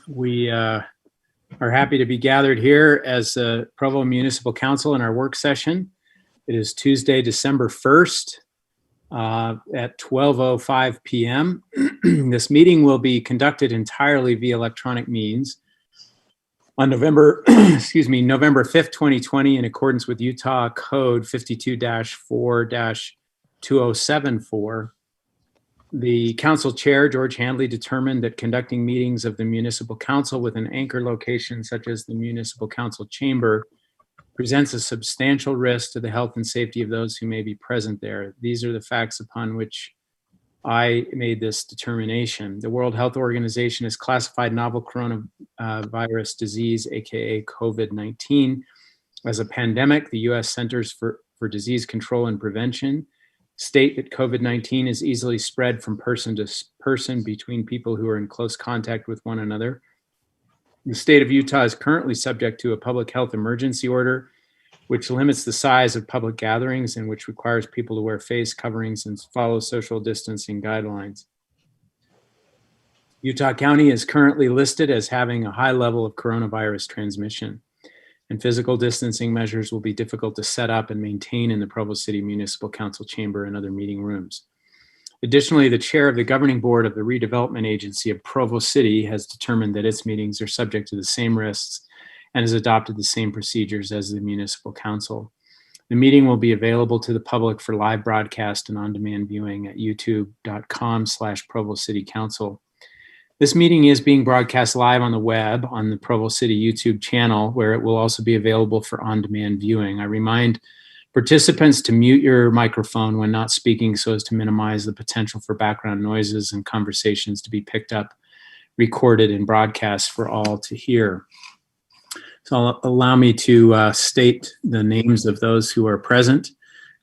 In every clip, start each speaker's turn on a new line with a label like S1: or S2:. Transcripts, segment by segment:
S1: We are happy to be gathered here as the Provo Municipal Council in our work session. It is Tuesday, December 1st at 12:05 p.m. This meeting will be conducted entirely via electronic means on November 5th, 2020, in accordance with Utah Code 52-4-2074. The council chair, George Handley, determined that conducting meetings of the municipal council with an anchor location such as the municipal council chamber presents a substantial risk to the health and safety of those who may be present there. These are the facts upon which I made this determination. The World Health Organization has classified novel coronavirus disease, aka COVID-19, as a pandemic. The U.S. Centers for Disease Control and Prevention state that COVID-19 is easily spread from person to person between people who are in close contact with one another. The state of Utah is currently subject to a public health emergency order, which limits the size of public gatherings and which requires people to wear face coverings and follow social distancing guidelines. Utah County is currently listed as having a high level of coronavirus transmission, and physical distancing measures will be difficult to set up and maintain in the Provo City Municipal Council chamber and other meeting rooms. Additionally, the chair of the governing board of the redevelopment agency of Provo City has determined that its meetings are subject to the same risks and has adopted the same procedures as the municipal council. The meeting will be available to the public for live broadcast and on-demand viewing at youtube.com/Provo City Council. This meeting is being broadcast live on the web on the Provo City YouTube channel, where it will also be available for on-demand viewing. I remind participants to mute your microphone when not speaking so as to minimize the potential for background noises and conversations to be picked up, recorded, and broadcast for all to hear. So allow me to state the names of those who are present,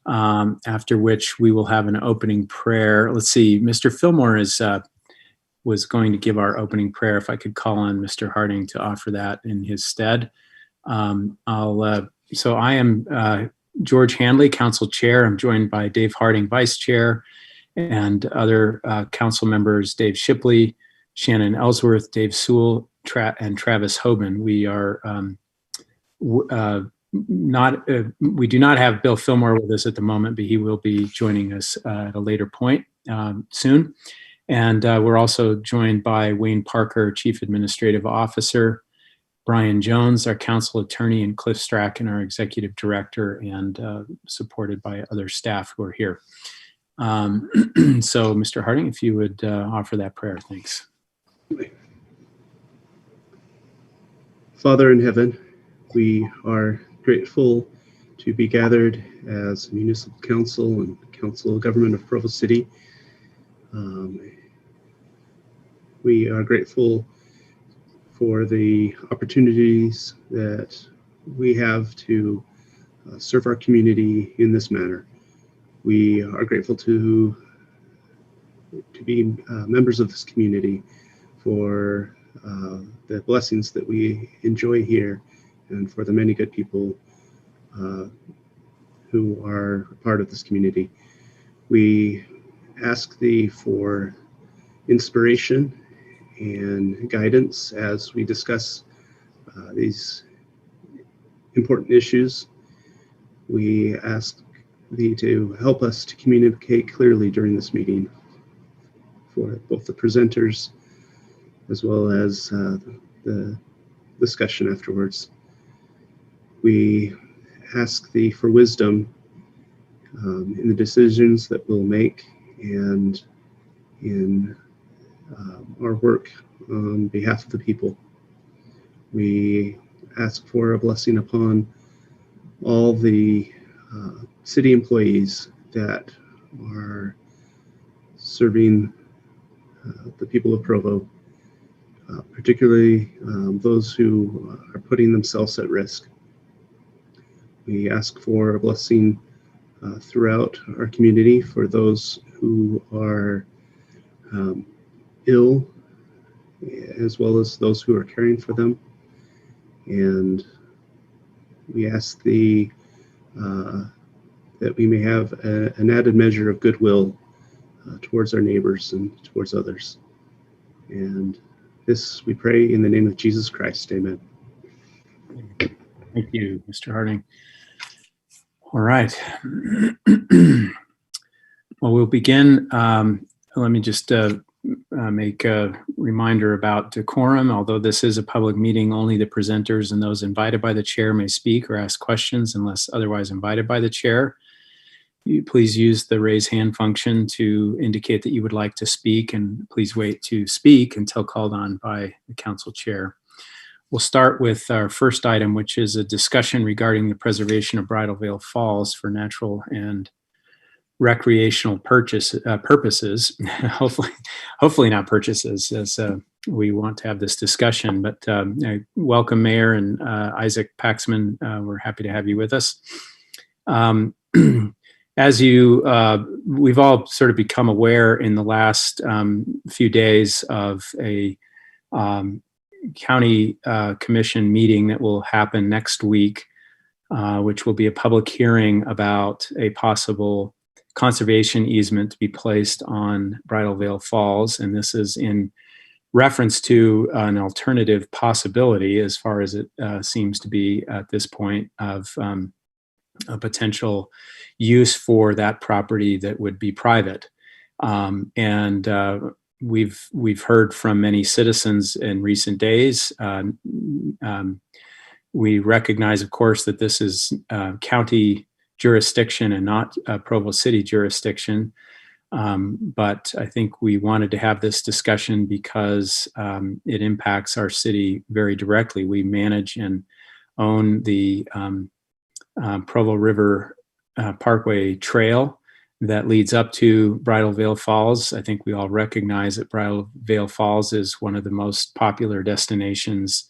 S1: after which we will have an opening prayer. Let's see, Mr. Fillmore was going to give our opening prayer. If I could call on Mr. Harding to offer that in his stead. So I am George Handley, Council Chair. I'm joined by Dave Harding, Vice Chair, and other council members, Dave Shipley, Shannon Ellsworth, Dave Sewell, and Travis Hoban. We are we do not have Bill Fillmore with us at the moment, but he will be joining us at a later point soon. And we're also joined by Wayne Parker, Chief Administrative Officer, Brian Jones, our council attorney, and Cliff Strachan, our executive director, and supported by other staff who are here. So, Mr. Harding, if you would offer that prayer, thanks.
S2: Father in heaven, we are grateful to be gathered as municipal council and council of government of Provo City. We are grateful for the opportunities that we have to serve our community in this manner. We are grateful to be members of this community for the blessings that we enjoy here and for the many good people who are part of this community. We ask thee for inspiration and guidance as we discuss these important issues. We ask thee to help us to communicate clearly during this meeting for both the presenters as well as the discussion afterwards. We ask thee for wisdom in the decisions that we'll make and in our work on behalf of the people. We ask for a blessing upon all the city employees that are serving the people of Provo, particularly those who are putting themselves at risk. We ask for a blessing throughout our community for those who are ill, as well as those who are caring for them. And we ask thee that we may have an added measure of goodwill towards our neighbors and towards others. And this we pray in the name of Jesus Christ. Amen.
S1: Thank you, Mr. Harding. All right. Well, we'll begin. Let me just make a reminder about decorum. Although this is a public meeting, only the presenters and those invited by the chair may speak or ask questions unless otherwise invited by the chair. Please use the raise hand function to indicate that you would like to speak, and please wait to speak until called on by the council chair. We'll start with our first item, which is a discussion regarding the preservation of Bridal Veil Falls for natural and recreational purposes. hopefully not purchases, as we want to have this discussion. But welcome, Mayor and Isaac Paxman. We're happy to have you with us. As we've all sort of become aware in the last few days of a county commission meeting that will happen next week, which will be a public hearing about a possible conservation easement to be placed on Bridal Veil Falls. And this is in reference to an alternative possibility, as far as it seems to be at this point, of a potential use for that property that would be private. We've heard from many citizens in recent days. We recognize, of course, that this is county jurisdiction and not Provo City jurisdiction. But I think we wanted to have this discussion because it impacts our city very directly. We manage and own the Provo River Parkway Trail that leads up to Bridal Veil Falls. I think we all recognize that Bridal Veil Falls is one of the most popular destinations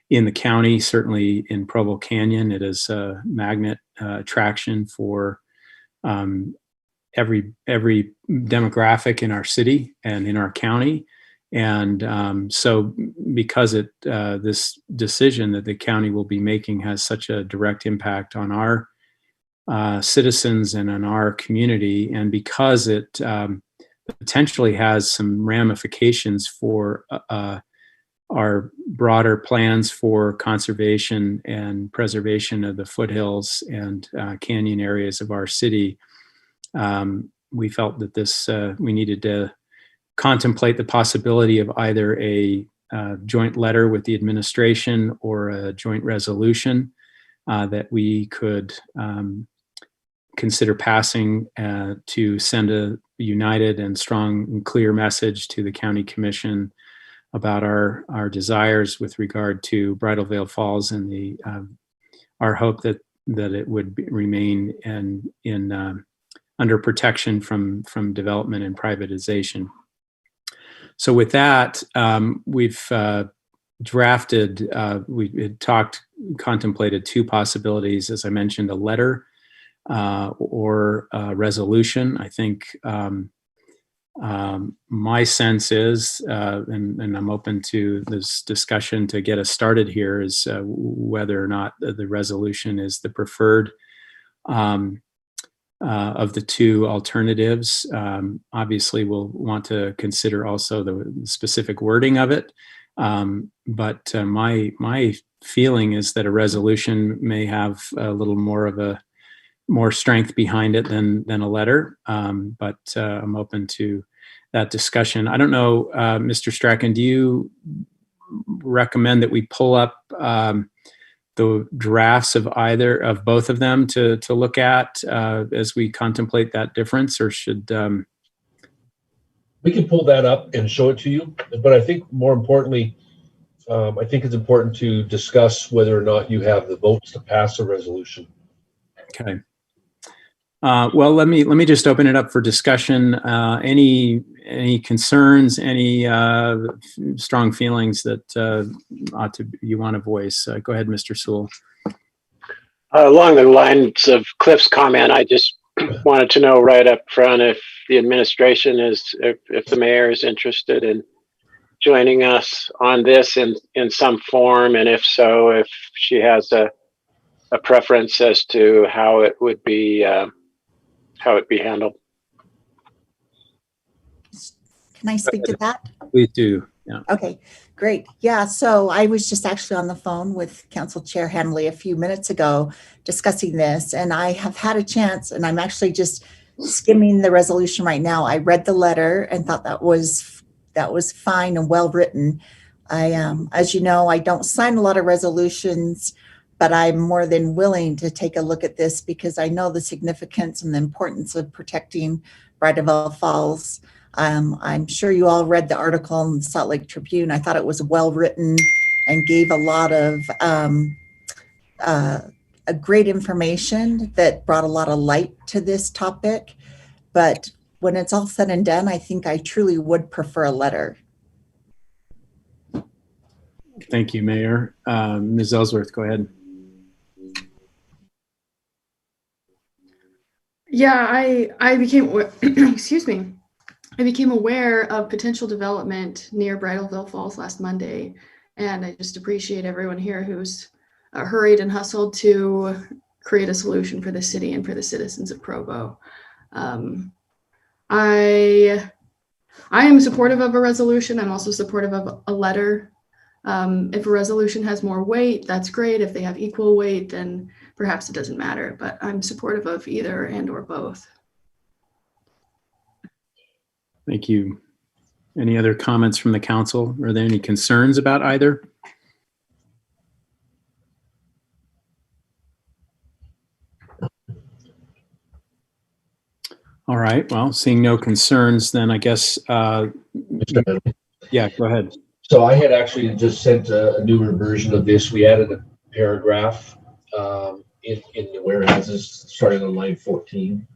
S1: in the county, certainly in Provo Canyon. It is a magnet attraction for every demographic in our city and in our county. And so because this decision that the county will be making has such a direct impact on our citizens and on our community, and because it potentially has some ramifications for our broader plans for conservation and preservation of the foothills and canyon areas of our city, we felt that we needed to contemplate the possibility of either a joint letter with the administration or a joint resolution that we could consider passing to send a united and strong and clear message to the county commission about our desires with regard to Bridal Veil Falls and our hope that it would remain under protection from development and privatization. So with that, we've contemplated two possibilities, as I mentioned, a letter or a resolution. I think my sense is, and I'm open to this discussion to get us started here, is whether or not the resolution is the preferred of the two alternatives. Obviously, we'll want to consider also the specific wording of it. But my feeling is that a resolution may have a little more strength behind it than a letter. But I'm open to that discussion. I don't know, Mr. Strachan, do you recommend that we pull up the drafts of both of them to look at as we contemplate that difference, or should
S3: we can pull that up and show it to you? But I think more importantly, I think it's important to discuss whether or not you have the votes to pass a resolution.
S1: Okay. Well, let me just open it up for discussion. Any concerns, any strong feelings that you want to voice? Go ahead, Mr. Sewell.
S4: Along the lines of Cliff's comment, I just wanted to know right up front if the administration if the mayor is interested in joining us on this in some form, and if so, if she has a preference as to how it would be handled.
S5: Can I speak to that?
S1: Please do.
S5: Okay, great. Yeah, so I was just actually on the phone with Council Chair Hanley a few minutes ago discussing this, and I have had a chance, and I'm actually just skimming the resolution right now. I read the letter and thought that was fine and well written. As you know, I don't sign a lot of resolutions, but I'm more than willing to take a look at this because I know the significance and the importance of protecting Bridal Veil Falls. I'm sure you all read the article in the Salt Lake Tribune. I thought it was well written and gave a lot of a great information that brought a lot of light to this topic. But when it's all said and done, I think I truly would prefer a letter.
S1: Thank you, Mayor. Ms. Ellsworth, go ahead.
S6: Yeah, I became excuse me. I became aware of potential development near Bridal Veil Falls last Monday, and I just appreciate everyone here who's hurried and hustled to create a solution for the city and for the citizens of Provo. I am supportive of a resolution. I'm also supportive of a letter. If a resolution has more weight, that's great. If they have equal weight, then perhaps it doesn't matter, but I'm supportive of either and or both.
S1: Thank you. Any other comments from the council? Are there any concerns about either? All right. Well, seeing no concerns, then I guess,
S3: Mr. Henley.
S1: Yeah, go ahead.
S3: So I had actually just sent a newer version of this. We added a paragraph in the whereas starting on line 14,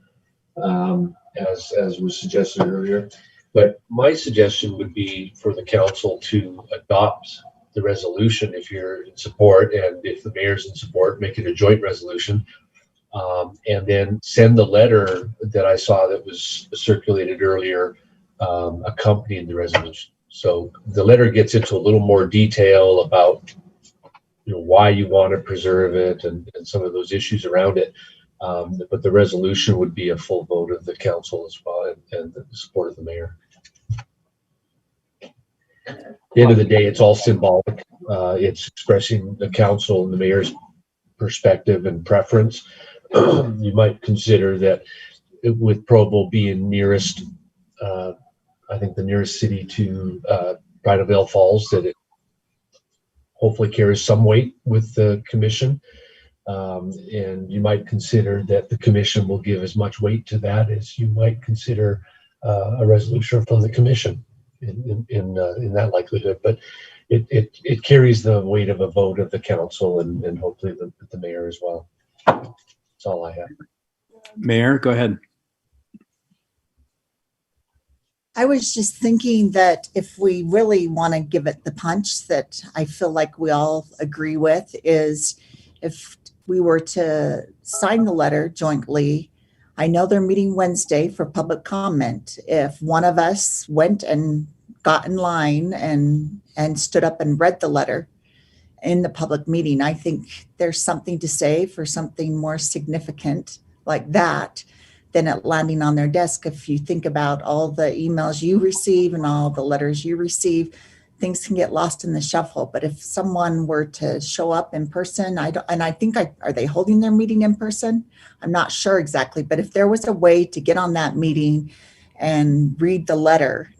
S3: as was suggested earlier. But my suggestion would be for the council to adopt the resolution if you're in support, and if the mayor's in support, make it a joint resolution. And then send the letter that I saw that was circulated earlier accompanying the resolution. So the letter gets into a little more detail about why you want to preserve it and some of those issues around it. But the resolution would be a full vote of the council as well, and the support of the mayor. At the end of the day, it's all symbolic. It's expressing the council and the mayor's perspective and preference. You might consider that with Provo being nearest, I think the nearest city to Bridal Veil Falls, that it hopefully carries some weight with the commission. And you might consider that the commission will give as much weight to that as you might consider a resolution from the commission in that likelihood. But it carries the weight of a vote of the council and hopefully the mayor as well. That's all I have.
S1: Mayor, go ahead.
S5: I was just thinking that if we really want to give it the punch that I feel like we all agree with, is if we were to sign the letter jointly. I know they're meeting Wednesday for public comment. If one of us went and got in line and stood up and read the letter in the public meeting, I think there's something to say for something more significant like that than it landing on their desk. If you think about all the emails you receive and all the letters you receive, things can get lost in the shuffle. But if someone were to show up in person, are they holding their meeting in person? I'm not sure exactly, but if there was a way to get on that meeting and read the letter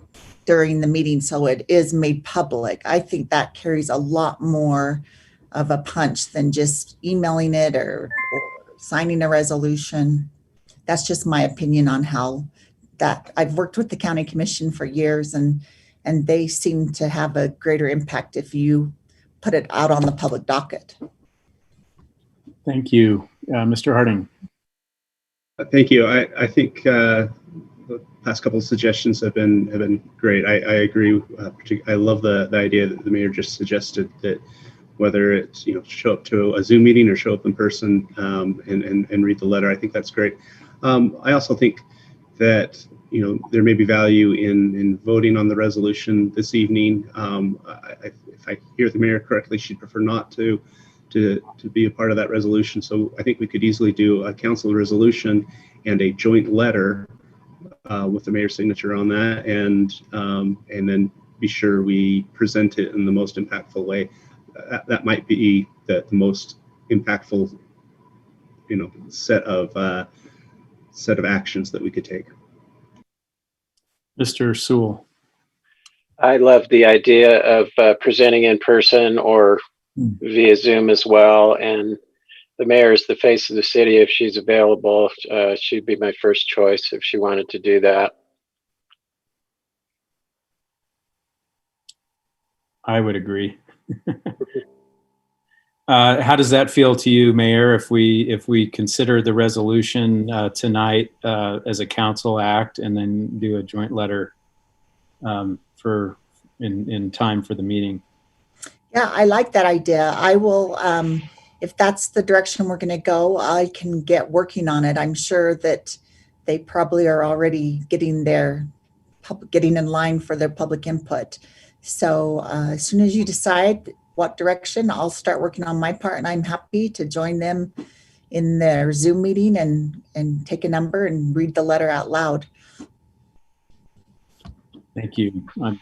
S5: during the meeting so it is made public, I think that carries a lot more of a punch than just emailing it or signing a resolution. That's just my opinion on how that. I've worked with the county commission for years, and they seem to have a greater impact if you put it out on the public docket.
S1: Thank you. Mr. Harding.
S2: Thank you. I think the past couple of suggestions have been great. I agree. I love the idea that the mayor just suggested, that whether it's show up to a Zoom meeting or show up in person and read the letter. I think that's great. I also think that there may be value in voting on the resolution this evening. If I hear the mayor correctly, she'd prefer not to be a part of that resolution. So I think we could easily do a council resolution and a joint letter with the mayor's signature on that, and then be sure we present it in the most impactful way. That might be the most impactful, set of actions that we could take.
S1: Mr. Sewell.
S4: I love the idea of presenting in person or via Zoom as well. And the mayor is the face of the city. If she's available, she'd be my first choice if she wanted to do that.
S1: I would agree. How does that feel to you, Mayor, if we consider the resolution tonight as a council act and then do a joint letter in time for the meeting?
S5: Yeah, I like that idea. I will, if that's the direction we're going to go, I can get working on it. I'm sure that they probably are already getting in line for their public input. So as soon as you decide what direction, I'll start working on my part, and I'm happy to join them in their Zoom meeting and take a number and read the letter out loud.
S1: Thank you. I'm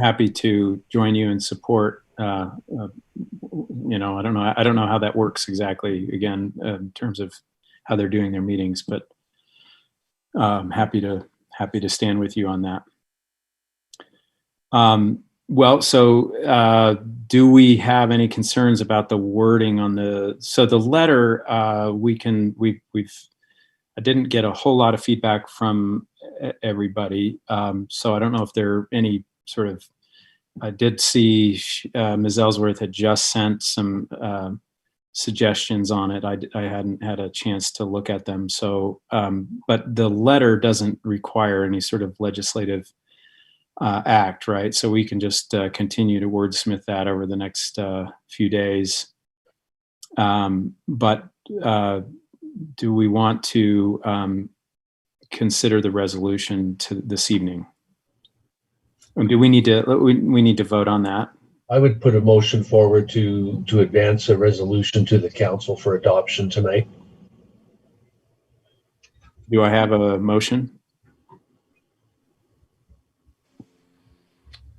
S1: happy to join you and support. I don't know how that works exactly, again, in terms of how they're doing their meetings, but I'm happy to stand with you on that. Do we have any concerns about the wording on the letter? I didn't get a whole lot of feedback from everybody. So I don't know if there are any sort of, I did see Ms. Ellsworth had just sent some suggestions on it. I hadn't had a chance to look at them. So, but the letter doesn't require any sort of legislative act, right? So we can just continue to wordsmith that over the next few days. But do we want to consider the resolution this evening? Or do we need to vote on that?
S3: I would put a motion forward to advance a resolution to the council for adoption tonight.
S1: Do I have a motion?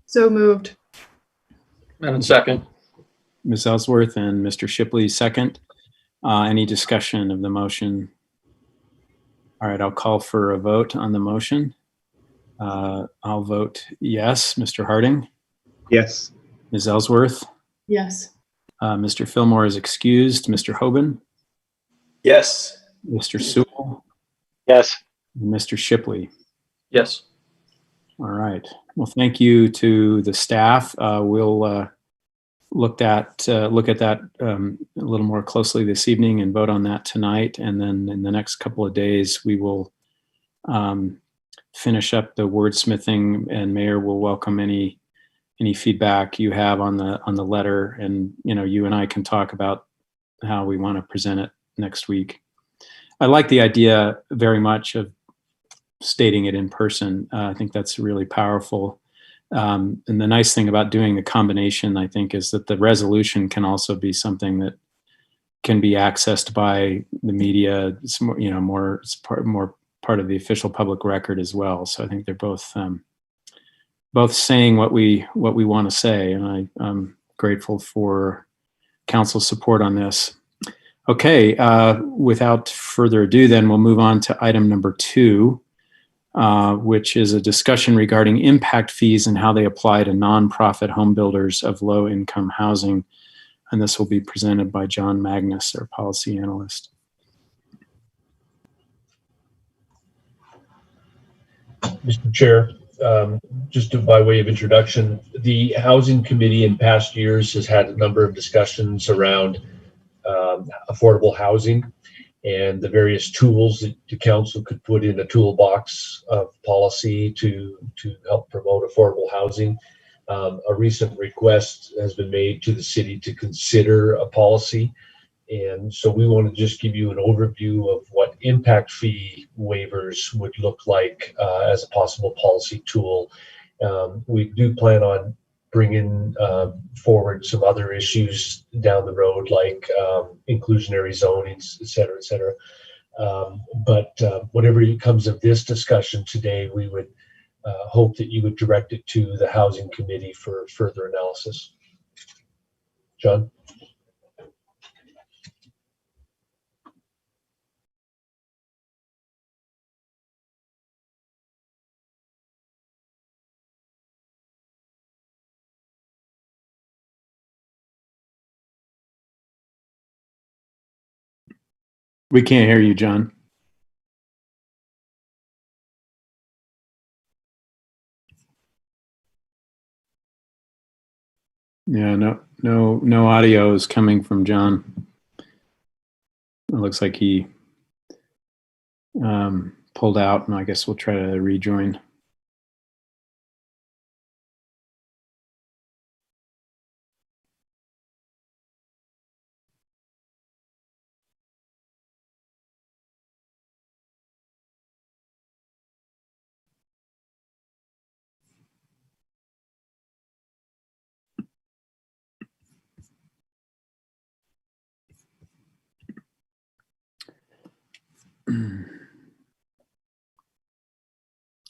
S6: So moved.
S7: And second.
S1: Ms. Ellsworth and Mr. Shipley, second. Any discussion of the motion? All right, I'll call for a vote on the motion. I'll vote yes. Mr. Harding?
S2: Yes.
S1: Ms. Ellsworth?
S6: Yes.
S1: Mr. Fillmore is excused. Mr. Hoban?
S7: Yes.
S1: Mr. Sewell?
S4: Yes.
S1: And Mr. Shipley?
S7: Yes.
S1: All right. Well, thank you to the staff. We'll look at that a little more closely this evening and vote on that tonight. And then in the next couple of days, we will finish up the wordsmithing, and Mayor will welcome any feedback you have on the letter. And you and I can talk about how we want to present it next week. I like the idea very much of stating it in person. I think that's really powerful. And the nice thing about doing the combination, I think, is that the resolution can also be something that can be accessed by the media. It's more, it's part of the official public record as well. So I think they're both saying what we want to say, and I'm grateful for council's support on this. Okay, without further ado, then we'll move on to item number 2. Which is a discussion regarding impact fees and how they apply to nonprofit home builders of low-income housing. And this will be presented by John Magnus, our policy analyst.
S3: Mr. Chair, just by way of introduction, the Housing Committee in past years has had a number of discussions around affordable housing and the various tools that the council could put in a toolbox of policy to help promote affordable housing. A recent request has been made to the city to consider a policy. And so we want to just give you an overview of what impact fee waivers would look like as a possible policy tool. We do plan on bringing forward some other issues down the road, like inclusionary zonings, et cetera, et cetera. But whatever comes of this discussion today, we would hope that you would direct it to the Housing Committee for further analysis. John?
S1: We can't hear you, John. Yeah, no audio is coming from John. It looks like he pulled out, and I guess we'll try to rejoin.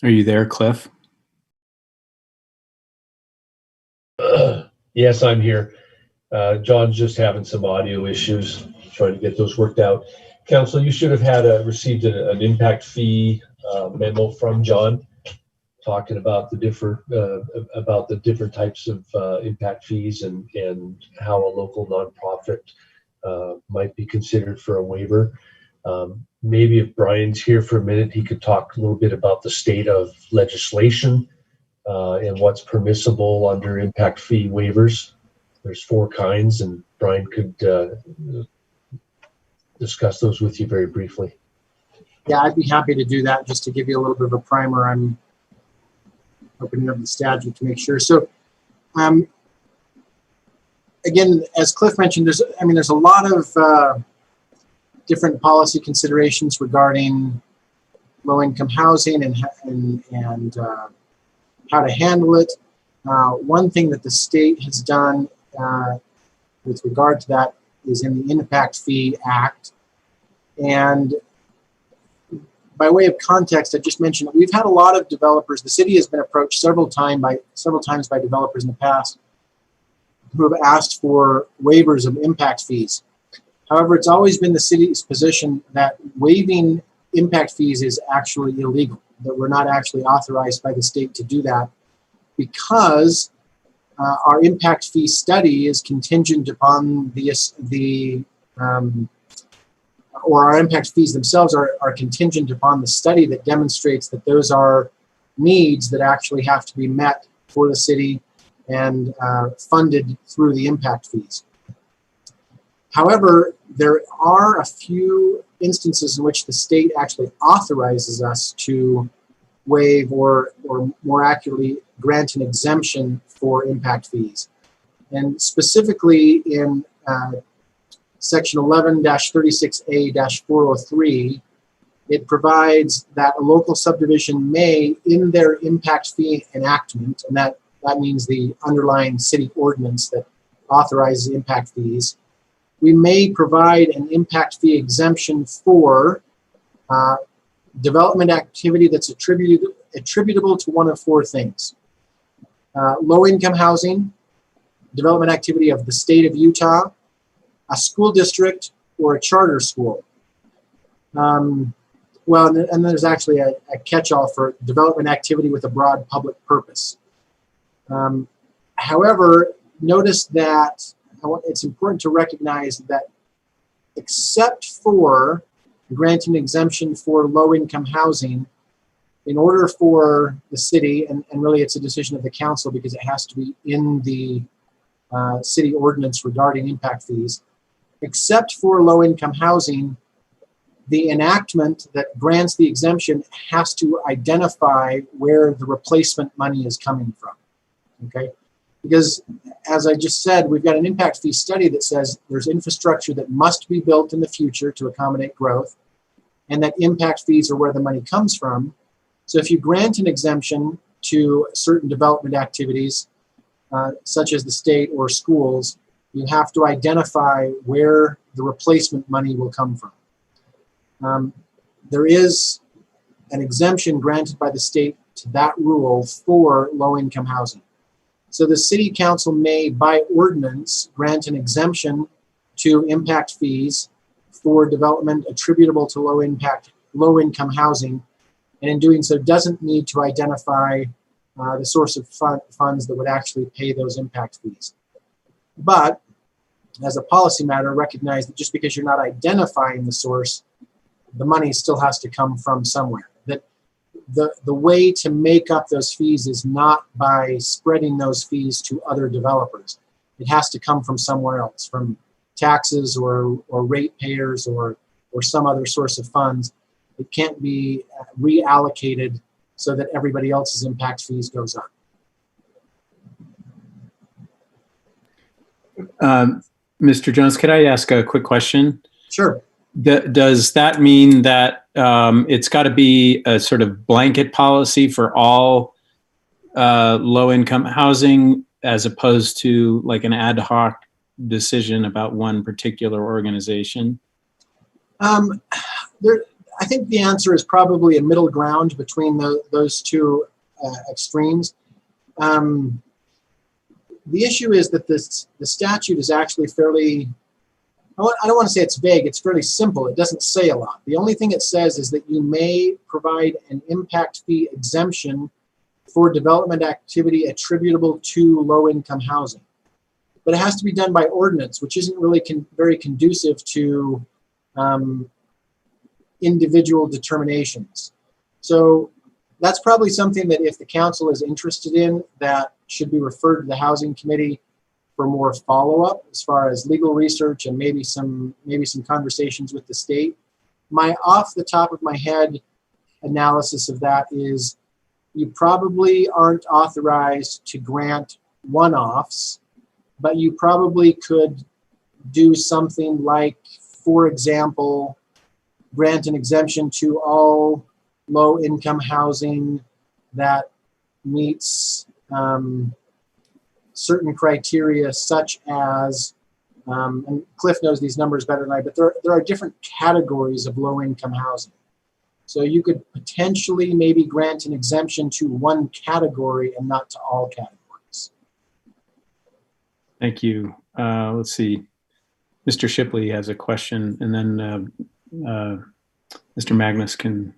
S1: Are you there, Cliff?
S3: Yes, I'm here. John's just having some audio issues, trying to get those worked out. Council, you should have had received an impact fee memo from John talking about the different types of impact fees and how a local nonprofit might be considered for a waiver. Maybe if Brian's here for a minute, he could talk a little bit about the state of legislation and what's permissible under impact fee waivers. There's 4 kinds, and Brian could discuss those with you very briefly.
S8: Yeah, I'd be happy to do that. Just to give you a little bit of a primer, I'm opening up the statute to make sure. So, again, as Cliff mentioned, there's a lot of different policy considerations regarding low-income housing and how to handle it. One thing that the state has done with regard to that is in the Impact Fee Act. And by way of context, I just mentioned that we've had a lot of developers. The city has been approached several times by developers in the past who have asked for waivers of impact fees. However, it's always been the city's position that waiving impact fees is actually illegal, that we're not actually authorized by the state to do that, because our impact fee study is contingent upon or our impact fees themselves are contingent upon the study that demonstrates that those are needs that actually have to be met for the city and funded through the impact fees. However, there are a few instances in which the state actually authorizes us to waive or more accurately grant an exemption for impact fees. And specifically in section 11-36A-403, it provides that a local subdivision may, in their impact fee enactment, and that means the underlying city ordinance that authorizes impact fees, we may provide an impact fee exemption for development activity that's attributable to one of 4 things. Low-income housing, development activity of the state of Utah, a school district, or a charter school. And there's actually a catch-all for development activity with a broad public purpose. However, notice that it's important to recognize that except for granting exemption for low-income housing, in order for the city, and really it's a decision of the council because it has to be in the city ordinance regarding impact fees, except for low-income housing, the enactment that grants the exemption has to identify where the replacement money is coming from, okay? Because as I just said, we've got an impact fee study that says there's infrastructure that must be built in the future to accommodate growth, and that impact fees are where the money comes from. So if you grant an exemption to certain development activities, such as the state or schools, you have to identify where the replacement money will come from. There is an exemption granted by the state exempt that rule for low-income housing. So the city council may, by ordinance, grant an exemption to impact fees for development attributable to low-income housing, and in doing so doesn't need to identify the source of funds that would actually pay those impact fees. But as a policy matter, recognize that just because you're not identifying the source, the money still has to come from somewhere. That the way to make up those fees is not by spreading those fees to other developers. It has to come from somewhere else, from taxes or ratepayers or some other source of funds. It can't be reallocated so that everybody else's impact fees goes up.
S1: Mr. Jones, could I ask a quick question?
S8: Sure.
S1: Does that mean that it's got to be a sort of blanket policy for all low-income housing as opposed to like an ad hoc decision about one particular organization?
S8: I think the answer is probably a middle ground between those two extremes. The issue is that the statute is actually fairly, I don't want to say it's vague, it's fairly simple. It doesn't say a lot. The only thing it says is that you may provide an impact fee exemption for development activity attributable to low-income housing. But it has to be done by ordinance, which isn't really very conducive to individual determinations. So that's probably something that if the council is interested in, that should be referred to the housing committee for more follow-up as far as legal research and maybe some conversations with the state. My off the top of my head analysis of that is you probably aren't authorized to grant one-offs, but you probably could do something like, for example, grant an exemption to all low-income housing that meets certain criteria, such as, and Cliff knows these numbers better than I, but there are different categories of low-income housing. So you could potentially maybe grant an exemption to one category and not to all categories.
S1: Thank you. Let's see. Mr. Shipley has a question, and then Mr. Magnus can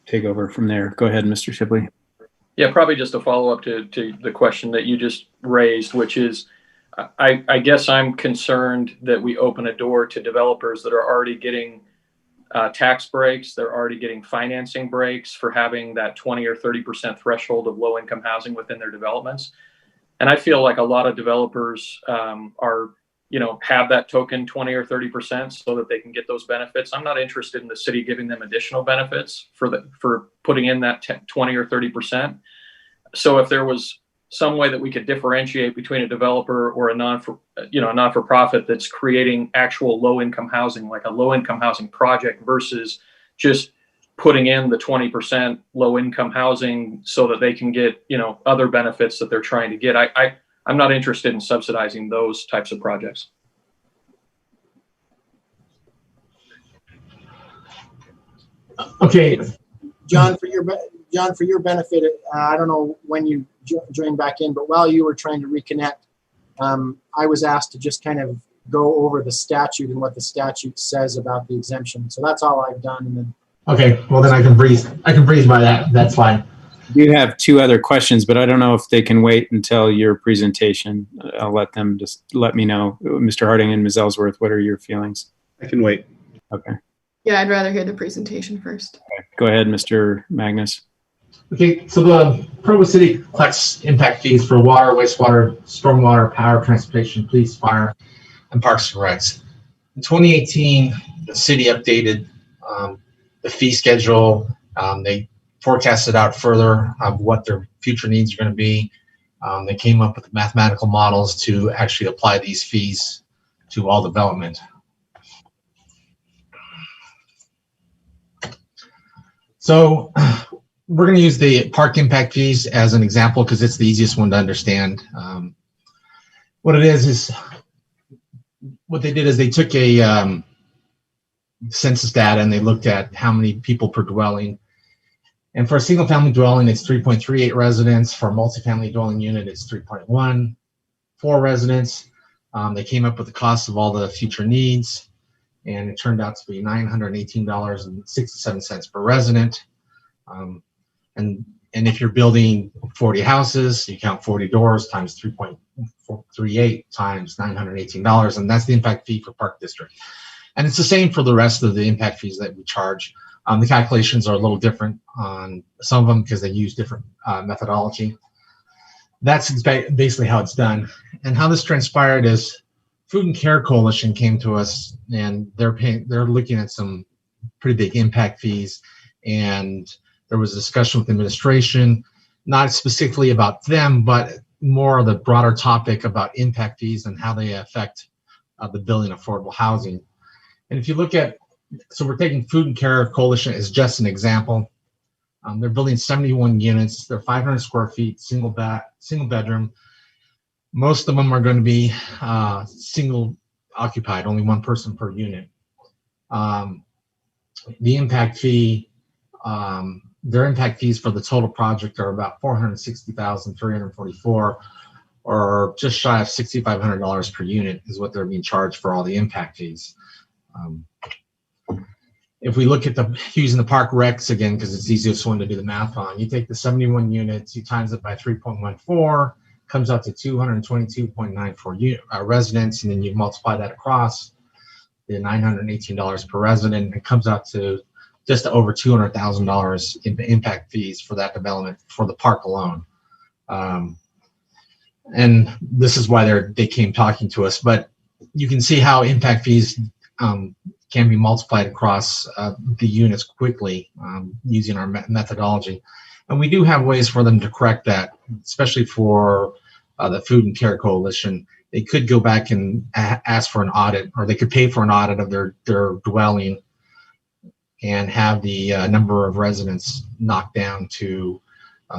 S1: take over from there. Go ahead, Mr. Shipley.
S7: Yeah, probably just a follow-up to the question that you just raised, which is, I guess I'm concerned that we open a door to developers that are already getting tax breaks. They're already getting financing breaks for having that 20 or 30% threshold of low-income housing within their developments. And I feel like a lot of developers have that token 20 or 30% so that they can get those benefits. I'm not interested in the city giving them additional benefits for putting in that 20 or 30%. So if there was some way that we could differentiate between a developer or a not-for-profit that's creating actual low-income housing, like a low-income housing project, versus just putting in the 20% low-income housing so that they can get, other benefits that they're trying to get. I'm not interested in subsidizing those types of projects.
S3: Okay.
S8: John, for your benefit, I don't know when you joined back in, but while you were trying to reconnect, I was asked to just kind of go over the statute and what the statute says about the exemption. So that's all I've done. And then.
S3: Okay. Well, then I can breeze by that. That's fine.
S1: You have two other questions, but I don't know if they can wait until your presentation. I'll let them just let me know. Mr. Harding and Ms. Ellsworth, what are your feelings?
S2: I can wait.
S1: Okay.
S6: Yeah, I'd rather hear the presentation first.
S1: Okay. Go ahead, Mr. Magnus.
S3: Okay, so the Provo City collects impact fees for water, wastewater, stormwater, power, transportation, police, fire, and parks and recs. In 2018, the city updated the fee schedule. They forecasted out further of what their future needs are going to be. They came up with mathematical models to actually apply these fees to all development. So we're going to use the park impact fees as an example because it's the easiest one to understand. What it is what they did is they took a census data and they looked at how many people per dwelling,
S9: And for a single family dwelling, it's 3.38 residents. For a multifamily dwelling unit, it's 3.14 residents. They came up with the cost of all the future needs, and it turned out to be $918.67 per resident. And if you're building 40 houses, you count 40 doors times 3.38 times $918, and that's the impact fee for Park District. And it's the same for the rest of the impact fees that we charge. The calculations are a little different on some of them because they use different methodology. That's basically how it's done. And how this transpired is Food and Care Coalition came to us, and they're looking at some pretty big impact fees, and there was a discussion with administration, not specifically about them, but more of the broader topic about impact fees and how they affect the building of affordable housing. And if you look at, so we're taking Food and Care Coalition as just an example. They're building 71 units. They're 500 square feet, single bedroom. Most of them are going to be single occupied, only one person per unit. The impact fee, their impact fees for the total project are about $460,344, or just shy of $6,500 per unit is what they're being charged for all the impact fees. If we look at using the park recs again, because it's the easiest one to do the math on, you take the 71 units, you times it by 3.14, comes out to 222.94 residents, and then you multiply that across the $918 per resident, and it comes out to just over $200,000 in impact fees for that development for the park alone. And this is why they came talking to us, but you can see how impact fees can be multiplied across the units quickly using our methodology. And we do have ways for them to correct that, especially for the Food and Care Coalition. They could go back and ask for an audit, or they could pay for an audit of their dwelling and have the number of residents knocked down to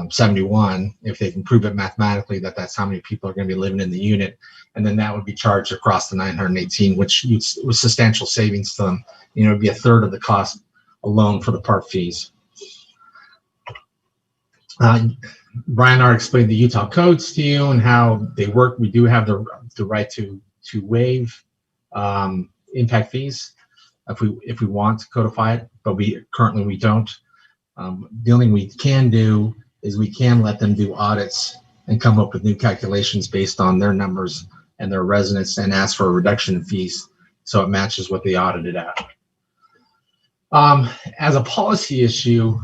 S9: 71 if they can prove it mathematically that that's how many people are going to be living in the unit, and then that would be charged across the 918, which was substantial savings to them. It would be a third of the cost alone for the park fees. Brian already explained the Utah codes to you and how they work. We do have the right to waive impact fees if we want to codify it, but we don't. The only thing we can do is we can let them do audits and come up with new calculations based on their numbers and their residents, and ask for a reduction in fees so it matches what they audited at. As a policy issue,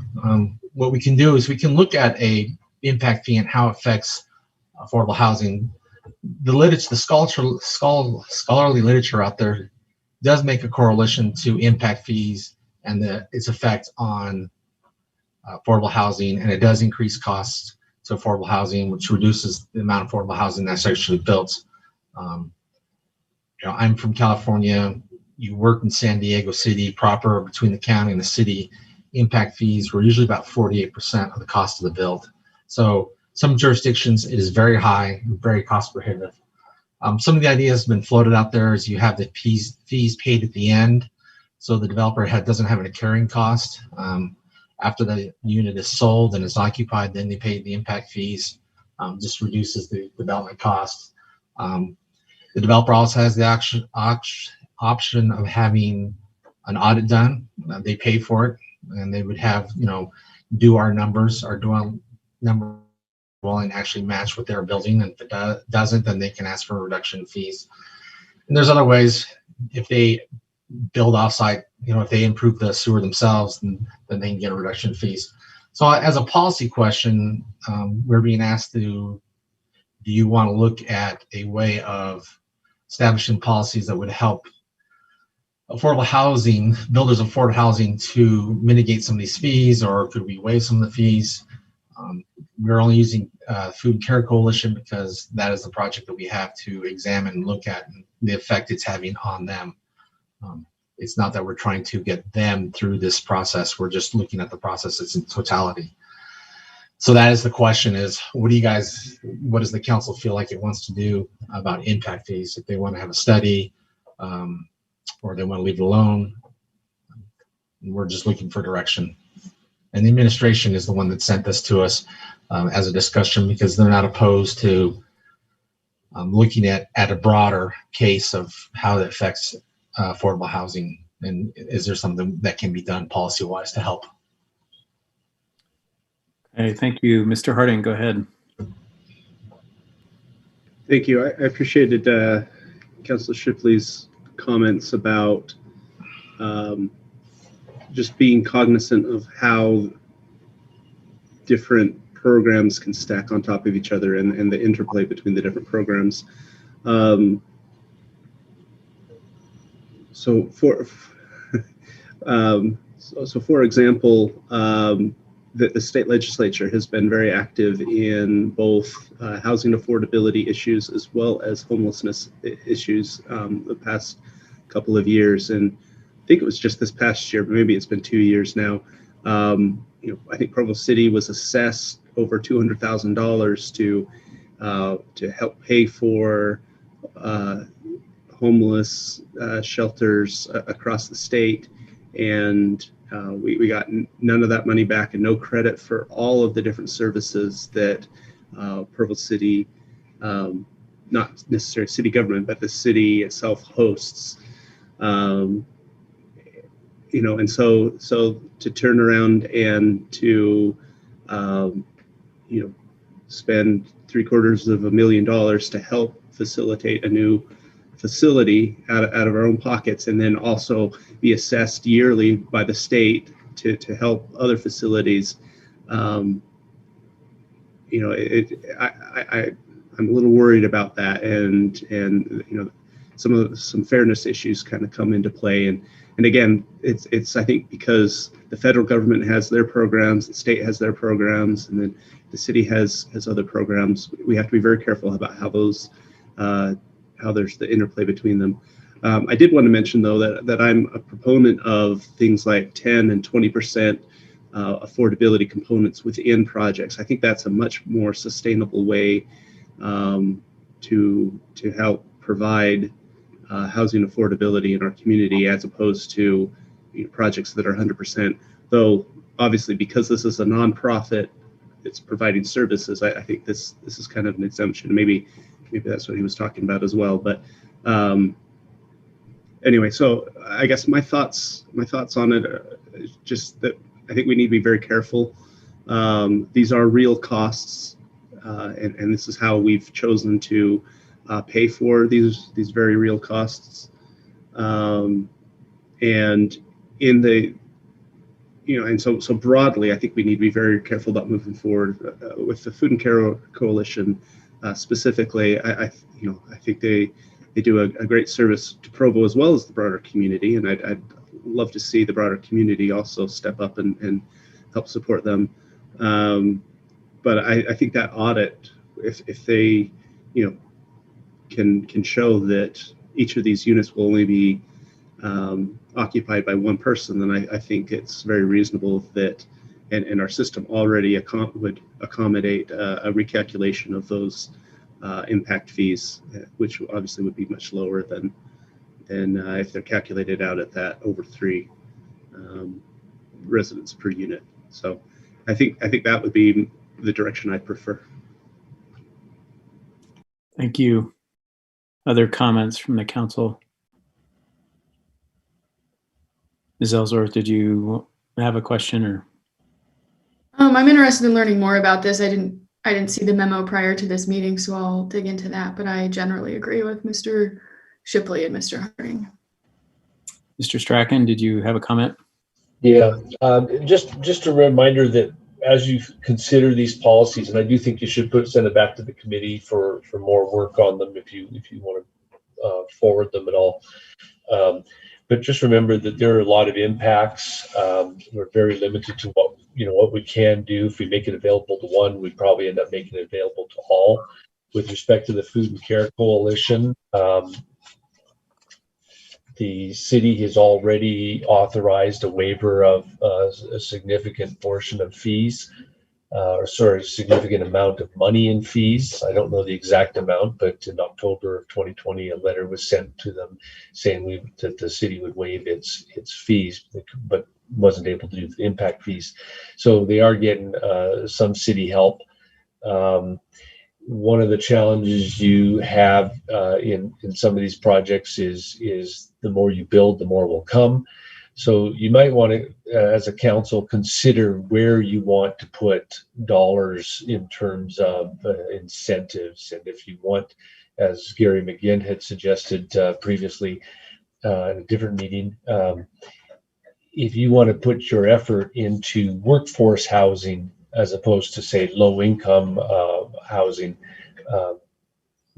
S9: what we can do is we can look at a impact fee and how it affects affordable housing. The scholarly literature out there does make a correlation to impact fees and its effect on affordable housing, and it does increase costs to affordable housing, which reduces the amount of affordable housing that's actually built. I'm from California. You work in San Diego City proper, between the county and the city. Impact fees were usually about 48% of the cost of the build. So some jurisdictions, it is very high, very cost prohibitive. Some of the ideas have been floated out there is you have the fees paid at the end, so the developer doesn't have a carrying cost. After the unit is sold and is occupied, then they pay the impact fees. Just reduces the development cost. The developer also has the option of having an audit done. They pay for it, and they would have, do our numbers, our dwelling number dwelling actually match what they're building. And if it doesn't, then they can ask for a reduction in fees. And there's other ways. If they build offsite, if they improve the sewer themselves, then they can get a reduction in fees. So as a policy question, we're being asked do you want to look at a way of establishing policies that would help affordable housing, builders of affordable housing, to mitigate some of these fees, or could we waive some of the fees? We're only using Food and Care Coalition because that is the project that we have to examine and look at the effect it's having on them. It's not that we're trying to get them through this process. We're just looking at the process in totality. So that is the question: is what does the council feel like it wants to do about impact fees? If they want to have a study, or they want to leave it alone, we're just looking for direction. And the administration is the one that sent this to us as a discussion, because they're not opposed to looking at a broader case of how that affects affordable housing, and is there something that can be done policy-wise to help?
S1: Okay, thank you. Mr. Harding, go ahead.
S2: Thank you. I appreciated Councilor Shipley's comments about just being cognizant of how different programs can stack on top of each other, and the interplay between the different programs. So for example, the state legislature has been very active in both housing affordability issues as well as homelessness issues the past couple of years. And I think it was just this past year, but maybe it's been 2 years now. I think Provo City was assessed over $200,000 to help pay for homeless shelters across the state, and we got none of that money back and no credit for all of the different services that Provo City, not necessarily city government, but the city itself hosts. And so to turn around and to spend $750,000 to help facilitate a new facility out of our own pockets, and then also be assessed yearly by the state to help other facilities. I'm a little worried about that, and some fairness issues kind of come into play. And again, it's I think because the federal government has their programs, the state has their programs, and then the city has other programs. We have to be very careful about how those how there's the interplay between them. I did want to mention, though, that I'm a proponent of things like 10 and 20% affordability components within projects. I think that's a much more sustainable way to help provide housing affordability in our community, as opposed to projects that are 100%. Though obviously, because this is a nonprofit, it's providing services. I think this is kind of an exemption. Maybe that's what he was talking about as well. But anyway, so I guess my thoughts on it are just that I think we need to be very careful. These are real costs, and this is how we've chosen to pay for these very real costs. And in the and so broadly, I think we need to be very careful about moving forward with the Food and Care Coalition. Specifically, I think they do a great service to Provo as well as the broader community, and I'd love to see the broader community also step up and help support them. But I think that audit, if they can show that each of these units will only be occupied by one person, then I think it's very reasonable that, and our system already would accommodate a recalculation of those impact fees, which obviously would be much lower than if they're calculated out at that over 3 residents per unit. So I think that would be the direction I'd prefer.
S1: Thank you. Other comments from the council? Ms. Ellsworth, did you have a question or?
S6: I'm interested in learning more about this. I didn't see the memo prior to this meeting, so I'll dig into that. But I generally agree with Mr. Shipley and Mr. Harding.
S1: Mr. Strachan, did you have a comment?
S3: Yeah, just a reminder that as you consider these policies, and I do think you should send it back to the committee for more work on them if you want to forward them at all. But just remember that there are a lot of impacts. We're very limited to what we can do. If we make it available to one, we probably end up making it available to all. With respect to the Food and Care Coalition, the city has already authorized a waiver of a significant portion of fees, significant amount of money in fees. I don't know the exact amount, but in October of 2020, a letter was sent to them saying that the city would waive its fees. But wasn't able to do the impact fees. So they are getting some city help. One of the challenges you have in some of these projects is the more you build, the more will come. So you might want to, as a council, consider where you want to put dollars in terms of incentives. And if you want, as Gary McGinn had suggested previously in a different meeting, if you want to put your effort into workforce housing as opposed to, say, low-income housing,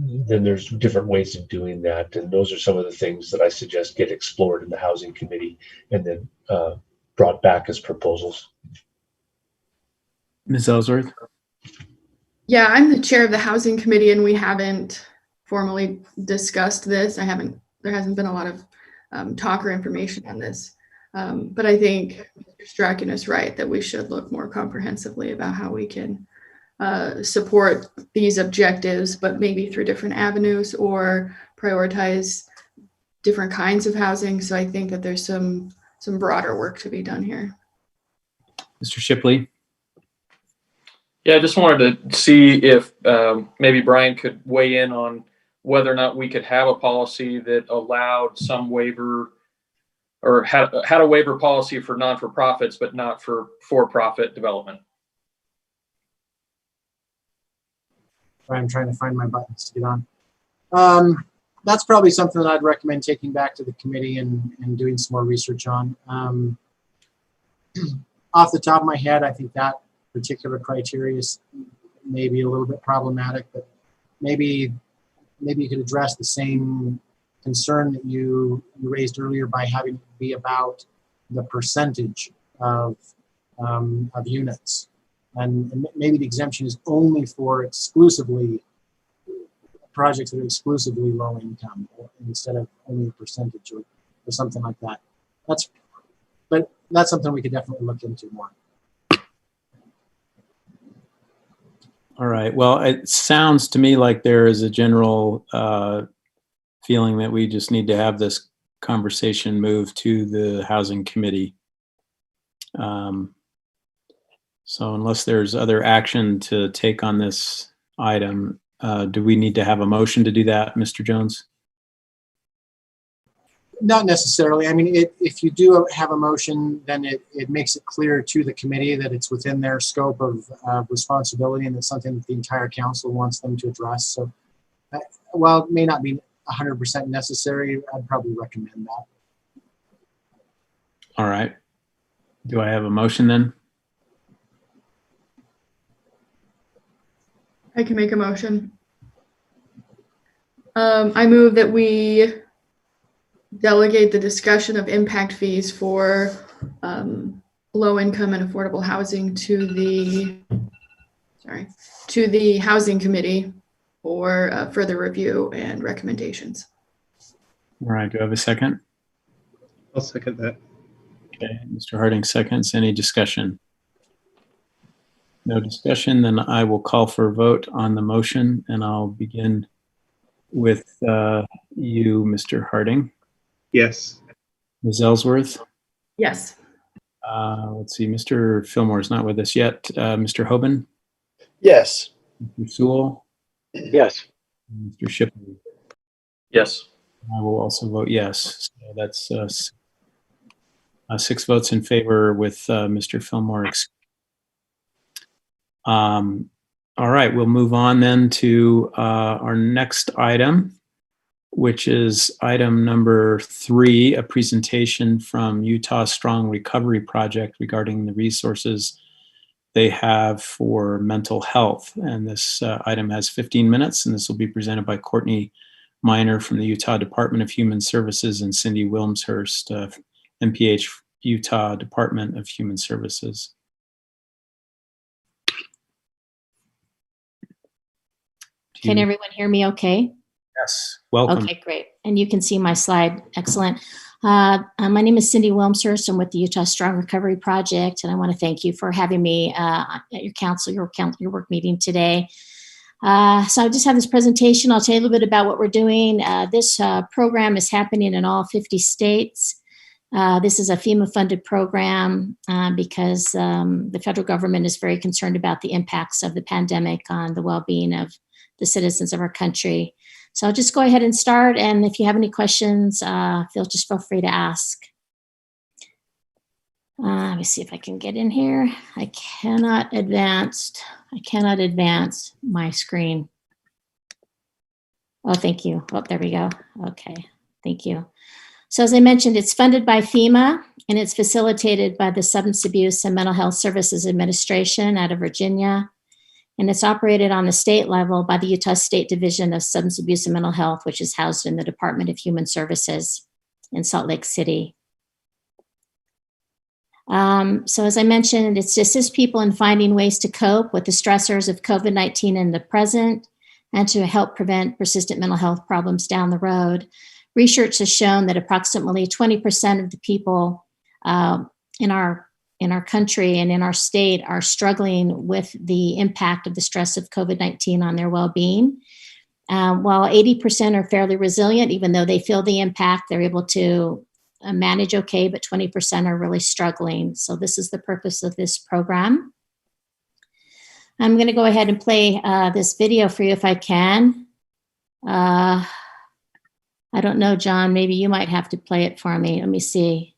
S3: then there's different ways of doing that. And those are some of the things that I suggest get explored in the Housing Committee and then brought back as proposals.
S1: Ms. Ellsworth?
S6: Yeah, I'm the chair of the Housing Committee, and we haven't formally discussed this. There hasn't been a lot of talk or information on this. But I think Mr. Strachan is right that we should look more comprehensively about how we can support these objectives, but maybe through different avenues or prioritize different kinds of housing. So I think that there's some broader work to be done here.
S1: Mr. Shipley?
S7: Yeah, I just wanted to see if maybe Brian could weigh in on whether or not we could have a policy that allowed some waiver or had a waiver policy for non-for-profits, but not for for-profit development.
S8: I'm trying to find my buttons to get on. That's probably something that I'd recommend taking back to the committee and doing some more research on. Off the top of my head, I think that particular criteria is maybe a little bit problematic, but maybe you could address the same concern that you raised earlier by having it be about the percentage of units. And maybe the exemption is only for exclusively projects that are exclusively low income, instead of only a percentage or something like that. But that's something we could definitely look into more.
S1: All right. Well, it sounds to me like there is a general feeling that we just need to have this conversation move to the Housing Committee. So unless there's other action to take on this item, do we need to have a motion to do that, Mr. Jones?
S8: Not necessarily. I mean, if you do have a motion, then it makes it clear to the committee that it's within their scope of responsibility and it's something that the entire council wants them to address. So while it may not be 100% necessary, I'd probably recommend that.
S1: All right. Do I have a motion then?
S6: I can make a motion. I move that we delegate the discussion of impact fees for low income and affordable housing to the Housing Committee for further review and recommendations.
S1: All right. Do I have a second?
S2: I'll second that.
S1: Okay. Mr. Harding seconds. Any discussion? No discussion. Then I will call for a vote on the motion, and I'll begin with you, Mr. Harding.
S2: Yes.
S1: Ms. Ellsworth?
S6: Yes.
S1: Let's see. Mr. Fillmore is not with us yet. Mr. Hoban?
S10: Yes.
S1: Mr. Sewell?
S4: Yes.
S1: Mr. Shipley?
S7: Yes.
S1: I will also vote yes. So that's 6 votes in favor with Mr. Fillmore. All right, we'll move on then to our next item, which is item number 3, a presentation from Utah Strong Recovery Project regarding the resources they have for mental health. And this item has 15 minutes, and this will be presented by Courtney Miner from the Utah Department of Human Services and Cindy Wilmshurst, MPH Utah Department of Human Services.
S11: Can everyone hear me okay?
S1: Yes, welcome.
S11: Okay, great. And you can see my slide. Excellent. My name is Cindy Wilmshurst. I'm with the Utah Strong Recovery Project, and I want to thank you for having me at your work meeting today. So I just have this presentation. I'll tell you a little bit about what we're doing. This program is happening in all 50 states. This is a FEMA-funded program because the federal government is very concerned about the impacts of the pandemic on the well-being of the citizens of our country. So I'll just go ahead and start, and if you have any questions, feel free to ask. Let me see if I can get in here. I cannot advance my screen. Oh, thank you. Oh, there we go. Okay, thank you. So as I mentioned, it's funded by FEMA, and it's facilitated by the Substance Abuse and Mental Health Services Administration out of Virginia. And it's operated on the state level by the Utah State Division of Substance Abuse and Mental Health, which is housed in the Department of Human Services in Salt Lake City. So as I mentioned, it's to assist people in finding ways to cope with the stressors of COVID-19 in the present and to help prevent persistent mental health problems down the road. Research has shown that approximately 20% of the people in our country and in our state are struggling with the impact of the stress of COVID-19 on their well-being. While 80% are fairly resilient, even though they feel the impact, they're able to manage okay, but 20% are really struggling. So this is the purpose of this program. I'm going to go ahead and play this video for you if I can. I don't know, John, maybe you might have to play it for me. Let me see.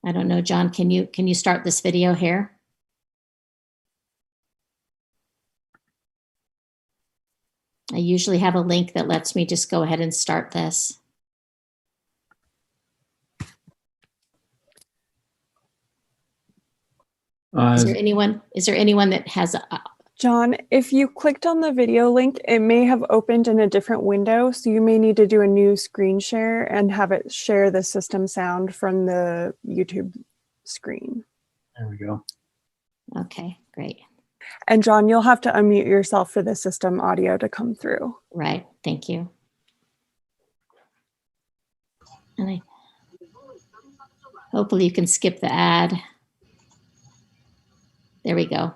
S11: I don't know, John, can you start this video here? I usually have a link that lets me just go ahead and start this. Is there anyone that has
S10: John, if you clicked on the video link, it may have opened in a different window, so you may need to do a new screen share and have it share the system sound from the YouTube screen.
S1: There we go.
S11: Okay, great.
S10: And John, you'll have to unmute yourself for the system audio to come through.
S11: Right, thank you. And hopefully you can skip the ad. There we go.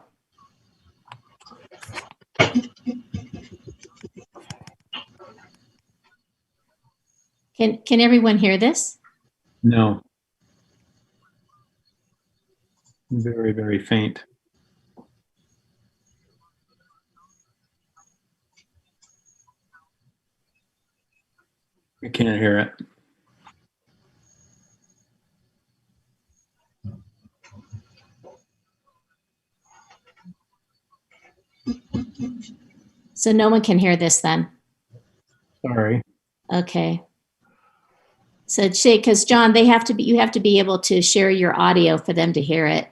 S11: Can everyone hear this?
S1: No. Very, very faint. I can't hear it.
S11: So no one can hear this then?
S1: Sorry.
S11: Okay. So Shay, because John, you have to be able to share your audio for them to hear it.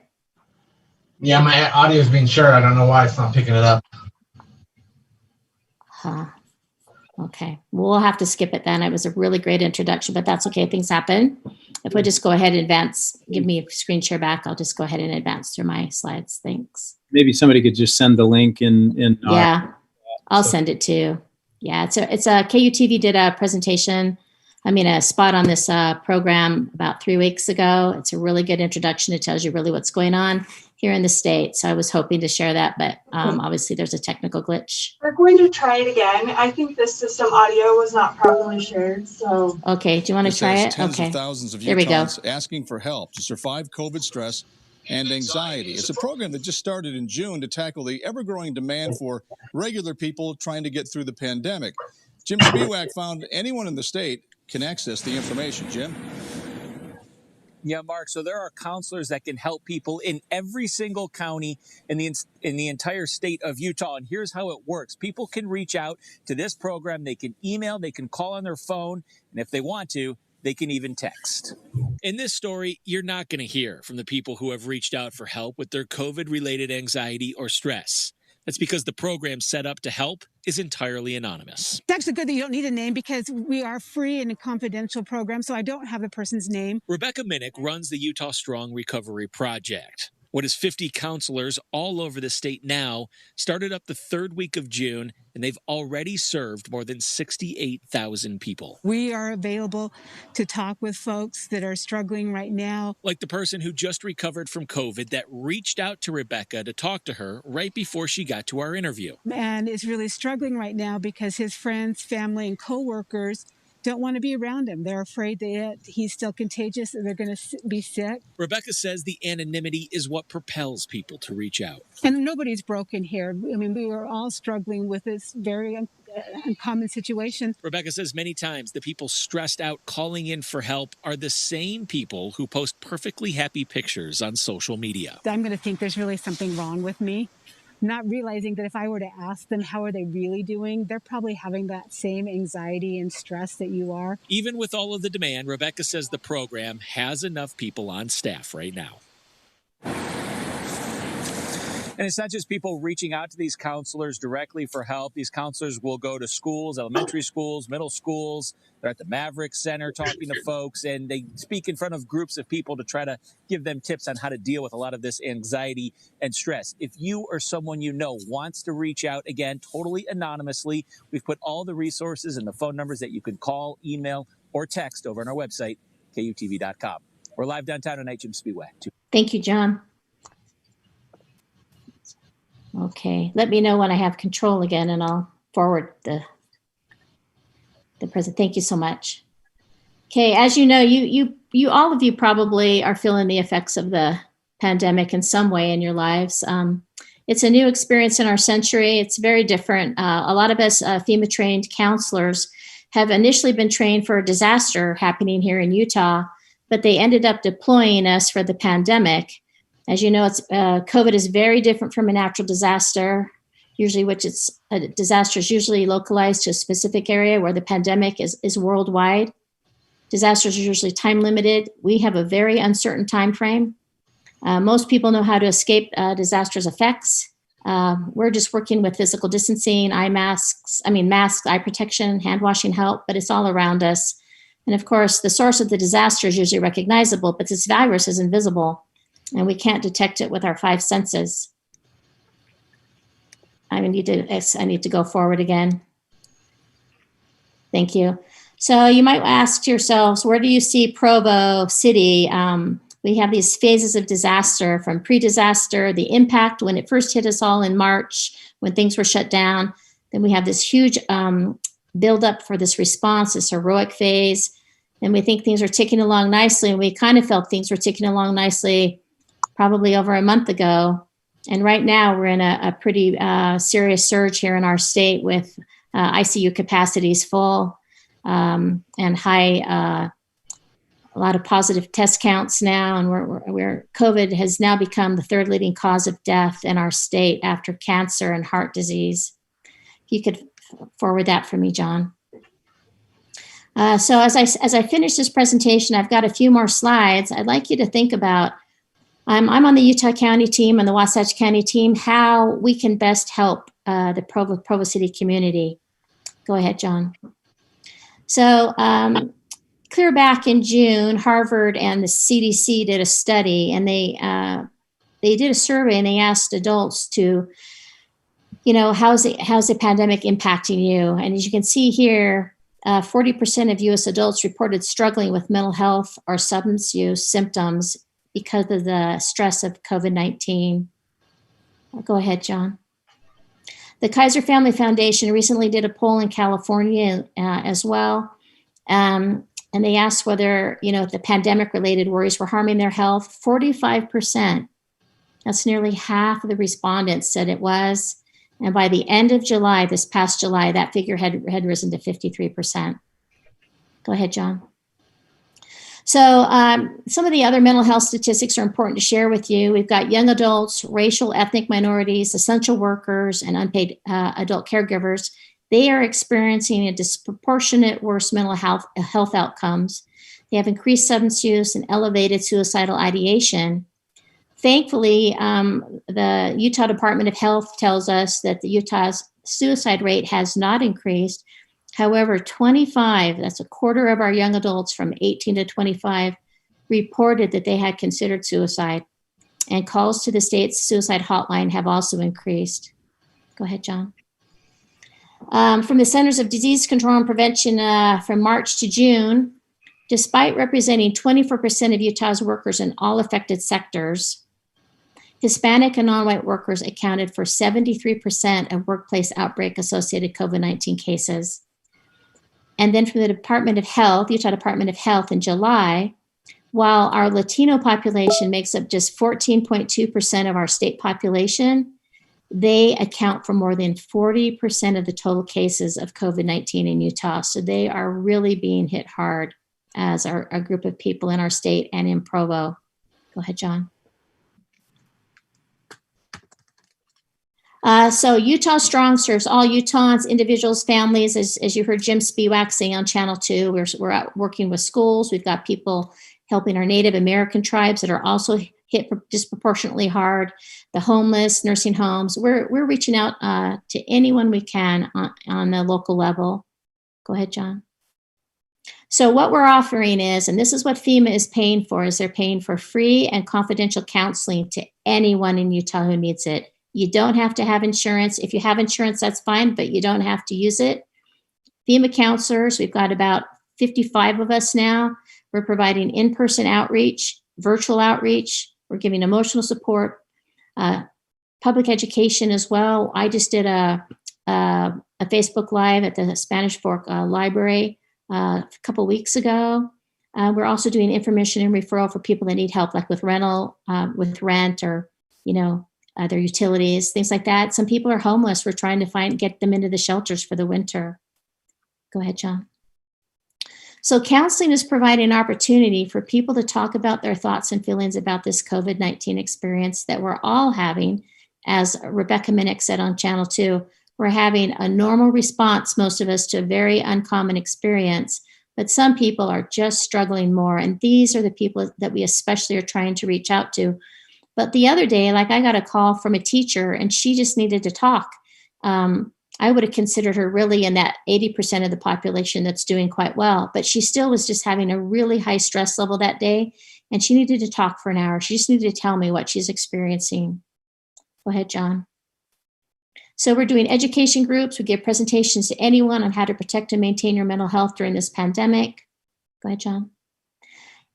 S9: Yeah, my audio is being shared. I don't know why it's not picking it up.
S11: Huh. Okay, we'll have to skip it then. It was a really great introduction, but that's okay. Things happen. If we just go ahead and advance, give me a screen share back. I'll just go ahead and advance through my slides. Thanks.
S1: Maybe somebody could just send the link in.
S11: Yeah, I'll send it to you. Yeah, it's a KUTV did a presentation. A spot on this program about 3 weeks ago. It's a really good introduction. It tells you really what's going on here in the state. So I was hoping to share that, but obviously there's a technical glitch.
S12: We're going to try it again. I think this system audio was not properly shared, so.
S11: Okay, do you want to try it?
S13: Tens
S11: Okay,
S13: of thousands of
S11: there we go.
S13: Utahns asking for help to survive COVID stress and anxiety. It's a program that just started in June to tackle the ever-growing demand for regular people trying to get through the pandemic. Jim Spiewak found anyone in the state can access the information. Jim?
S14: Yeah, Mark. So there are counselors that can help people in every single county in the entire state of Utah. And here's how it works. People can reach out to this program. They can email, they can call on their phone. And if they want to, they can even text.
S15: In this story, you're not going to hear from the people who have reached out for help with their COVID-related anxiety or stress. That's because the program set up to help is entirely anonymous.
S16: It's actually good that you don't need a name because we are free and a confidential program, so I don't have a person's name.
S15: Rebecca Minnick runs the Utah Strong Recovery Project. What is 50 counselors all over the state now started up the third week of June and they've already served more than 68,000 people.
S16: We are available to talk with folks that are struggling right now.
S15: Like the person who just recovered from COVID that reached out to Rebecca to talk to her right before she got to our interview.
S16: And is really struggling right now because his friends, family, and coworkers don't want to be around him. They're afraid that he's still contagious and they're going to be sick.
S15: Rebecca says the anonymity is what propels people to reach out.
S16: And nobody's broken here. I mean, we were all struggling with this very uncommon situation.
S15: Rebecca says many times the people stressed out calling in for help are the same people who post perfectly happy pictures on social media.
S16: I'm going to think there's really something wrong with me. Not realizing that if I were to ask them how are they really doing, they're probably having that same anxiety and stress that you are.
S15: Even with all of the demand, Rebecca says the program has enough people on staff right now. And it's not just people reaching out to these counselors directly for help. These counselors will go to schools, elementary schools, middle schools. They're at the Maverick Center talking to folks, and they speak in front of groups of people to try to give them tips on how to deal with a lot of this anxiety and stress. If you or someone you know wants to reach out, again, totally anonymously, we've put all the resources and the phone numbers that you can call, email, or text over on our website, KUTV.com. We're live downtown tonight, Jim Spiewak.
S11: Thank you, John. Okay, let me know when I have control again and I'll forward the present. Thank you so much. Okay, as you know, you all of you probably are feeling the effects of the pandemic in some way in your lives. It's a new experience in our century. It's very different. A lot of us FEMA trained counselors have initially been trained for a disaster happening here in Utah, but they ended up deploying us for the pandemic. As you know, COVID is very different from a natural disaster, usually a disaster is usually localized to a specific area, where the pandemic is worldwide. Disasters are usually time limited. We have a very uncertain time frame. Most people know how to escape disaster's effects. We're just working with physical distancing, masks, eye protection, hand washing help, but it's all around us. And of course, the source of the disaster is usually recognizable, but this virus is invisible, and we can't detect it with our 5 senses. I need to go forward again. Thank you. So you might ask yourselves, where do you see Provo City? We have these phases of disaster, from pre-disaster, the impact when it first hit us all in March, when things were shut down. Then we have this huge buildup for this response, this heroic phase. And we think things are ticking along nicely. And we kind of felt things were ticking along nicely probably over a month ago. And right now we're in a pretty serious surge here in our state with ICU capacities full and high, a lot of positive test counts now. And we're COVID has now become the 3rd leading cause of death in our state after cancer and heart disease. If you could forward that for me, John. So as I finish this presentation, I've got a few more slides. I'd like you to think about, I'm on the Utah County team and the Wasatch County team, how we can best help the Provo City community. Go ahead, John. So clear back in June, Harvard and the CDC did a study, and they did a survey, and they asked adults to, how's the pandemic impacting you? And as you can see here, 40% of U.S. adults reported struggling with mental health or substance use symptoms because of the stress of COVID-19. Go ahead, John. The Kaiser Family Foundation recently did a poll in California as well. And they asked whether, the pandemic-related worries were harming their health. 45%, that's nearly half of the respondents said it was. And by the end of July, this past July, that figure had risen to 53%. Go ahead, John. So some of the other mental health statistics are important to share with you. We've got young adults, racial, ethnic minorities, essential workers, and unpaid adult caregivers. They are experiencing a disproportionate worse mental health outcomes. They have increased substance use and elevated suicidal ideation. Thankfully, the Utah Department of Health tells us that the Utah's suicide rate has not increased. However, 25, that's a quarter of our young adults from 18 to 25, reported that they had considered suicide. And calls to the state's suicide hotline have also increased. Go ahead, John. From the Centers of Disease Control and Prevention from March to June, despite representing 24% of Utah's workers in all affected sectors, Hispanic and non-white workers accounted for 73% of workplace outbreak-associated COVID-19 cases. And then from the Department of Health, Utah Department of Health in July, while our Latino population makes up just 14.2% of our state population, they account for more than 40% of the total cases of COVID-19 in Utah. So they are really being hit hard as our group of people in our state and in Provo. Go ahead, John. So Utah Strong serves all Utahns, individuals, families. As you heard Jim Spiewak say on Channel 2, we're out working with schools. We've got people helping our Native American tribes that are also hit disproportionately hard, the homeless, nursing homes. We're reaching out to anyone we can on the local level. Go ahead, John. So what we're offering is, and this is what FEMA is paying for, is they're paying for free and confidential counseling to anyone in Utah who needs it. You don't have to have insurance. If you have insurance, that's fine, but you don't have to use it. FEMA counselors, we've got about 55 of us now. We're providing in-person outreach, virtual outreach. We're giving emotional support, public education as well. I just did a Facebook Live at the Spanish Fork Library a couple weeks ago. We're also doing information and referral for people that need help, like with with rent or, their utilities, things like that. Some people are homeless. We're trying to get them into the shelters for the winter. Go ahead, John. So counseling is providing an opportunity for people to talk about their thoughts and feelings about this COVID-19 experience that we're all having. As Rebecca Minnick said on Channel 2, we're having a normal response, most of us, to a very uncommon experience, but some people are just struggling more. And these are the people that we especially are trying to reach out to. But the other day, I got a call from a teacher and she just needed to talk. I would have considered her really in that 80% of the population that's doing quite well, but she still was just having a really high stress level that day. And she needed to talk for an hour. She just needed to tell me what she's experiencing. Go ahead, John. So we're doing education groups. We give presentations to anyone on how to protect and maintain your mental health during this pandemic. Go ahead, John.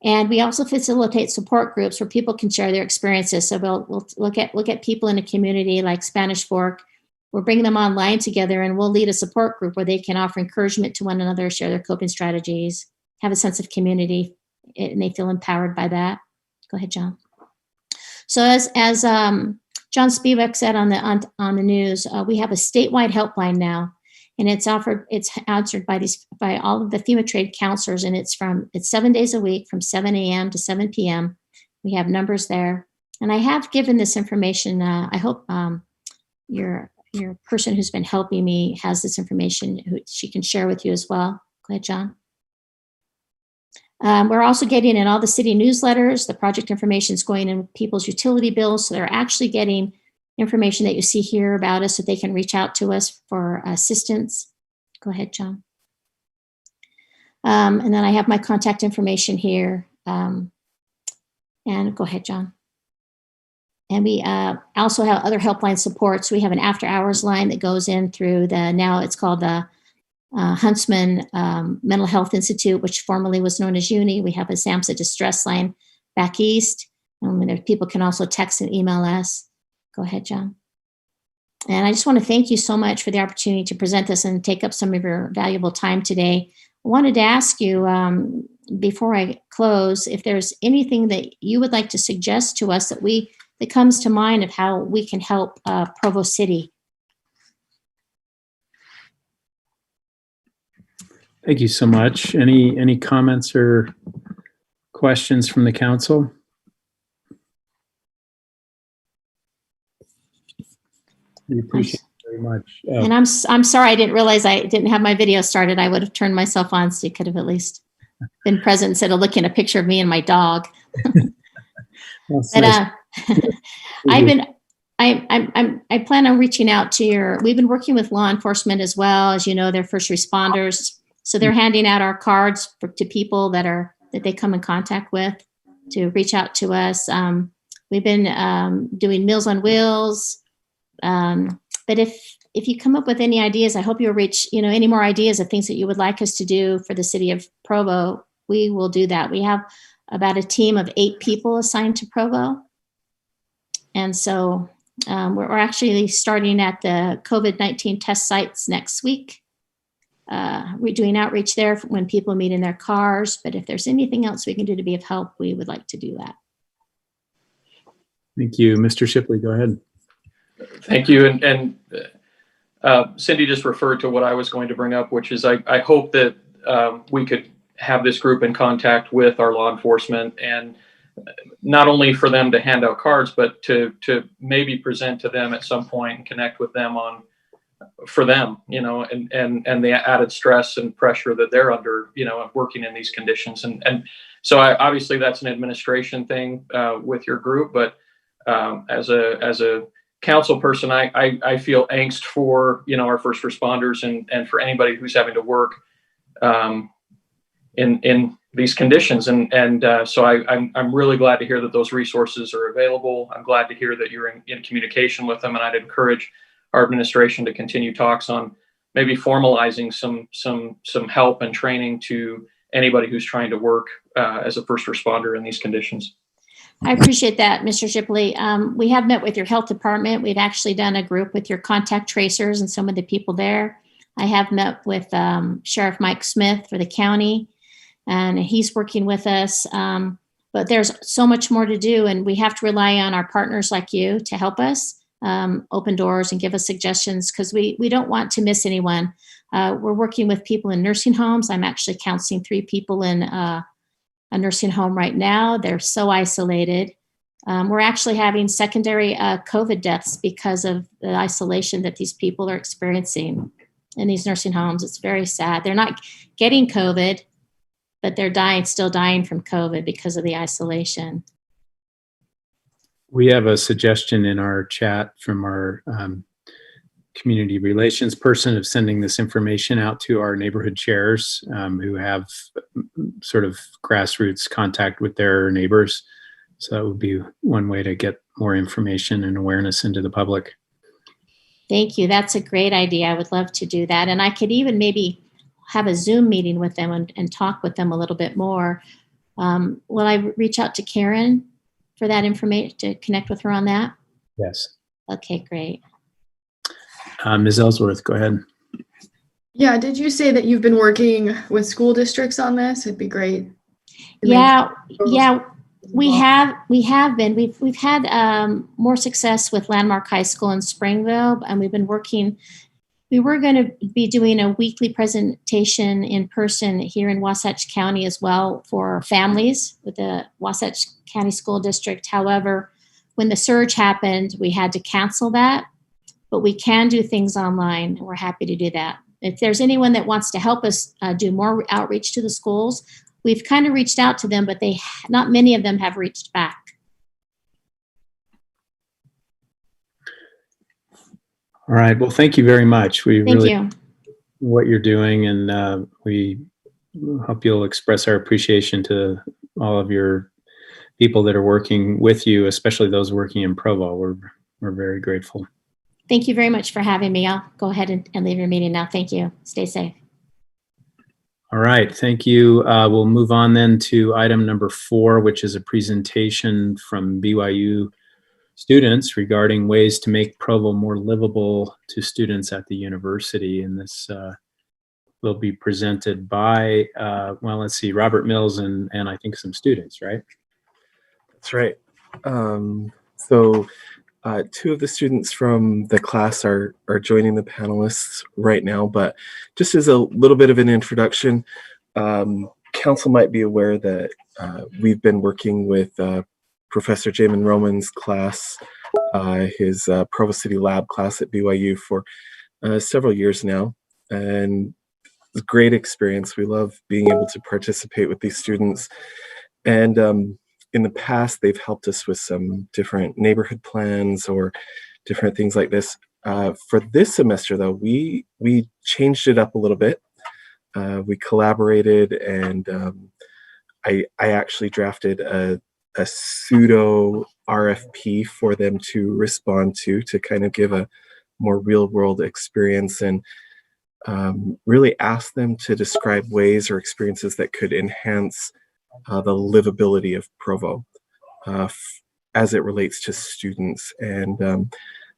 S11: And we also facilitate support groups where people can share their experiences. So we'll look at people in a community like Spanish Fork. We're bringing them online together, and we'll lead a support group where they can offer encouragement to one another, share their coping strategies, have a sense of community, and they feel empowered by that. Go ahead, John. So as John Spiewak said on the news, we have a statewide helpline now. And it's answered by all of the FEMA trade counselors, and it's 7 days a week from 7 a.m. to 7 p.m. We have numbers there. And I have given this information. I hope your person who's been helping me has this information who she can share with you as well. Go ahead, John. We're also getting in all the city newsletters. The project information is going in people's utility bills, so they're actually getting information that you see here about us so they can reach out to us for assistance. Go ahead, John. And then I have my contact information here. And go ahead, John. And we also have other helpline supports. We have an after hours line that goes in through now it's called the Huntsman Mental Health Institute, which formerly was known as UNI. We have a SAMHSA distress line back east. And people can also text and email us. Go ahead, John. And I just want to thank you so much for the opportunity to present this and take up some of your valuable time today. I wanted to ask you, before I close, if there's anything that you would like to suggest to us that comes to mind of how we can help Provo City.
S1: Thank you so much. Any comments or questions from the council? We appreciate it very much.
S11: And I'm sorry, I didn't realize I didn't have my video started. I would have turned myself on so you could have at least been present instead of looking at a picture of me and my dog. But I plan on reaching out to we've been working with law enforcement as well. As you know, they're first responders. So they're handing out our cards to people that they come in contact with to reach out to us. We've been doing Meals on Wheels. But if if you come up with any ideas, I hope you'll reach, any more ideas of things that you would like us to do for the city of Provo. We will do that. We have about a team of 8 people assigned to Provo. And so we're actually starting at the COVID-19 test sites next week. We're doing outreach there when people meet in their cars. But if there's anything else we can do to be of help, we would like to do that.
S1: Thank you. Mr. Shipley, go ahead.
S7: Thank you. And Cindy just referred to what I was going to bring up, which is I hope that we could have this group in contact with our law enforcement, and not only for them to hand out cards, but to maybe present to them at some point and connect with them for them, and the added stress and pressure that they're under, working in these conditions. And so obviously that's an administration thing with your group, but as a council person, I feel angst for, our first responders and for anybody who's having to work in these conditions. So I'm really glad to hear that those resources are available. I'm glad to hear that you're in communication with them, and I'd encourage our administration to continue talks on maybe formalizing some help and training to anybody who's trying to work as a first responder in these conditions.
S11: I appreciate that, Mr. Shipley. We have met with your health department. We've actually done a group with your contact tracers and some of the people there. I have met with Sheriff Mike Smith for the county, and he's working with us. But there's so much more to do, and we have to rely on our partners like you to help us open doors and give us suggestions, because we don't want to miss anyone. We're working with people in nursing homes. I'm actually counseling 3 people in a nursing home right now. They're so isolated. We're actually having secondary COVID deaths because of the isolation that these people are experiencing in these nursing homes. It's very sad. They're not getting COVID, but they're still dying from COVID because of the isolation.
S1: We have a suggestion in our chat from our community relations person of sending this information out to our neighborhood chairs who have sort of grassroots contact with their neighbors. So that would be one way to get more information and awareness into the public.
S11: Thank you. That's a great idea. I would love to do that. And I could even maybe have a Zoom meeting with them and talk with them a little bit more. Will I reach out to Karen for that information, to connect with her on that?
S1: Yes.
S11: Okay, great.
S1: Ms. Ellsworth, go ahead.
S6: Yeah, did you say that you've been working with school districts on this? It'd be great.
S11: Yeah, we have been. We've had more success with Landmark High School in Springville, and we've been working. We were going to be doing a weekly presentation in person here in Wasatch County as well for families with the Wasatch County School District. However, when the surge happened, we had to cancel that, but we can do things online, and we're happy to do that. If there's anyone that wants to help us do more outreach to the schools, we've kind of reached out to them, but not many of them have reached back.
S1: All right. Well, thank you very much. We
S11: Thank
S1: really
S11: you.
S1: What you're doing, and we hope you'll express our appreciation to all of your people that are working with you, especially those working in Provo. We're very grateful.
S11: Thank you very much for having me. I'll go ahead and leave your meeting now. Thank you. Stay safe.
S1: All right. Thank you. We'll move on then to item number 4, which is a presentation from BYU students regarding ways to make Provo more livable to students at the university. And this will be presented by, well, let's see, Robert Mills and I think some students, right?
S17: That's right. So 2 of the students from the class are joining the panelists right now, but just as a little bit of an introduction, council might be aware that we've been working with Professor Jamin Roman's class, his Provo City Lab class at BYU for several years now, and it's a great experience. We love being able to participate with these students, and in the past, they've helped us with some different neighborhood plans or different things like this. For this semester, though, we changed it up a little bit. We collaborated, and I actually drafted a pseudo RFP for them to respond to kind of give a more real world experience, and really ask them to describe ways or experiences that could enhance the livability of Provo as it relates to students. And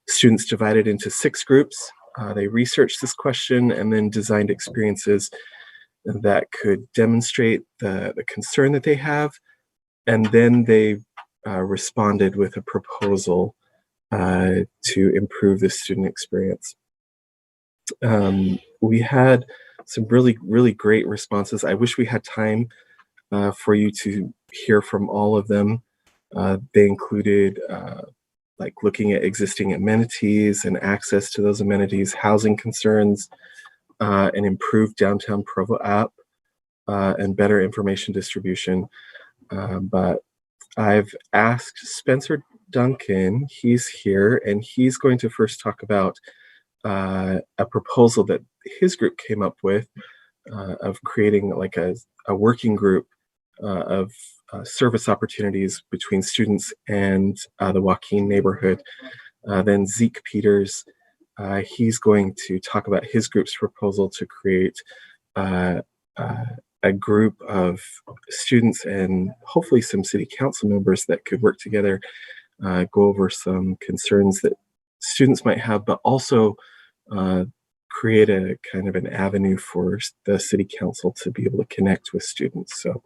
S17: students divided into 6 groups. They researched this question and then designed experiences that could demonstrate the concern that they have. And then they responded with a proposal to improve the student experience. We had some really, really great responses. I wish we had time for you to hear from all of them. They included like looking at existing amenities and access to those amenities, housing concerns, an improved downtown Provo app, and better information distribution. But I've asked Spencer Duncan, he's here, and he's going to first talk about a proposal that his group came up with of creating like a working group of service opportunities between students and the Joaquin neighborhood. Then Zeke Peters, he's going to talk about his group's proposal to create a group of students and hopefully some city council members that could work together, go over some concerns that students might have, but also create a kind of an avenue for the city council to be able to connect with students. So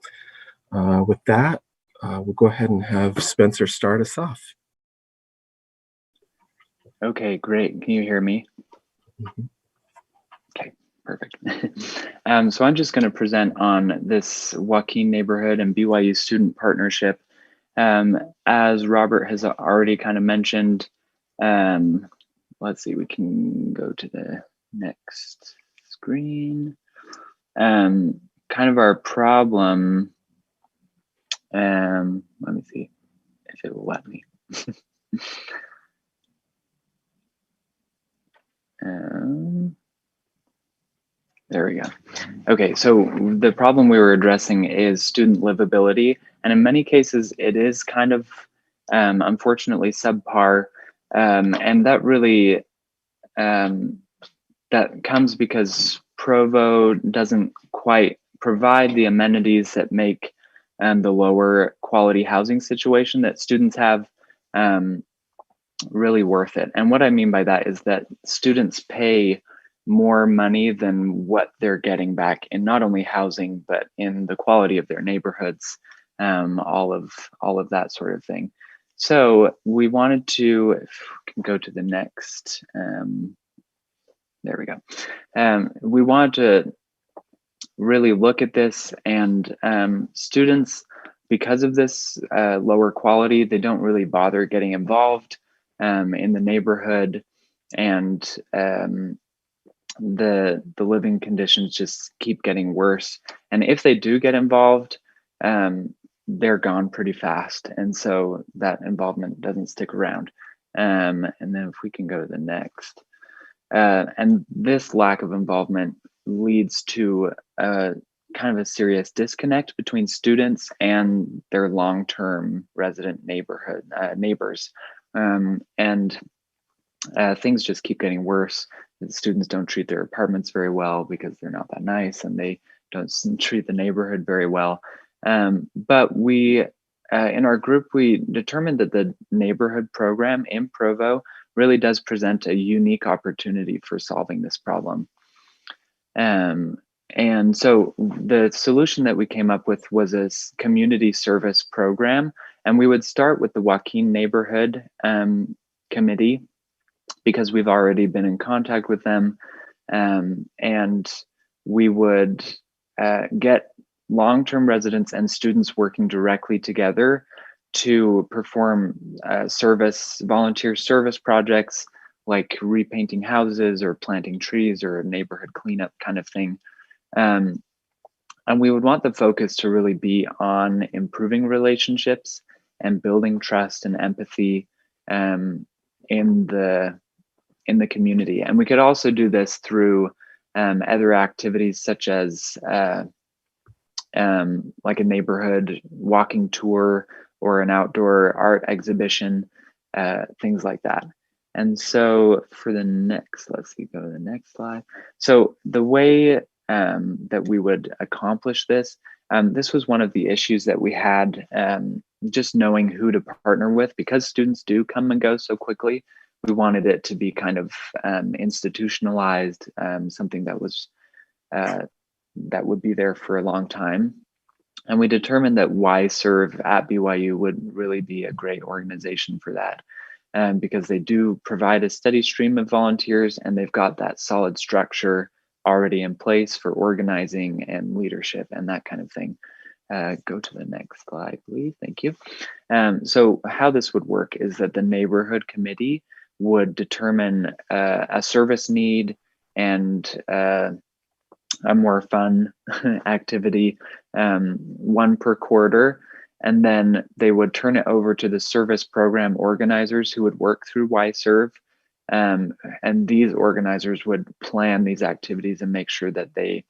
S17: with that, we'll go ahead and have Spencer start us off.
S18: Okay, great. Can you hear me?
S17: Mm-hmm.
S18: Okay, perfect. So I'm just going to present on this Joaquin neighborhood and BYU student partnership. As Robert has already kind of mentioned, let's see, we can go to the next screen. Kind of our problem, let me see if it will let me. There we go. Okay, so the problem we were addressing is student livability, and in many cases it is kind of unfortunately subpar, and that really that comes because Provo doesn't quite provide the amenities that make the lower quality housing situation that students have really worth it. And what I mean by that is that students pay more money than what they're getting back in not only housing, but in the quality of their neighborhoods, all of that sort of thing. So we wanted to, if we can go to the next, there we go. We wanted to really look at this, and students, because of this lower quality, they don't really bother getting involved in the neighborhood, and the living conditions just keep getting worse. And if they do get involved, they're gone pretty fast, and so that involvement doesn't stick around. And then if we can go to the next, and this lack of involvement leads to kind of a serious disconnect between students and their long-term resident neighbors. And things just keep getting worse. The students don't treat their apartments very well because they're not that nice, and they don't treat the neighborhood very well. But we, in our group, we determined that the neighborhood program in Provo really does present a unique opportunity for solving this problem. And so the solution that we came up with was a community service program, and we would start with the Joaquin neighborhood committee, because we've already been in contact with them, and we would get long-term residents and students working directly together to perform volunteer service projects like repainting houses or planting trees or a neighborhood cleanup kind of thing. And we would want the focus to really be on improving relationships and building trust and empathy in the community. And we could also do this through other activities such as like a neighborhood walking tour or an outdoor art exhibition, things like that. And so for the next, let's see, go to the next slide. So the way that we would accomplish this, this was one of the issues that we had, just knowing who to partner with, because students do come and go so quickly. We wanted it to be kind of institutionalized, something that was that would be there for a long time. And we determined that YServe at BYU would really be a great organization for that, because they do provide a steady stream of volunteers, and they've got that solid structure already in place for organizing and leadership and that kind of thing. Go to the next slide, please. Thank you. So how this would work is that the neighborhood committee would determine a service need and a more fun activity, one per quarter, and then they would turn it over to the service program organizers who would work through YServe, and these organizers would plan these activities and make sure that they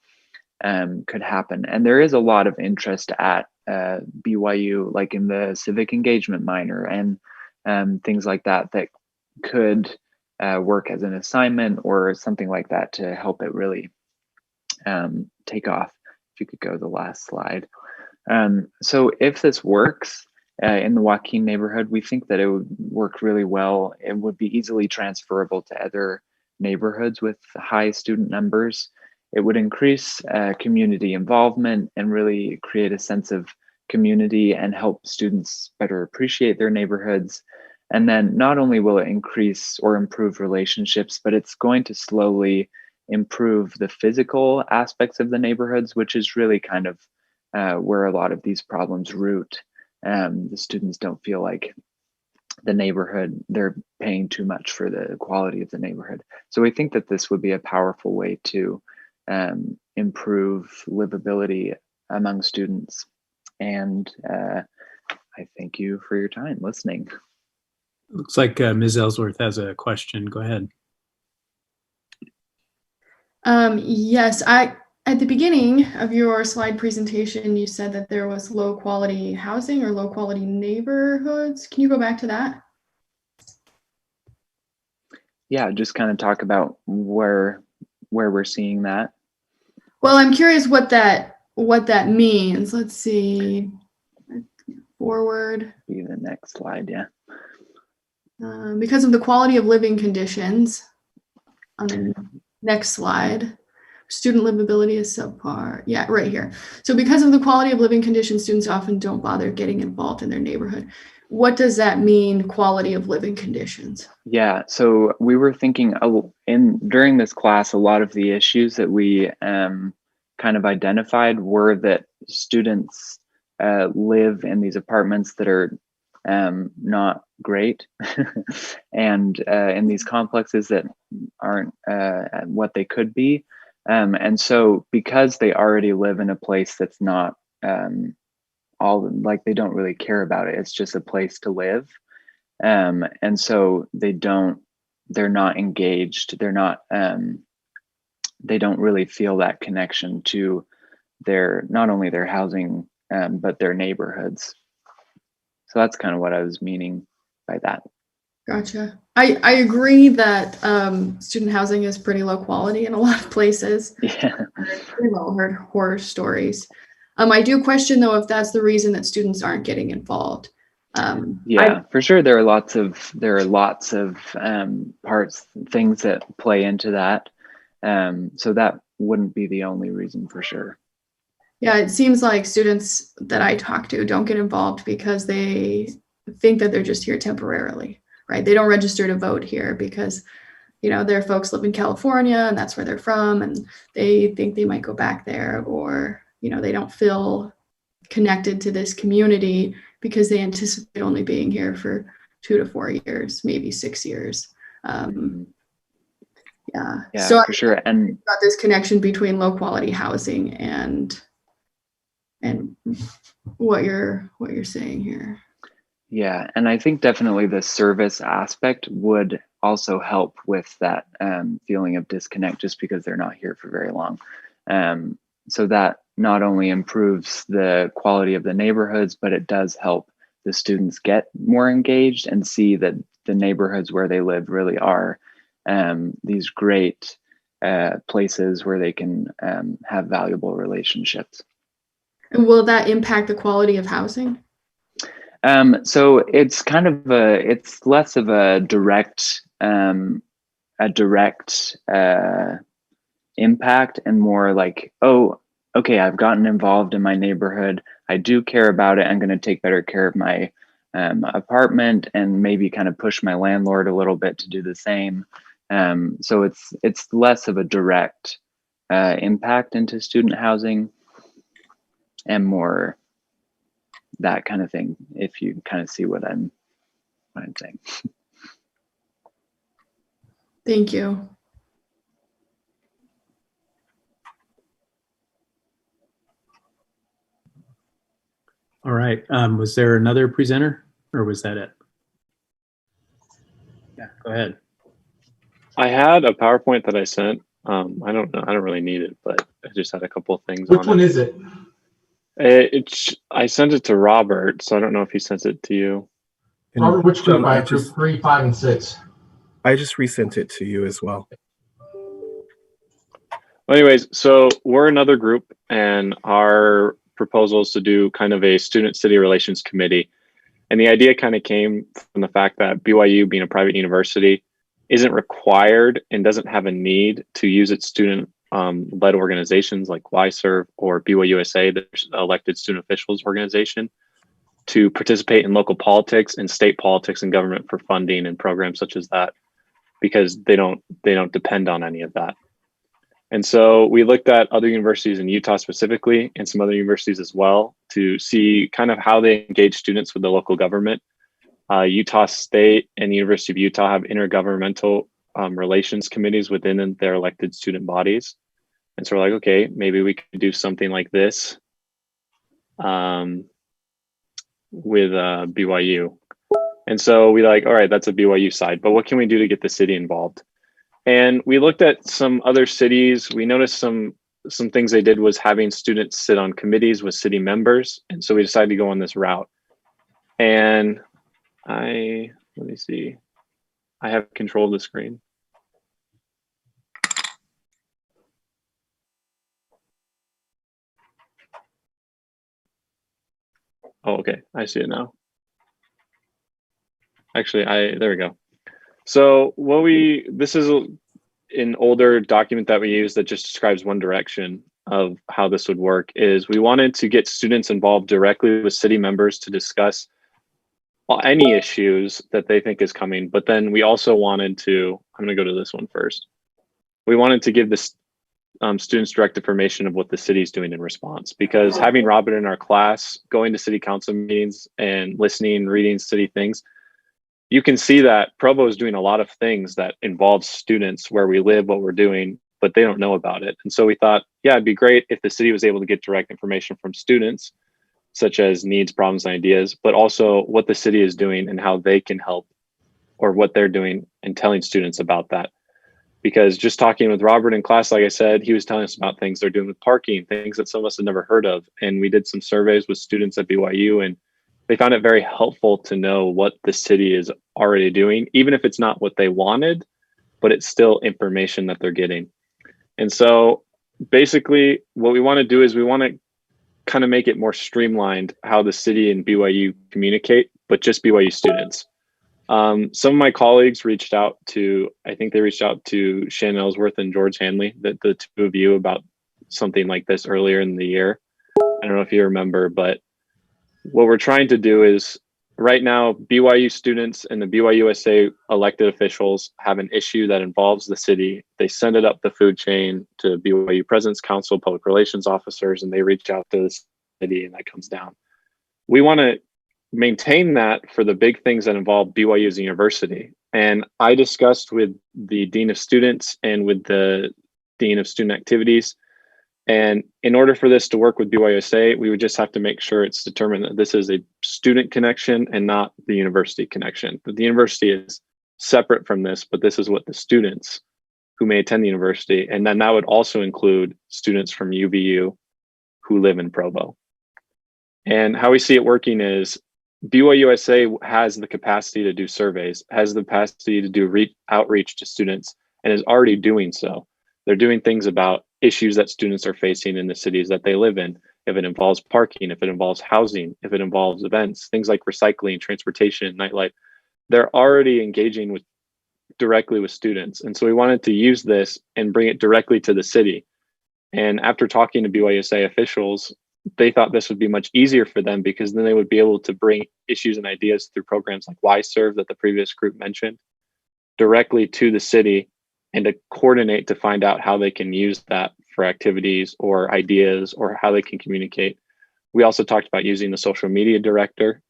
S18: could happen. And there is a lot of interest at BYU, like in the civic engagement minor and things like that, that could work as an assignment or something like that to help it really take off. If you could go to the last slide. So if this works in the Joaquin neighborhood, we think that it would work really well. It would be easily transferable to other neighborhoods with high student numbers. It would increase community involvement and really create a sense of community and help students better appreciate their neighborhoods. And then not only will it increase or improve relationships, but it's going to slowly improve the physical aspects of the neighborhoods, which is really kind of where a lot of these problems root. The students don't feel like the neighborhood, they're paying too much for the quality of the neighborhood. So we think that this would be a powerful way to improve livability among students. And I thank you for your time listening.
S1: Looks like Ms. Ellsworth has a question. Go ahead.
S6: Yes, at the beginning of your slide presentation, you said that there was low quality housing or low quality neighborhoods. Can you go back to that?
S18: Yeah, just kind of talk about where we're seeing that.
S6: Well, I'm curious what that means. Let's see. Forward.
S18: Be the next slide, yeah.
S6: Because of the quality of living conditions, on the next slide, student livability is subpar. Yeah, right here. So because of the quality of living conditions, students often don't bother getting involved in their neighborhood. What does that mean, quality of living conditions?
S18: Yeah, so we were thinking during this class, a lot of the issues that we kind of identified were that students live in these apartments that are not great and in these complexes that aren't what they could be. And so because they already live in a place that's not they don't really care about it, it's just a place to live. And so they're not engaged. They're not, they don't really feel that connection to not only their housing, but their neighborhoods. So that's kind of what I was meaning by that.
S6: Gotcha. I agree that student housing is pretty low quality in a lot of places.
S18: Yeah.
S6: We've all heard horror stories. I do question though if that's the reason that students aren't getting involved.
S18: Yeah, for sure. There are lots of things that play into that. So that wouldn't be the only reason for sure.
S6: Yeah, it seems like students that I talk to don't get involved because they think that they're just here temporarily, right? They don't register to vote here because, their folks live in California and that's where they're from, and they think they might go back there, or, they don't feel connected to this community because they anticipate only being here for 2 to 4 years, maybe 6 years. Yeah, so
S18: for sure. And
S6: got this connection between low quality housing and what you're saying here.
S18: Yeah, and I think definitely the service aspect would also help with that feeling of disconnect, just because they're not here for very long. So that not only improves the quality of the neighborhoods, but it does help the students get more engaged and see that the neighborhoods where they live really are these great places where they can have valuable relationships.
S6: And will that impact the quality of housing?
S18: So it's kind of it's less of a direct impact and more like, oh, okay, I've gotten involved in my neighborhood. I do care about it. I'm going to take better care of my apartment and maybe kind of push my landlord a little bit to do the same. So it's less of a direct impact into student housing and more that kind of thing, if you kind of see what I'm saying.
S6: Thank you.
S1: All right. Was there another presenter, or was that it? Yeah, go ahead.
S19: I had a PowerPoint that I sent. I don't know. I don't really need it, but I just had a couple of things.
S9: Which one is it?
S19: I sent it to Robert, so I don't know if he sent it to you.
S9: Robert, which group? I group 3, 5, and 6.
S17: I just resent it to you as well.
S19: Anyways, so we're another group, and our proposal is to do kind of a student city relations committee. And the idea kind of came from the fact that BYU, being a private university, isn't required and doesn't have a need to use its student led organizations like YServe or BYUSA, the elected student officials organization, to participate in local politics and state politics and government for funding and programs such as that, because they don't depend on any of that. And so we looked at other universities in Utah specifically and some other universities as well to see kind of how they engage students with the local government. Utah State and the University of Utah have intergovernmental relations committees within their elected student bodies. And so we're like, okay, maybe we could do something like this with BYU. And so we like, all right, that's a BYU side, but what can we do to get the city involved? And we looked at some other cities. We noticed some things they did was having students sit on committees with city members. And so we decided to go on this route. And let me see. I have control of the screen. Oh, okay. I see it now. Actually, there we go. So this is an older document that we use that just describes one direction of how this would work. Is we wanted to get students involved directly with city members to discuss any issues that they think is coming. But then we also wanted to, I'm going to go to this one first. We wanted to give the students direct information of what the city is doing in response, because having Robin in our class, going to city council meetings and listening, reading city things, you can see that Provo is doing a lot of things that involve students where we live, what we're doing, but they don't know about it. And so we thought, yeah, it'd be great if the city was able to get direct information from students, such as needs, problems, and ideas, but also what the city is doing and how they can help, or what they're doing and telling students about that. Because just talking with Robert in class, like I said, he was telling us about things they're doing with parking, things that some of us had never heard of. And we did some surveys with students at BYU, and they found it very helpful to know what the city is already doing, even if it's not what they wanted, but it's still information that they're getting. And so basically what we want to do is we want to kind of make it more streamlined how the city and BYU communicate, but just BYU students. Some of my colleagues reached out to, I think they reached out to Shannon Ellsworth and George Hanley, the two of you, about something like this earlier in the year. I don't know if you remember, but what we're trying to do is right now, BYU students and the BYUSA elected officials have an issue that involves the city. They send it up the food chain to BYU President's Council, public relations officers, and they reach out to the city, and that comes down. We want to maintain that for the big things that involve BYU as a university. And I discussed with the Dean of Students and with the Dean of Student Activities. And in order for this to work with BYUSA, we would just have to make sure it's determined that this is a student connection and not the university connection. That the university is separate from this, but this is what the students who may attend the university, and then that would also include students from UVU who live in Provo. And how we see it working is BYUSA has the capacity to do surveys, has the capacity to do outreach to students, and is already doing so. They're doing things about issues that students are facing in the cities that they live in. If it involves parking, if it involves housing, if it involves events, things like recycling, transportation, nightlife, they're already engaging directly with students. And so we wanted to use this and bring it directly to the city. And after talking to BYUSA officials, they thought this would be much easier for them because then they would be able to bring issues and ideas through programs like YServe that the previous group mentioned directly to the city and to coordinate to find out how they can use that for activities or ideas or how they can communicate. We also talked about using the social media director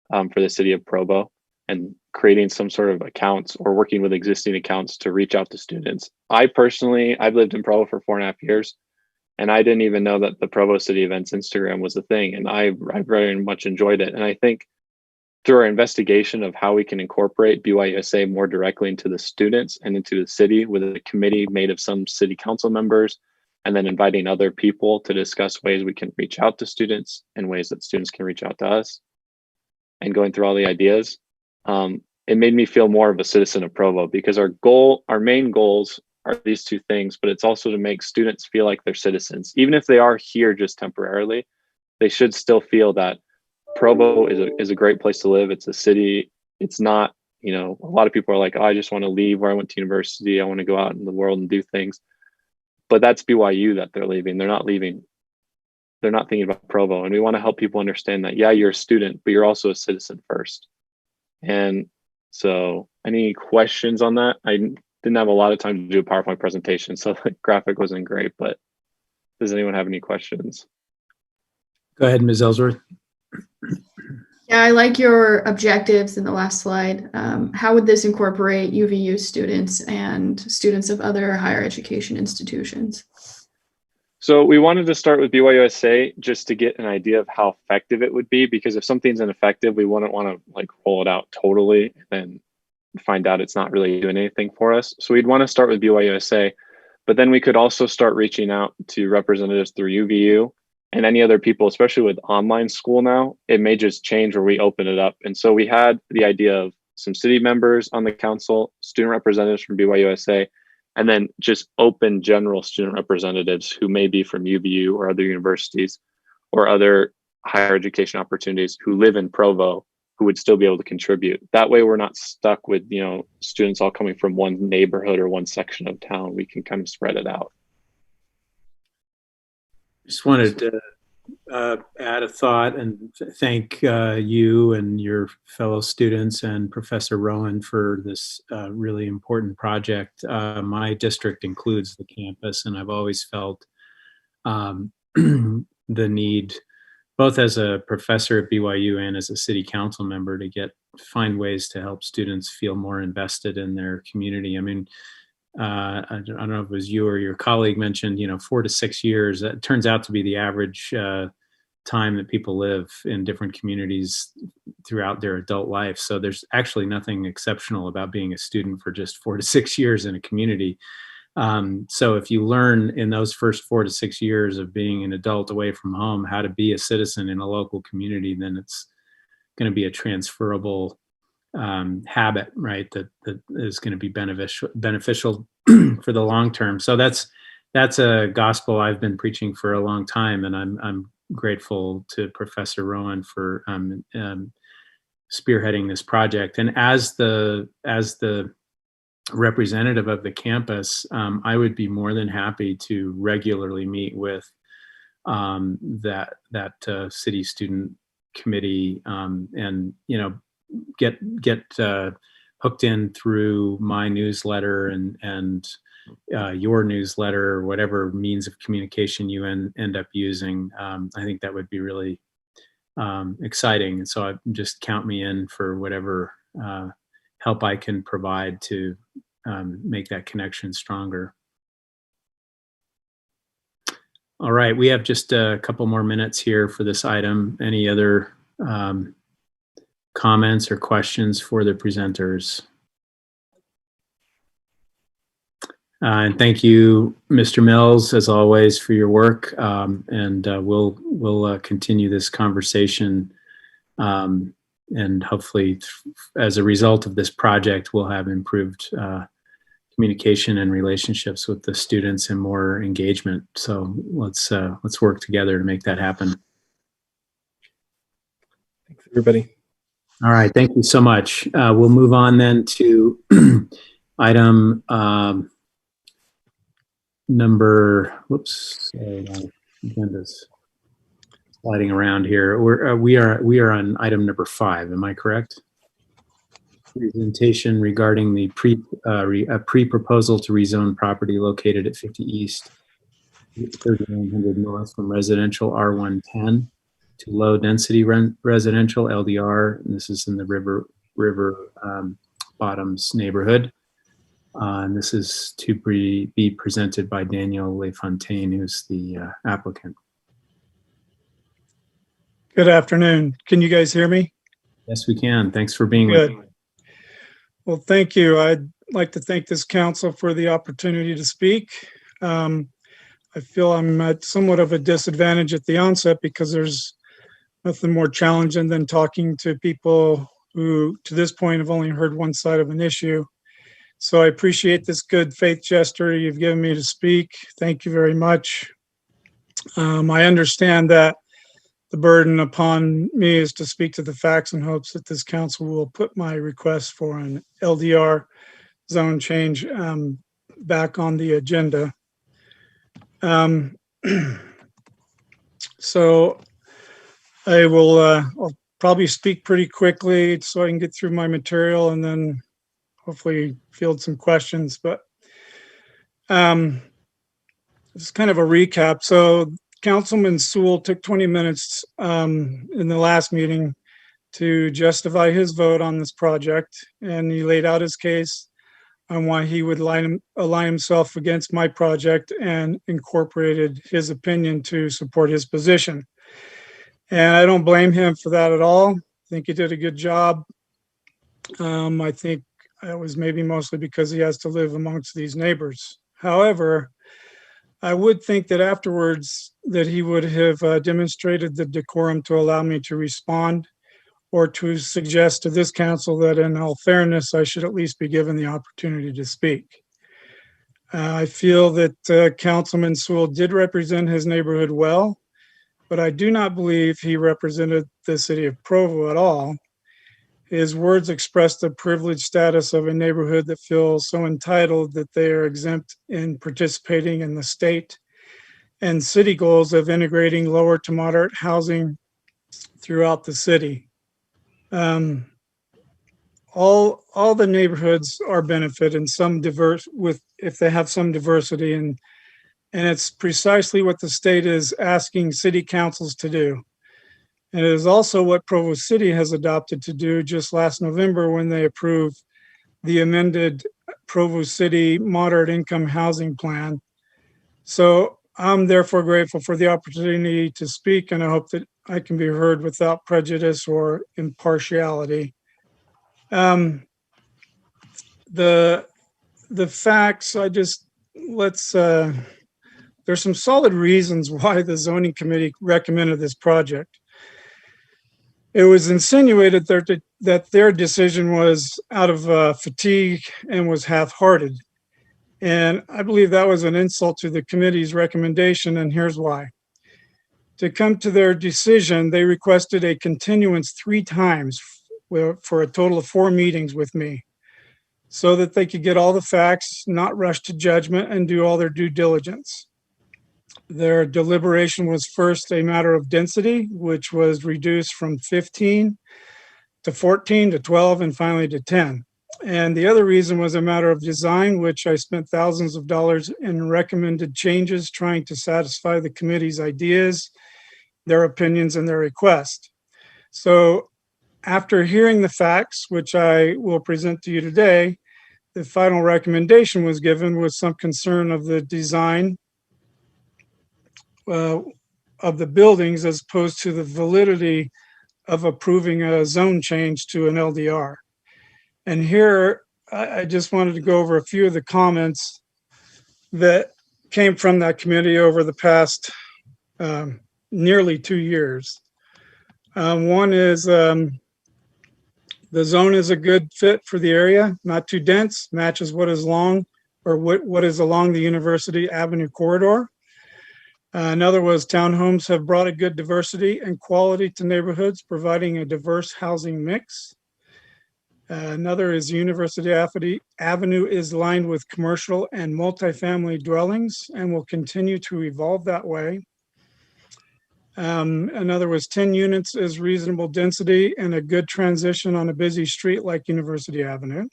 S19: for the city of Provo and creating some sort of accounts or working with existing accounts to reach out to students. I've lived in Provo for 4.5 years, and I didn't even know that the Provo City Events Instagram was a thing, and I very much enjoyed it. And I think through our investigation of how we can incorporate BYUSA more directly into the students and into the city with a committee made of some city council members, and then inviting other people to discuss ways we can reach out to students and ways that students can reach out to us, and going through all the ideas, it made me feel more of a citizen of Provo, because our main goals are these two things, but it's also to make students feel like they're citizens. Even if they are here just temporarily, they should still feel that Provo is a great place to live. It's a city. It's not, a lot of people are like, oh, I just want to leave where I went to university. I want to go out in the world and do things. But that's BYU that they're leaving. They're not leaving. They're not thinking about Provo. And we want to help people understand that, yeah, you're a student, but you're also a citizen first. And so any questions on that? I didn't have a lot of time to do a PowerPoint presentation, so the graphic wasn't great, but does anyone have any questions?
S1: Go ahead, Ms. Ellsworth.
S6: Yeah, I like your objectives in the last slide. How would this incorporate UVU students and students of other higher education institutions?
S19: So we wanted to start with BYUSA just to get an idea of how effective it would be, because if something's ineffective, we wouldn't want to roll it out totally and find out it's not really doing anything for us. So we'd want to start with BYUSA, but then we could also start reaching out to representatives through UVU and any other people, especially with online school now. It may just change where we open it up. And so we had the idea of some city members on the council, student representatives from BYUSA, and then just open general student representatives who may be from UVU or other universities or other higher education opportunities who live in Provo, who would still be able to contribute. That way we're not stuck with, students all coming from one neighborhood or one section of town. We can kind of spread it out.
S1: Just wanted to add a thought and thank you and your fellow students and Professor Rowan for this really important project. My district includes the campus, and I've always felt the need, both as a professor at BYU and as a city council member, to find ways to help students feel more invested in their community. I mean, I don't know if it was you or your colleague mentioned, 4 to 6 years. That turns out to be the average time that people live in different communities throughout their adult life. So there's actually nothing exceptional about being a student for just 4 to 6 years in a community. So if you learn in those first 4 to 6 years of being an adult away from home how to be a citizen in a local community, then it's going to be a transferable habit, right? That is going to be beneficial for the long term. So that's a gospel I've been preaching for a long time, and I'm grateful to Professor Rowan for spearheading this project. And as the representative of the campus, I would be more than happy to regularly meet with that city student committee and get hooked in through my newsletter and your newsletter, or whatever means of communication you end up using. I think that would be really exciting. And so just count me in for whatever help I can provide to make that connection stronger. All right, we have just a couple more minutes here for this item. Any other comments or questions for the presenters? And thank you, Mr. Mills, as always, for your work. And we'll continue this conversation hopefully as a result of this project, we'll have improved communication and relationships with the students and more engagement. So let's work together to make that happen.
S17: Thanks, everybody.
S1: All right, thank you so much. We'll move on then to item number, whoops, sorry, my agenda's sliding around here. We are on item number 5. Am I correct? Presentation regarding the pre-proposal to rezone property located at 50 East, 3900 North from residential R110 to low density residential LDR. And this is in the Riverbottoms Neighborhood. And this is to be presented by Daniel LaFontaine, who's the applicant.
S20: Good afternoon. Can you guys hear me?
S1: Yes, we can. Thanks for being with me.
S20: Well, thank you. I'd like to thank this council for the opportunity to speak. I feel I'm at somewhat of a disadvantage at the onset because there's nothing more challenging than talking to people who, to this point, have only heard one side of an issue. So I appreciate this good faith gesture you've given me to speak. Thank you very much. I understand that the burden upon me is to speak to the facts in hopes that this council will put my request for an LDR zone change back on the agenda. So I will I'll probably speak pretty quickly so I can get through my material and then hopefully field some questions. But it's kind of a recap. So Councilman Sewell took 20 minutes in the last meeting to justify his vote on this project, and he laid out his case on why he would align himself against my project and incorporated his opinion to support his position. And I don't blame him for that at all. I think he did a good job. I think it was maybe mostly because he has to live amongst these neighbors. However, I would think that afterwards that he would have demonstrated the decorum to allow me to respond or to suggest to this council that in all fairness, I should at least be given the opportunity to speak. I feel that Councilman Sewell did represent his neighborhood well, but I do not believe he represented the city of Provo at all. His words expressed the privileged status of a neighborhood that feels so entitled that they are exempt in participating in the state and city goals of integrating lower to moderate housing throughout the city. All the neighborhoods are benefit in some if they have some diversity, and it's precisely what the state is asking city councils to do. And it is also what Provo City has adopted to do just last November when they approved the amended Provo City Moderate Income Housing Plan. So I'm therefore grateful for the opportunity to speak, and I hope that I can be heard without prejudice or impartiality. The facts, there's some solid reasons why the zoning committee recommended this project. It was insinuated that their decision was out of fatigue and was half-hearted. And I believe that was an insult to the committee's recommendation, and here's why. To come to their decision, they requested a continuance 3 times for a total of 4 meetings with me so that they could get all the facts, not rush to judgment, and do all their due diligence. Their deliberation was first a matter of density, which was reduced from 15 to 14 to 12 and finally to 10. And the other reason was a matter of design, which I spent thousands of dollars in recommended changes trying to satisfy the committee's ideas, their opinions, and their request. So after hearing the facts, which I will present to you today, the final recommendation was given with some concern of the design of the buildings as opposed to the validity of approving a zone change to an LDR. And here, I just wanted to go over a few of the comments that came from that committee over the past nearly 2 years. One is The zone is a good fit for the area, not too dense, matches what is along the University Avenue corridor. Another was townhomes have brought a good diversity and quality to neighborhoods, providing a diverse housing mix. Another is University Avenue is lined with commercial and multifamily dwellings and will continue to evolve that way. Another was 10 units is reasonable density and a good transition on a busy street like University Avenue.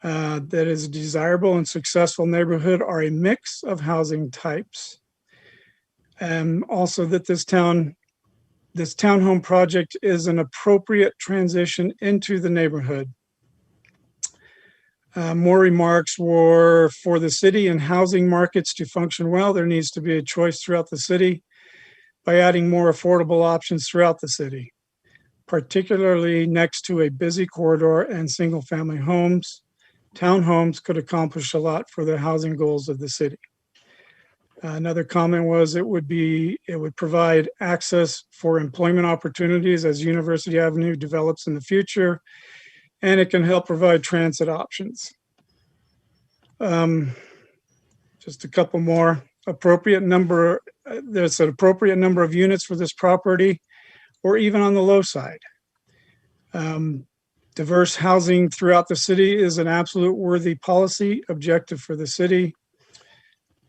S20: That is a desirable and successful neighborhood are a mix of housing types. Also that this townhome project is an appropriate transition into the neighborhood. More remarks were for the city and housing markets to function well, there needs to be a choice throughout the city by adding more affordable options throughout the city, particularly next to a busy corridor and single family homes. Townhomes could accomplish a lot for the housing goals of the city. Another comment was it would provide access for employment opportunities as University Avenue develops in the future, and it can help provide transit options. Just a couple more. There's an appropriate number of units for this property, or even on the low side. Diverse housing throughout the city is an absolute worthy policy objective for the city.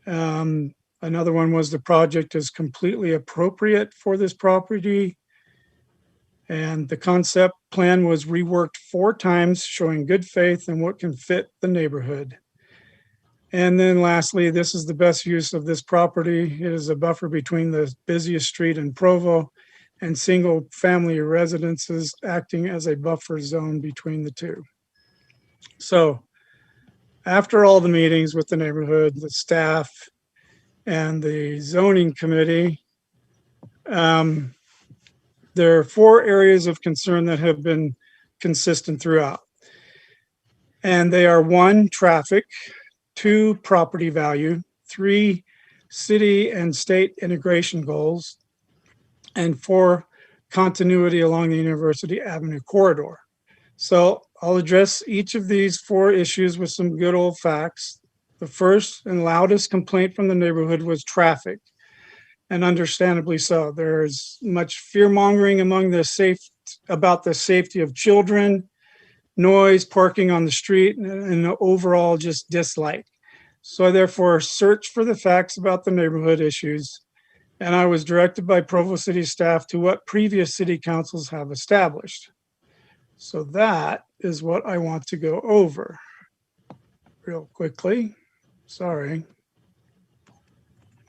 S20: Another one was the project is completely appropriate for this property. And the concept plan was reworked 4 times, showing good faith in what can fit the neighborhood. And then lastly, this is the best use of this property. It is a buffer between the busiest street in Provo and single family residences, acting as a buffer zone between the two. So after all the meetings with the neighborhood, the staff, and the zoning committee, there are 4 areas of concern that have been consistent throughout. And they are 1, traffic, 2, property value, 3, city and state integration goals, and 4, continuity along the University Avenue corridor. So I'll address each of these 4 issues with some good old facts. The first and loudest complaint from the neighborhood was traffic, and understandably so. There's much fear mongering about the safety of children, noise, parking on the street, and overall just dislike. So I therefore searched for the facts about the neighborhood issues, and I was directed by Provo City staff to what previous city councils have established. So that is what I want to go over real quickly. Sorry.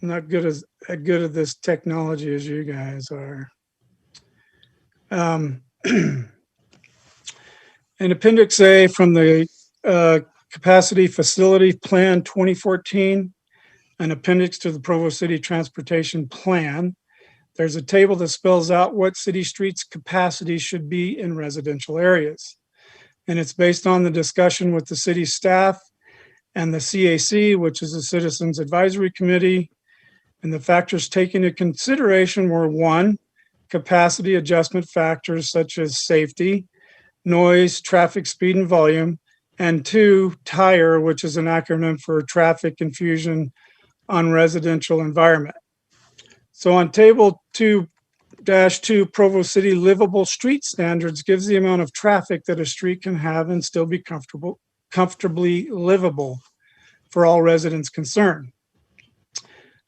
S20: I'm not good at this technology as you guys are. In Appendix A from the Capacity Facility Plan 2014, an appendix to the Provo City Transportation Plan, there's a table that spells out what city streets capacity should be in residential areas. And it's based on the discussion with the city staff and the CAC, which is the Citizens Advisory Committee. And the factors taken into consideration were 1, capacity adjustment factors such as safety, noise, traffic speed and volume, and 2, TIRE, which is an acronym for traffic infusion on residential environment. So on table 2-2, Provo City livable street standards gives the amount of traffic that a street can have and still be comfortably livable for all residents concerned.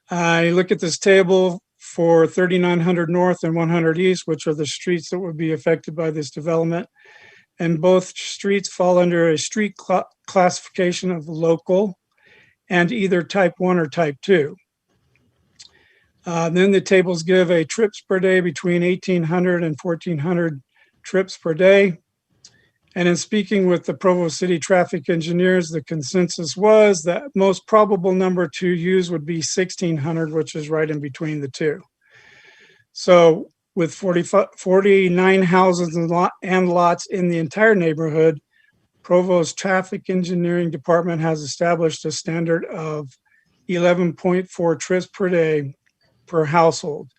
S20: I look at this table for 3900 North and 100 East, which are the streets that would be affected by this development. And both streets fall under a street classification of local and either type 1 or type 2. Then the tables give a trips per day between 1,800 and 1,400 trips per day. And in speaking with the Provo City traffic engineers, the consensus was that most probable number to use would be 1,600, which is right in between the two. So with 49 houses and lots in the entire neighborhood, Provo's traffic engineering department has established a standard of 11.4 trips per day per household.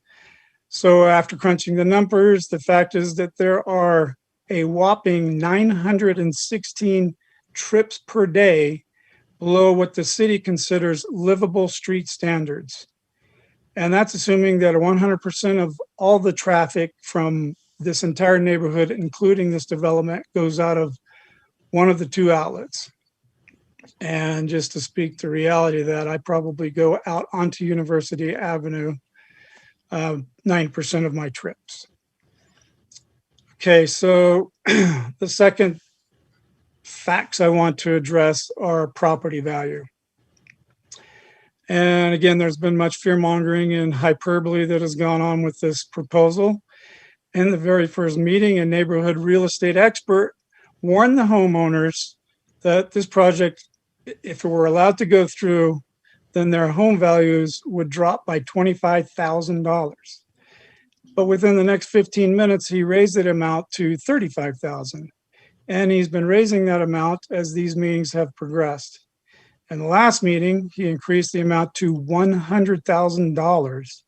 S20: So after crunching the numbers, the fact is that there are a whopping 916 trips per day below what the city considers livable street standards. And that's assuming that 100% of all the traffic from this entire neighborhood, including this development, goes out of one of the two outlets. And just to speak to reality of that, I probably go out onto University Avenue 9% of my trips. Okay, so the second facts I want to address are property value. And again, there's been much fear mongering and hyperbole that has gone on with this proposal. In the very first meeting, a neighborhood real estate expert warned the homeowners that this project, if it were allowed to go through, then their home values would drop by $25,000. But within the next 15 minutes, he raised that amount to $35,000. And he's been raising that amount as these meetings have progressed. In the last meeting, he increased the amount to $100,000.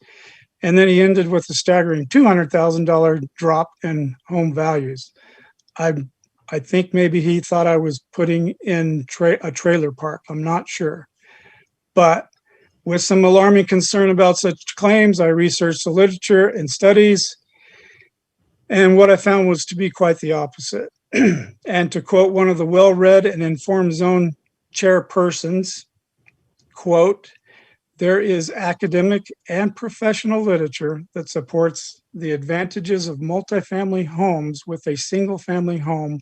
S20: And then he ended with a staggering $200,000 drop in home values. I think maybe he thought I was putting in a trailer park. I'm not sure. But with some alarming concern about such claims, I researched the literature and studies. And what I found was to be quite the opposite. And to quote one of the well-read and informed zone chairpersons, quote, "There is academic and professional literature that supports the advantages of multifamily homes with a single family home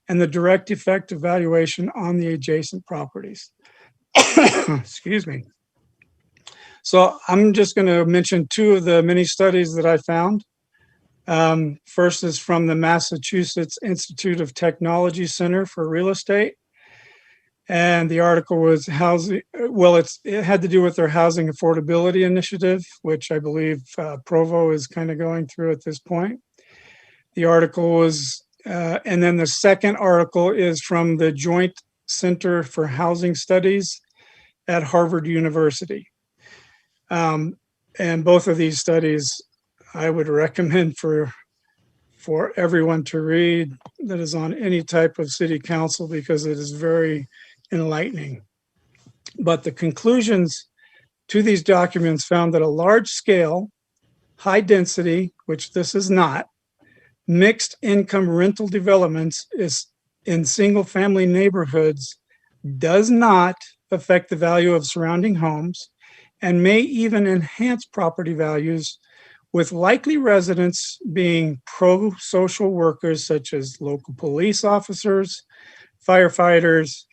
S20: and the direct effect of valuation on the adjacent properties." Excuse me. So I'm just going to mention two of the many studies that I found. First is from the Massachusetts Institute of Technology Center for Real Estate. And the article was housing, well, it had to do with their housing affordability initiative, which I believe Provo is kind of going through at this point. The article was, and then the second article is from the Joint Center for Housing Studies at Harvard University. And both of these studies I would recommend for everyone to read that is on any type of city council, because it is very enlightening. But the conclusions to these documents found that a large scale, high density, which this is not, mixed income rental developments is in single family neighborhoods does not affect the value of surrounding homes and may even enhance property values, with likely residents being pro-social workers such as local police officers, firefighters,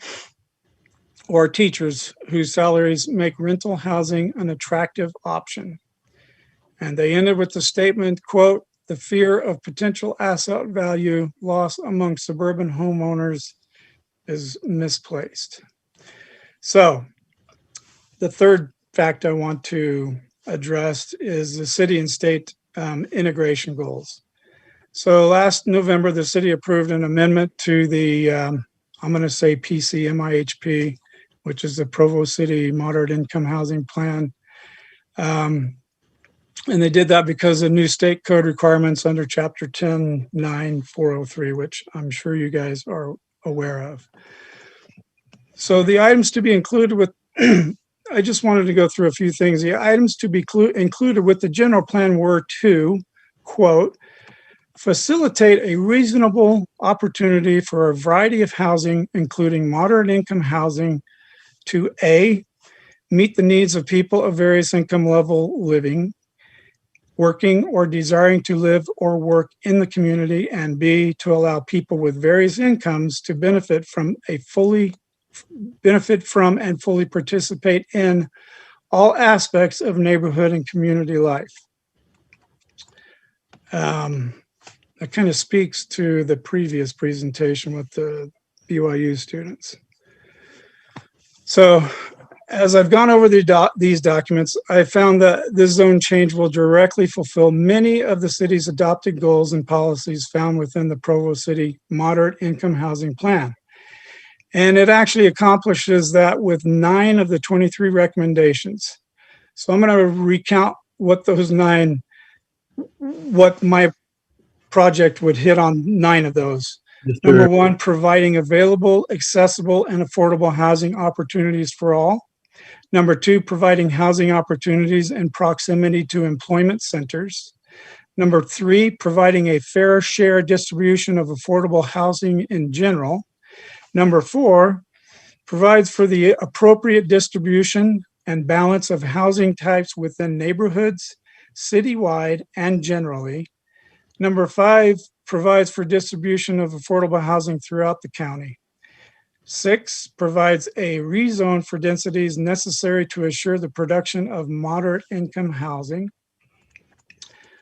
S20: or teachers whose salaries make rental housing an attractive option. And they ended with the statement, quote, "The fear of potential asset value loss among suburban homeowners is misplaced." So the third fact I want to address is the city and state integration goals. So last November, the city approved an amendment to the, I'm going to say PCMIHP, which is the Provo City Moderate Income Housing Plan. And they did that because of new state code requirements under Chapter 10.9.403, which I'm sure you guys are aware of. So the items to be included with, I just wanted to go through a few things. The items to be included with the general plan were to, quote, "Facilitate a reasonable opportunity for a variety of housing, including moderate income housing, to A, meet the needs of people of various income level living, working, or desiring to live or work in the community, and B, to allow people with various incomes to benefit from and fully participate in all aspects of neighborhood and community life." That kind of speaks to the previous presentation with the BYU students. So as I've gone over these documents, I found that this zone change will directly fulfill many of the city's adopted goals and policies found within the Provo City Moderate Income Housing Plan. And it actually accomplishes that with 9 of the 23 recommendations. So I'm going to recount what those 9, what my project would hit on 9 of those. Number 1, providing available, accessible, and affordable housing opportunities for all. Number 2, providing housing opportunities in proximity to employment centers. Number 3, providing a fair share distribution of affordable housing in general. Number 4, provides for the appropriate distribution and balance of housing types within neighborhoods, citywide and generally. Number 5, provides for distribution of affordable housing throughout the county. 6, provides a rezone for densities necessary to assure the production of moderate income housing.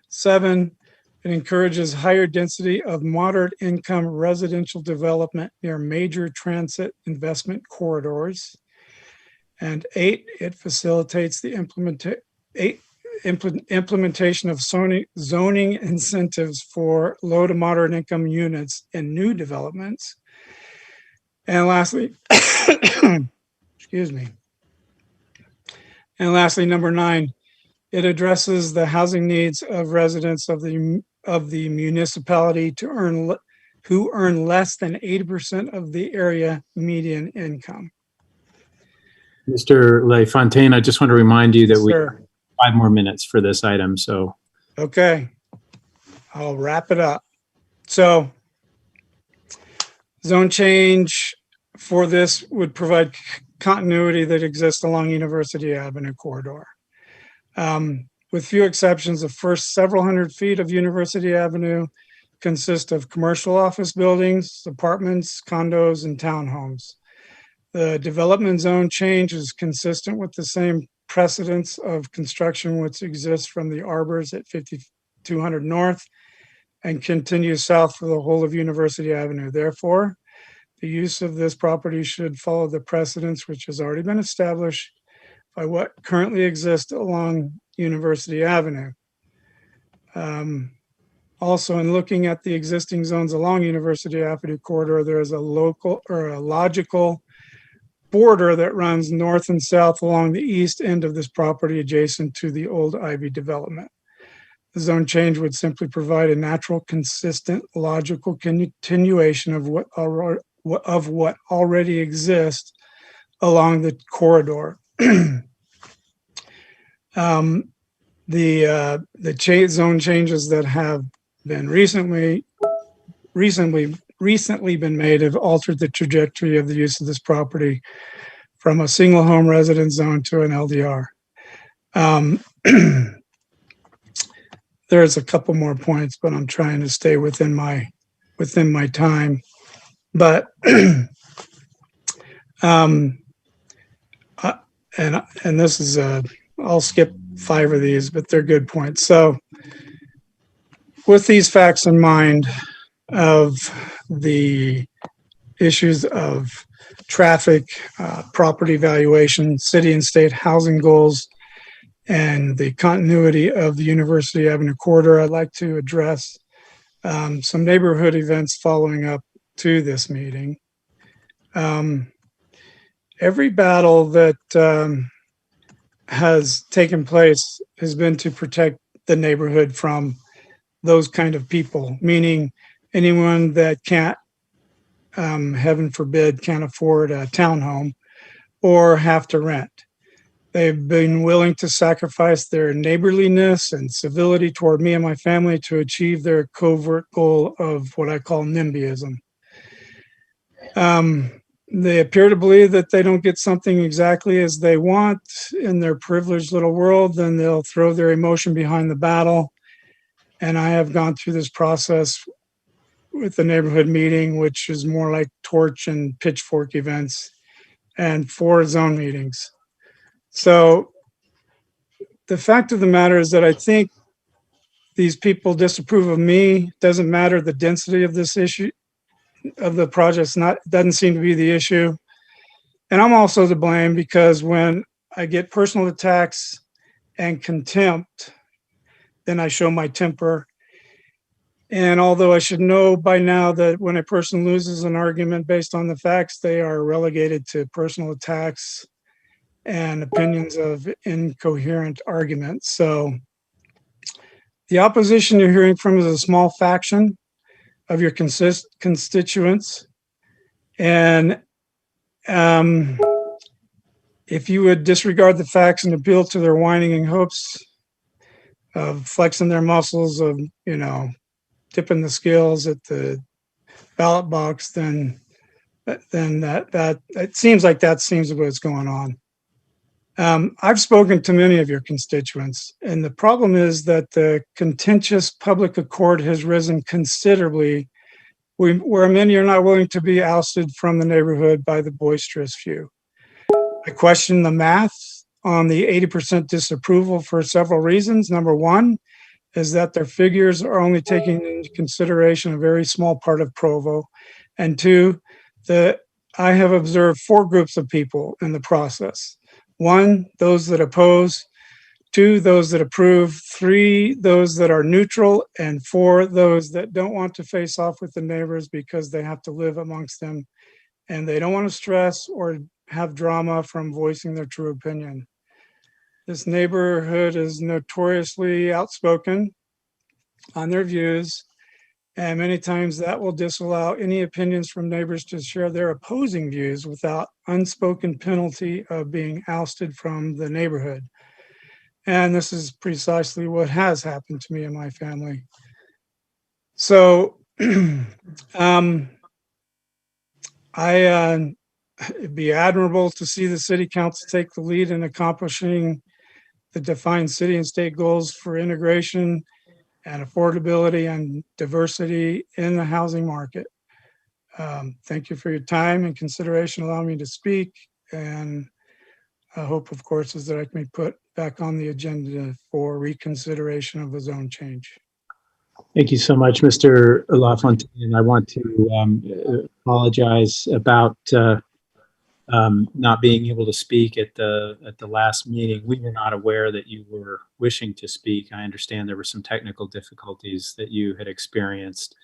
S20: 7, it encourages higher density of moderate income residential development near major transit investment corridors. And 8, it facilitates the implementation of zoning incentives for low to moderate income units in new developments. And lastly, excuse me. And lastly, number 9, it addresses the housing needs of residents of the municipality who earn less than 80% of the area median income.
S1: Mr. LaFontaine, I just want to remind you that we have 5 more minutes for this item. So,
S20: okay, I'll wrap it up. So, zone change for this would provide continuity that exists along University Avenue corridor. With few exceptions, the first several hundred feet of University Avenue consist of commercial office buildings, apartments, condos, and townhomes. The development zone change is consistent with the same precedents of construction which exists from the arbors at 5200 North and continues south for the whole of University Avenue. Therefore, the use of this property should follow the precedents which has already been established by what currently exists along University Avenue. Also, in looking at the existing zones along University Avenue corridor, there is a logical border that runs north and south along the east end of this property adjacent to the old Ivy development. The zone change would simply provide a natural, consistent, logical continuation of what already exists along the corridor. The zone changes that have been recently been made have altered the trajectory of the use of this property from a single home residence zone to an LDR. There's a couple more points, but I'm trying to stay within my time. But and this is I'll skip 5 of these, but they're good points. So with these facts in mind of the issues of traffic, property valuation, city and state housing goals, and the continuity of the University Avenue corridor, I'd like to address some neighborhood events following up to this meeting. Every battle that has taken place has been to protect the neighborhood from those kind of people, meaning anyone that can't, heaven forbid, can't afford a townhome or have to rent. They've been willing to sacrifice their neighborliness and civility toward me and my family to achieve their covert goal of what I call NIMBYism. They appear to believe that they don't get something exactly as they want in their privileged little world, then they'll throw their emotion behind the battle. And I have gone through this process with the neighborhood meeting, which is more like torch and pitchfork events, and 4 zone meetings. So the fact of the matter is that I think these people disapprove of me. Doesn't matter the density of this issue, of the project, doesn't seem to be the issue. And I'm also to blame because when I get personal attacks and contempt, then I show my temper. And although I should know by now that when a person loses an argument based on the facts, they are relegated to personal attacks and opinions of incoherent arguments. So The opposition you're hearing from is a small faction of your constituents. And if you would disregard the facts and appeal to their whining and hopes of flexing their muscles of, tipping the scales at the ballot box, then that it seems like that seems what's going on. I've spoken to many of your constituents, and the problem is that the contentious public accord has risen considerably, where many are not willing to be ousted from the neighborhood by the boisterous few. I question the math on the 80% disapproval for several reasons. Number one is that their figures are only taking into consideration a very small part of Provo. And two, that I have observed 4 groups of people in the process. 1, those that oppose; 2, those that approve; 3, those that are neutral; and 4, those that don't want to face off with the neighbors because they have to live amongst them and they don't want to stress or have drama from voicing their true opinion. This neighborhood is notoriously outspoken on their views, and many times that will disallow any opinions from neighbors to share their opposing views without unspoken penalty of being ousted from the neighborhood. And this is precisely what has happened to me and my family. So it'd be admirable to see the city council take the lead in accomplishing the defined city and state goals for integration and affordability and diversity in the housing market. Thank you for your time and consideration, allowing me to speak. And I hope, of course, is that I can be put back on the agenda for reconsideration of the zone change.
S1: Thank you so much, Mr. LaFontaine. I want to apologize about not being able to speak at the last meeting. We were not aware that you were wishing to speak. I understand there were some technical difficulties that you had experienced.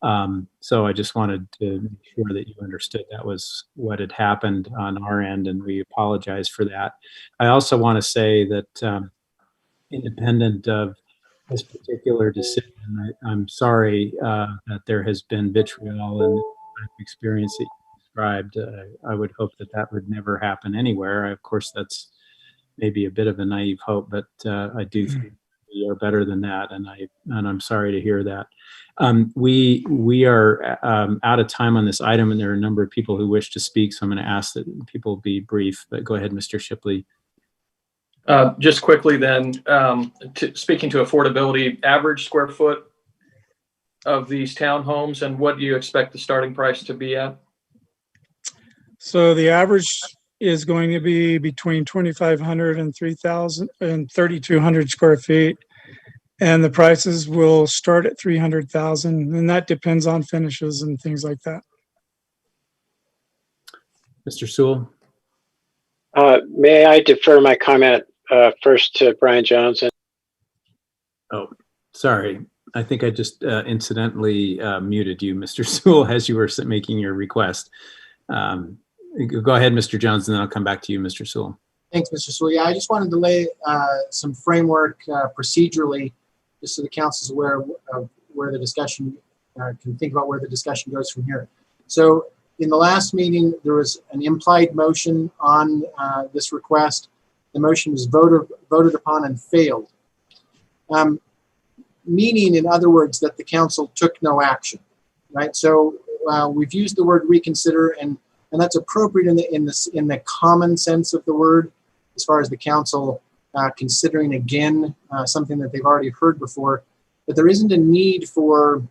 S1: So I just wanted to make sure that you understood that was what had happened on our end, and we apologize for that. I also want to say that independent of this particular decision, I'm sorry that there has been vitriol and experience that you described. I would hope that that would never happen anywhere. Of course, that's maybe a bit of a naive hope, but I do think we are better than that, and I'm sorry to hear that. We are out of time on this item, and there are a number of people who wish to speak, so I'm going to ask that people be brief. But go ahead, Mr. Shipley.
S7: Just quickly then, speaking to affordability, average square foot of these townhomes, and what do you expect the starting price to be at?
S20: So the average is going to be between 2,500 and 3,000 and 3,200 square feet. And the prices will start at 300,000, and that depends on finishes and things like that.
S1: Mr. Sewell?
S4: May I defer my comment first to Brian Jones?
S1: Oh, sorry. I think I just incidentally muted you, Mr. Sewell, as you were making your request. Go ahead, Mr. Jones, and then I'll come back to you, Mr. Sewell.
S8: Thanks, Mr. Sewell. Yeah, I just wanted to lay some framework procedurally, just so the council is aware of where the discussion can think about where the discussion goes from here. So in the last meeting, there was an implied motion on this request. The motion was voted upon and failed. Meaning, in other words, that the council took no action, right? So we've used the word reconsider, and that's appropriate in the common sense of the word, as far as the council considering again something that they've already heard before. But there isn't a need for,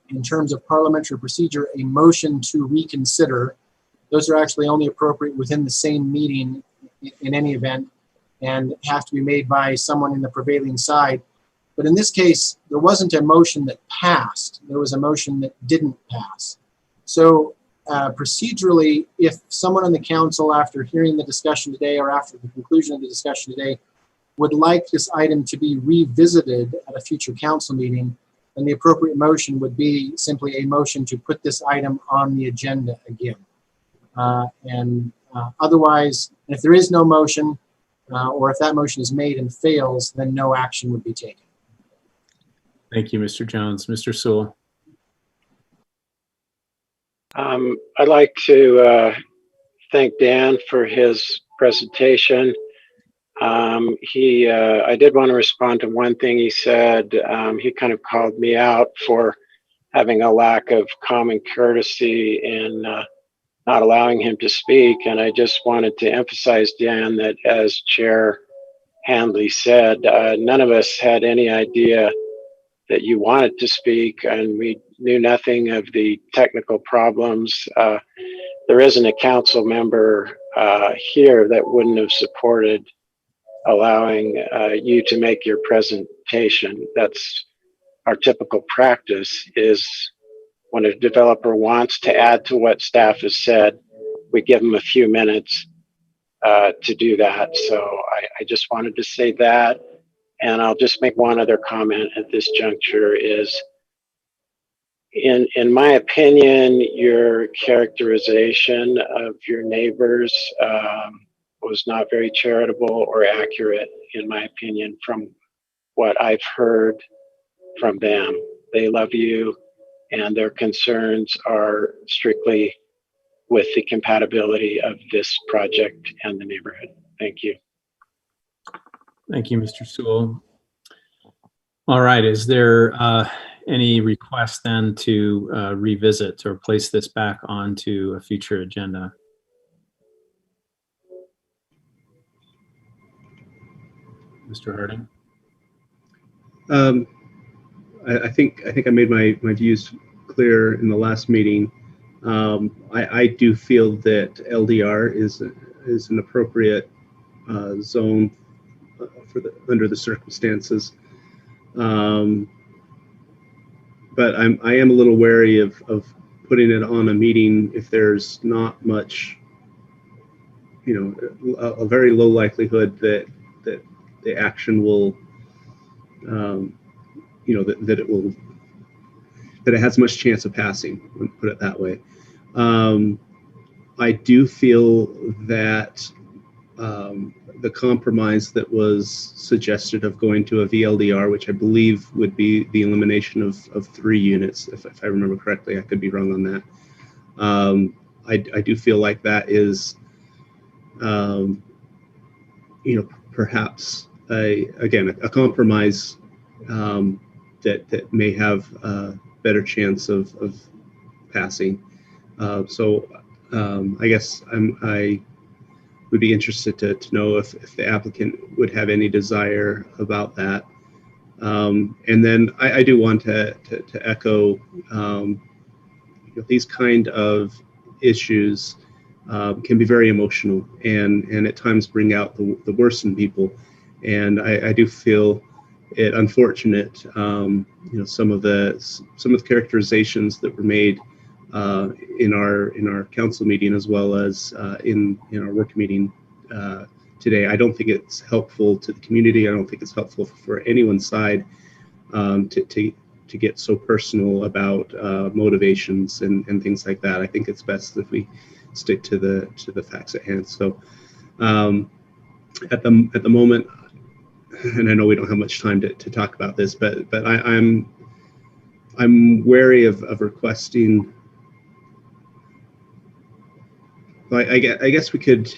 S8: in terms of parliamentary procedure, a motion to reconsider. Those are actually only appropriate within the same meeting in any event, and have to be made by someone in the prevailing side. But in this case, there wasn't a motion that passed. There was a motion that didn't pass. So procedurally, if someone on the council, after hearing the discussion today or after the conclusion of the discussion today, would like this item to be revisited at a future council meeting, then the appropriate motion would be simply a motion to put this item on the agenda again. Otherwise, if there is no motion, or if that motion is made and fails, then no action would be taken.
S1: Thank you, Mr. Jones. Mr. Sewell.
S4: I'd like to thank Dan for his presentation. I did want to respond to one thing he said. He kind of called me out for having a lack of common courtesy in not allowing him to speak. And I just wanted to emphasize, Dan, that as Chair Handley said, none of us had any idea that you wanted to speak, and we knew nothing of the technical problems. There isn't a council member here that wouldn't have supported allowing you to make your presentation. That's our typical practice, is when a developer wants to add to what staff has said, we give them a few minutes to do that. So I just wanted to say that. And I'll just make one other comment at this juncture is, in my opinion, your characterization of your neighbors was not very charitable or accurate, in my opinion, from what I've heard from them. They love you, and their concerns are strictly with the compatibility of this project and the neighborhood. Thank you.
S1: Thank you, Mr. Sewell. All right, is there any request then to revisit or place this back onto a future agenda? Mr. Harding?
S2: I think I made my views clear in the last meeting. I do feel that LDR is an appropriate zone under the circumstances. But I am a little wary of putting it on a meeting if there's not much, a very low likelihood that the action will, that it has much chance of passing, put it that way. I do feel that the compromise that was suggested of going to a VLDR, which I believe would be the elimination of 3 units, if I remember correctly. I could be wrong on that. I do feel like that is, perhaps a compromise that may have a better chance of passing. So I guess I would be interested to know if the applicant would have any desire about that. And then I do want to echo these kind of issues can be very emotional and at times bring out the worst in people. And I do feel it unfortunate, some of the characterizations that were made in our council meeting, as well as in our work meeting today. I don't think it's helpful to the community. I don't think it's helpful for anyone's side to get so personal about motivations and things like that. I think it's best if we stick to the facts at hand. So at the moment, and I know we don't have much time to talk about this, but I'm wary of requesting. I guess we could,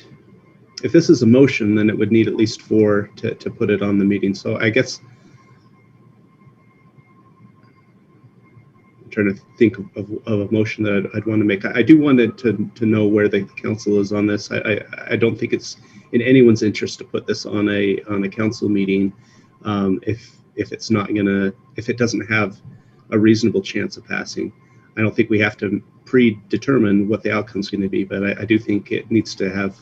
S2: if this is a motion, then it would need at least 4 to put it on the meeting. So I guess I'm trying to think of a motion that I'd want to make. I do want to know where the council is on this. I don't think it's in anyone's interest to put this on a council meeting if it doesn't have a reasonable chance of passing. I don't think we have to predetermine what the outcome is going to be, but I do think it needs to have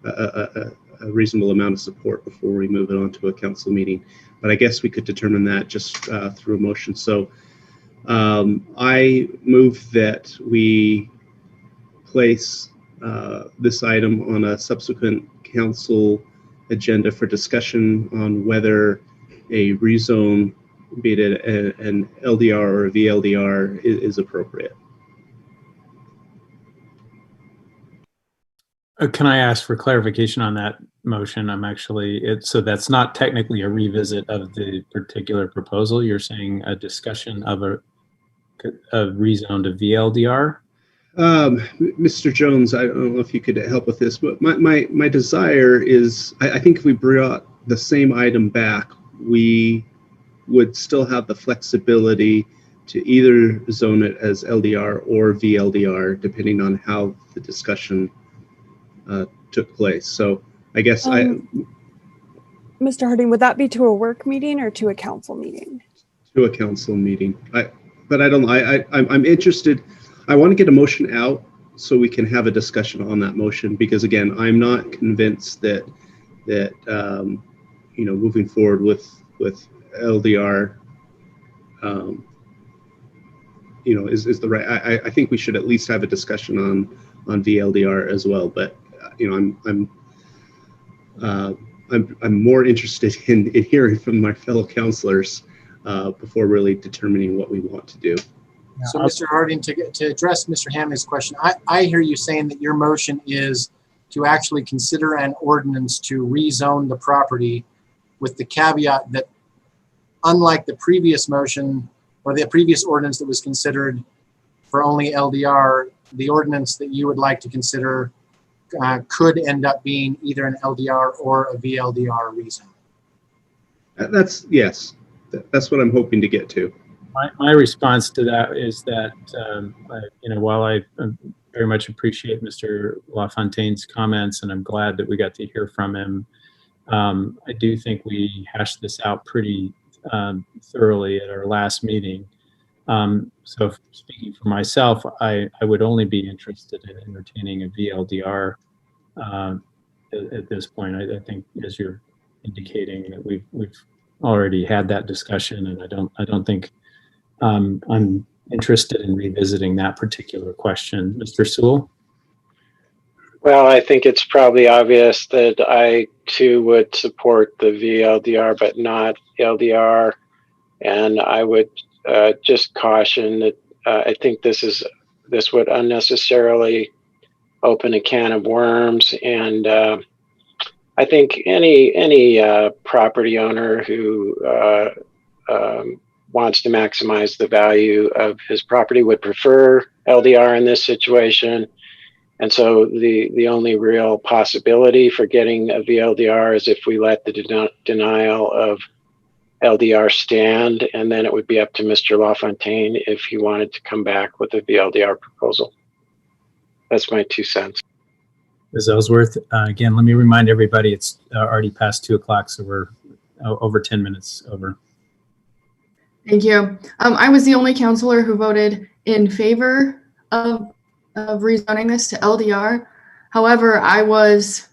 S2: a reasonable amount of support before we move it on to a council meeting. But I guess we could determine that just through a motion. So I move that we place this item on a subsequent council agenda for discussion on whether a rezone, be it an LDR or a VLDR, is appropriate.
S1: Can I ask for clarification on that motion? So that's not technically a revisit of the particular proposal. You're saying a discussion of a rezone to VLDR?
S2: Mr. Jones, I don't know if you could help with this, but my desire is, I think if we brought the same item back, we would still have the flexibility to either zone it as LDR or VLDR, depending on how the discussion took place. So I guess
S10: Mr. Harding, would that be to a work meeting or to a council meeting?
S2: To a council meeting. But I don't. I'm interested. I want to get a motion out so we can have a discussion on that motion, because again, I'm not convinced that moving forward with LDR is the right. I think we should at least have a discussion on VLDR as well. But I'm more interested in hearing from my fellow councilors before really determining what we want to do.
S8: So, Mr. Harding, to address Mr. Hamley's question, I hear you saying that your motion is to actually consider an ordinance to rezone the property, with the caveat that, unlike the previous motion or the previous ordinance that was considered for only LDR, the ordinance that you would like to consider could end up being either an LDR or a VLDR rezone.
S2: Yes, that's what I'm hoping to get to.
S1: My response to that is that, while I very much appreciate Mr. LaFontaine's comments, and I'm glad that we got to hear from him, I do think we hashed this out pretty thoroughly at our last meeting. So speaking for myself, I would only be interested in entertaining a VLDR at this point. I think, as you're indicating, that we've already had that discussion, and I don't think I'm interested in revisiting that particular question. Mr. Sewell?
S4: Well, I think it's probably obvious that I too would support the VLDR, but not LDR. And I would just caution that I think this would unnecessarily open a can of worms. And I think any property owner who wants to maximize the value of his property would prefer LDR in this situation. And so the only real possibility for getting a VLDR is if we let the denial of LDR stand, and then it would be up to Mr. LaFontaine if he wanted to come back with a VLDR proposal. That's my 2 cents.
S1: Ms. Ellsworth, again, let me remind everybody it's already past 2 o'clock, so we're over 10 minutes over.
S6: Thank you. I was the only counselor who voted in favor of rezoning this to LDR. However, I was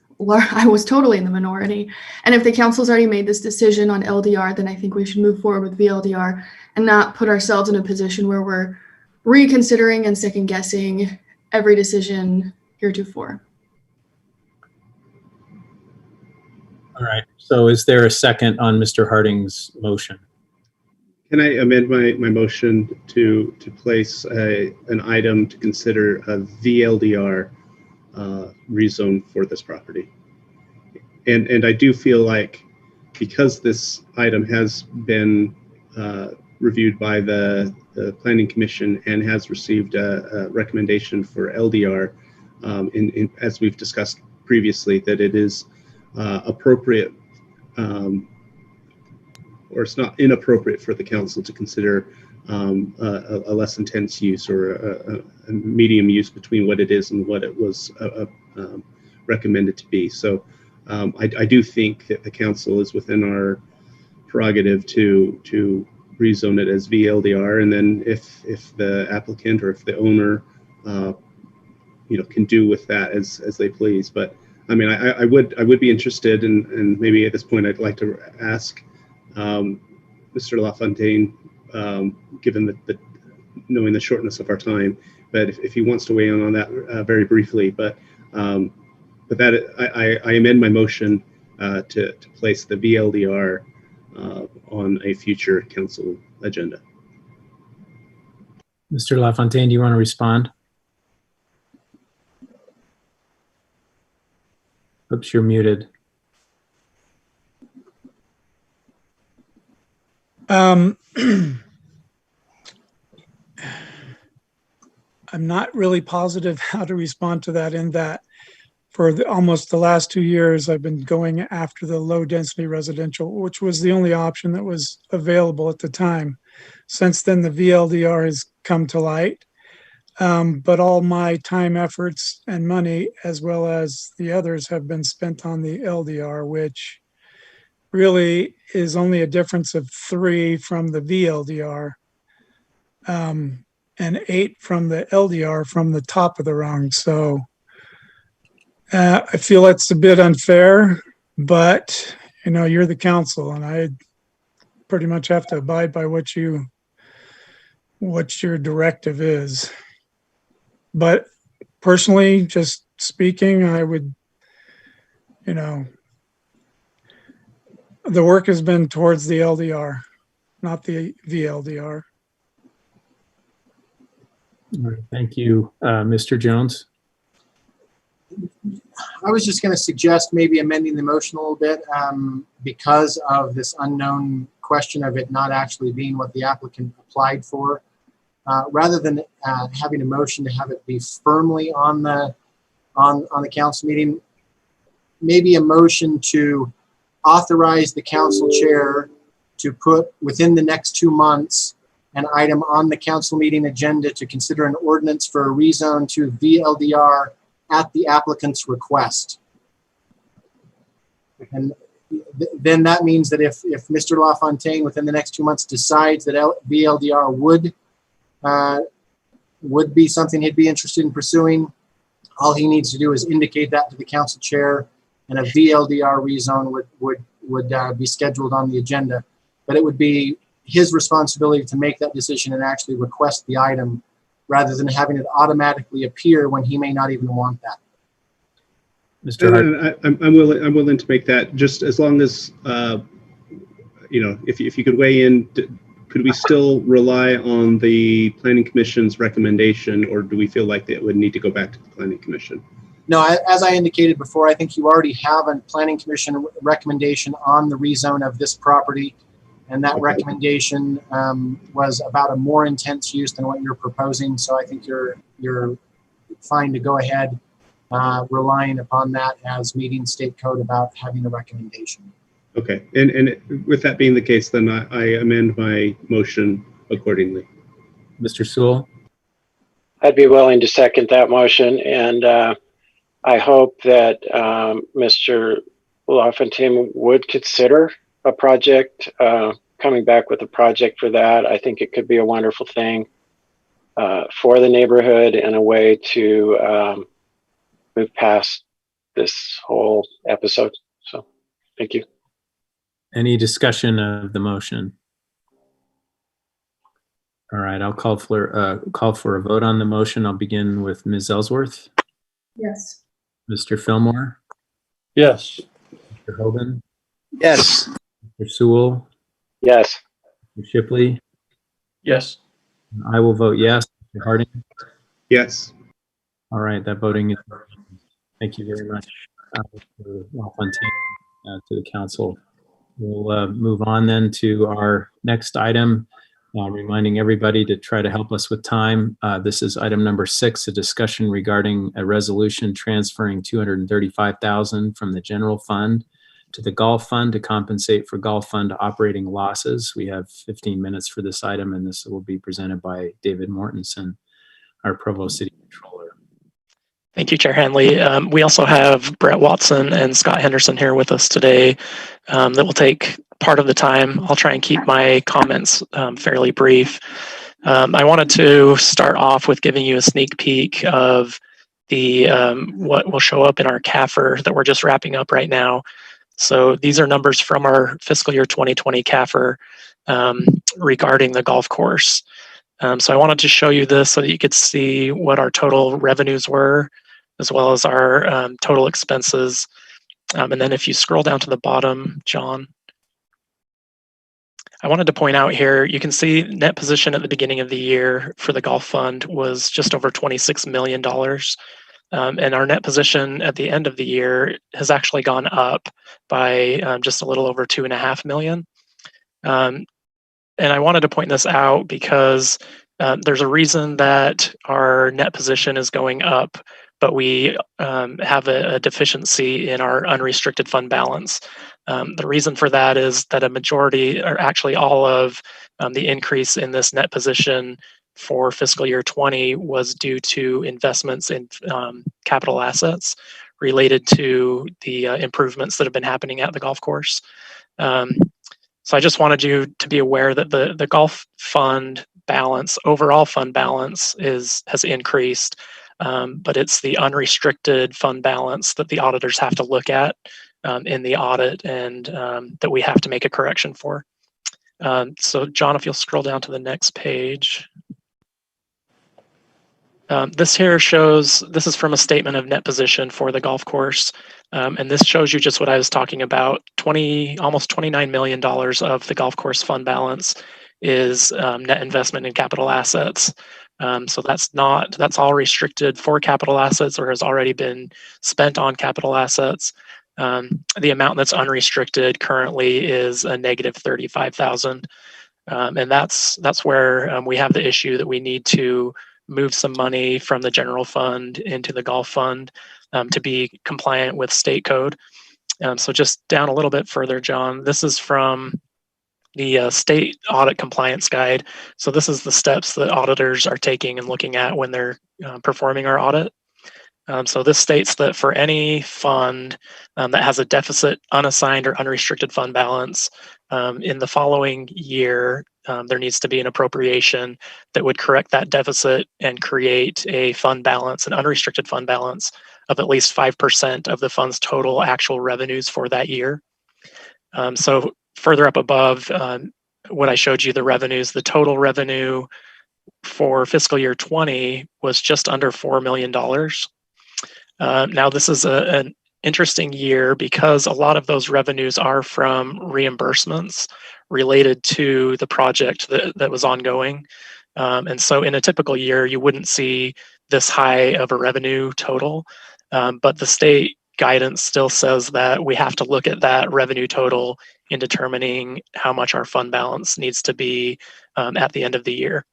S6: totally in the minority. And if the council's already made this decision on LDR, then I think we should move forward with VLDR and not put ourselves in a position where we're reconsidering and second guessing every decision heretofore.
S1: All right. So is there a second on Mr. Harding's motion?
S2: Can I amend my motion to place an item to consider a VLDR rezone for this property? And I do feel like, because this item has been reviewed by the Planning Commission and has received a recommendation for LDR, as we've discussed previously, that it is appropriate, or it's not inappropriate for the council to consider a less intense use or a medium use between what it is and what it was recommended to be. So I do think that the council is within our prerogative to rezone it as VLDR, and then if the applicant or if the owner can do with that as they please. But I mean, I would be interested, and maybe at this point I'd like to ask Mr. LaFontaine, given the knowing the shortness of our time, but if he wants to weigh in on that very briefly. But that I amend my motion to place the VLDR on a future council agenda.
S1: Mr. LaFontaine, do you want to respond? Oops, you're muted.
S20: I'm not really positive how to respond to that, in that for almost the last 2 years, I've been going after the low density residential, which was the only option that was available at the time. Since then, the VLDR has come to light. But all my time, efforts, and money, as well as the others, have been spent on the LDR, which really is only a difference of 3 from the VLDR, and 8 from the LDR from the top of the rung. So I feel it's a bit unfair, but you're the council, and I pretty much have to abide by what your directive is. But personally, just speaking, I would, the work has been towards the LDR, not the VLDR.
S1: All right, thank you, Mr. Jones.
S8: I was just going to suggest maybe amending the motion a little bit because of this unknown question of it not actually being what the applicant applied for. Rather than having a motion to have it be firmly on the council meeting, maybe a motion to authorize the council chair to put within the next 2 months an item on the council meeting agenda to consider an ordinance for a rezone to VLDR at the applicant's request. And then that means that if Mr. LaFontaine within the next 2 months decides that VLDR would be something he'd be interested in pursuing, all he needs to do is indicate that to the council chair, and a VLDR rezone would be scheduled on the agenda. But it would be his responsibility to make that decision and actually request the item, rather than having it automatically appear when he may not even want that.
S1: Mr. Hart.
S2: I'm willing to make that, just as long as if you could weigh in. Could we still rely on the Planning Commission's recommendation, or do we feel like it would need to go back to the Planning Commission?
S8: No, as I indicated before, I think you already have a Planning Commission recommendation on the rezone of this property, and that recommendation was about a more intense use than what you're proposing. So I think you're fine to go ahead relying upon that as meeting state code about having a recommendation.
S2: Okay, and with that being the case, then I amend my motion accordingly.
S1: Mr. Sewell?
S4: I'd be willing to second that motion, and I hope that Mr. LaFontaine would consider a project, coming back with a project for that. I think it could be a wonderful thing for the neighborhood and a way to move past this whole episode. So, thank you.
S1: Any discussion of the motion? All right, I'll call for a vote on the motion. I'll begin with Ms. Ellsworth.
S6: Yes.
S1: Mr. Fillmore?
S7: Yes.
S1: Mr. Hoban?
S4: Yes.
S1: Mr. Sewell?
S4: Yes.
S1: Mr. Shipley?
S7: Yes.
S1: I will vote yes. Mr. Harding?
S2: Yes.
S1: All right, that voting is. Thank you very much, Mr. LaFontaine, to the council. We'll move on then to our next item, reminding everybody to try to help us with time. This is item number 6, a discussion regarding a resolution transferring $235,000 from the general fund to the golf fund to compensate for golf fund operating losses. We have 15 minutes for this item, and this will be presented by David Mortensen, our Provo City Controller.
S21: Thank you, Chair Hanley. We also have Brett Watson and Scott Henderson here with us today that will take part of the time. I'll try and keep my comments fairly brief. I wanted to start off with giving you a sneak peek of the what will show up in our CAFR that we're just wrapping up right now. So these are numbers from our fiscal year 2020 CAFR regarding the golf course. So I wanted to show you this so that you could see what our total revenues were, as well as our total expenses. And then if you scroll down to the bottom, John, I wanted to point out here, you can see net position at the beginning of the year for the golf fund was just over $26 million. And our net position at the end of the year has actually gone up by just a little over $2.5 million. And I wanted to point this out because there's a reason that our net position is going up, but we have a deficiency in our unrestricted fund balance. The reason for that is that a majority, or actually all of the increase in this net position for fiscal year 20 was due to investments in capital assets related to the improvements that have been happening at the golf course. So I just wanted you to be aware that the golf fund balance, overall fund balance has increased, but it's the unrestricted fund balance that the auditors have to look at in the audit, and that we have to make a correction for. So John, if you'll scroll down to the next page. This here shows, this is from a statement of net position for the golf course. And this shows you just what I was talking about. Almost $29 million of the golf course fund balance is net investment in capital assets. So that's all restricted for capital assets or has already been spent on capital assets. The amount that's unrestricted currently is a negative $35,000. And that's where we have the issue that we need to move some money from the general fund into the golf fund to be compliant with state code. So just down a little bit further, John, this is from the state audit compliance guide. So this is the steps that auditors are taking and looking at when they're performing our audit. So this states that for any fund that has a deficit, unassigned, or unrestricted fund balance in the following year, there needs to be an appropriation that would correct that deficit and create a fund balance, an unrestricted fund balance of at least 5% of the fund's total actual revenues for that year. So further up above, what I showed you, the revenues, the total revenue for fiscal year 20 was just under $4 million. Now, this is an interesting year because a lot of those revenues are from reimbursements related to the project that was ongoing. And so in a typical year, you wouldn't see this high of a revenue total, but the state guidance still says that we have to look at that revenue total in determining how much our fund balance needs to be at the end of the year.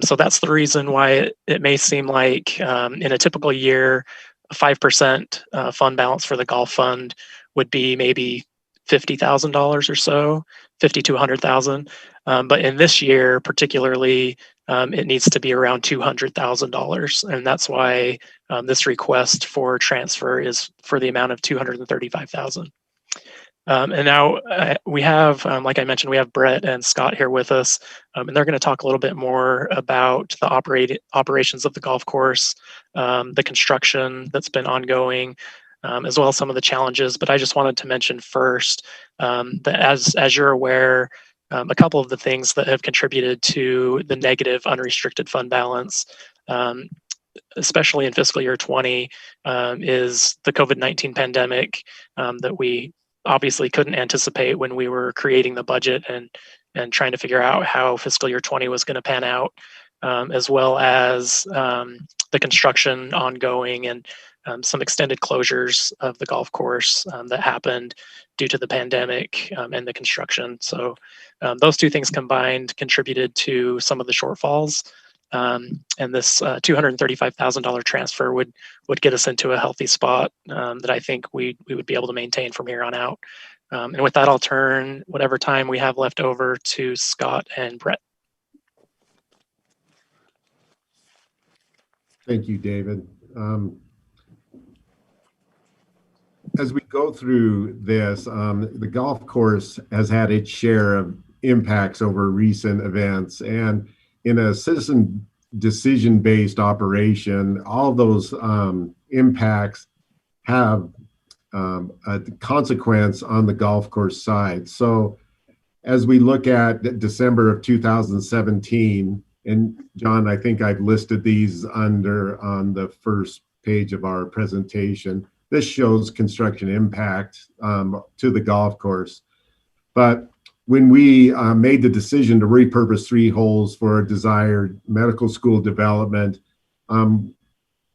S21: So that's the reason why it may seem like in a typical year, a 5% fund balance for the golf fund would be maybe $50,000 or so, $50,000 to $100,000. But in this year, particularly, it needs to be around $200,000. And that's why this request for transfer is for the amount of $235,000. And now we have, like I mentioned, we have Brett and Scott here with us, and they're going to talk a little bit more about the operations of the golf course, the construction that's been ongoing, as well as some of the challenges. But I just wanted to mention first that as you're aware, a couple of the things that have contributed to the negative unrestricted fund balance, especially in fiscal year 20, is the COVID-19 pandemic that we obviously couldn't anticipate when we were creating the budget and trying to figure out how fiscal year 20 was going to pan out, as well as the construction ongoing and some extended closures of the golf course that happened due to the pandemic and the construction. So those two things combined contributed to some of the shortfalls. And this $235,000 transfer would get us into a healthy spot that I think we would be able to maintain from here on out. And with that, I'll turn whatever time we have left over to Scott and Brett.
S5: Thank you, David. As we go through this, the golf course has had its share of impacts over recent events, and in a citizen decision-based operation, all those impacts have a consequence on the golf course side. So as we look at December of 2017, and John, I think I've listed these on the first page of our presentation. This shows construction impact to the golf course. But when we made the decision to repurpose 3 holes for a desired medical school development,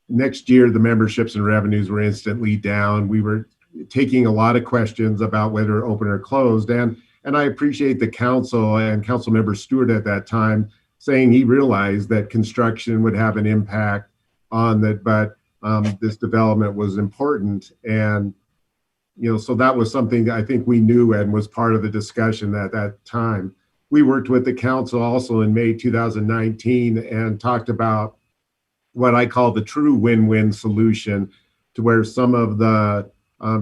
S5: next year, the memberships and revenues were instantly down. We were taking a lot of questions about whether open or closed. And I appreciate the council and council member Stewart at that time saying he realized that construction would have an impact on that, but this development was important. And, so that was something that I think we knew and was part of the discussion at that time. We worked with the council also in May 2019 and talked about what I call the true win-win solution, to where some of the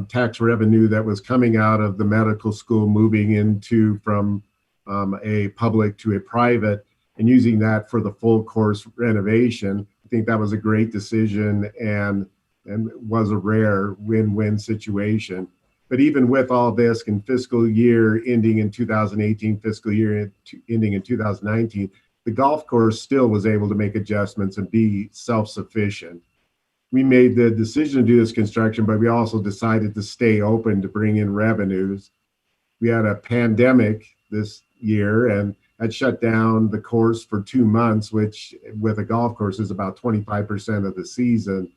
S5: tax revenue that was coming out of the medical school moving into from a public to a private and using that for the full course renovation. I think that was a great decision and was a rare win-win situation. But even with all this in fiscal year ending in 2018, fiscal year ending in 2019, the golf course still was able to make adjustments and be self-sufficient. We made the decision to do this construction, but we also decided to stay open to bring in revenues. We had a pandemic this year and had shut down the course for 2 months, which with a golf course is about 25% of the season.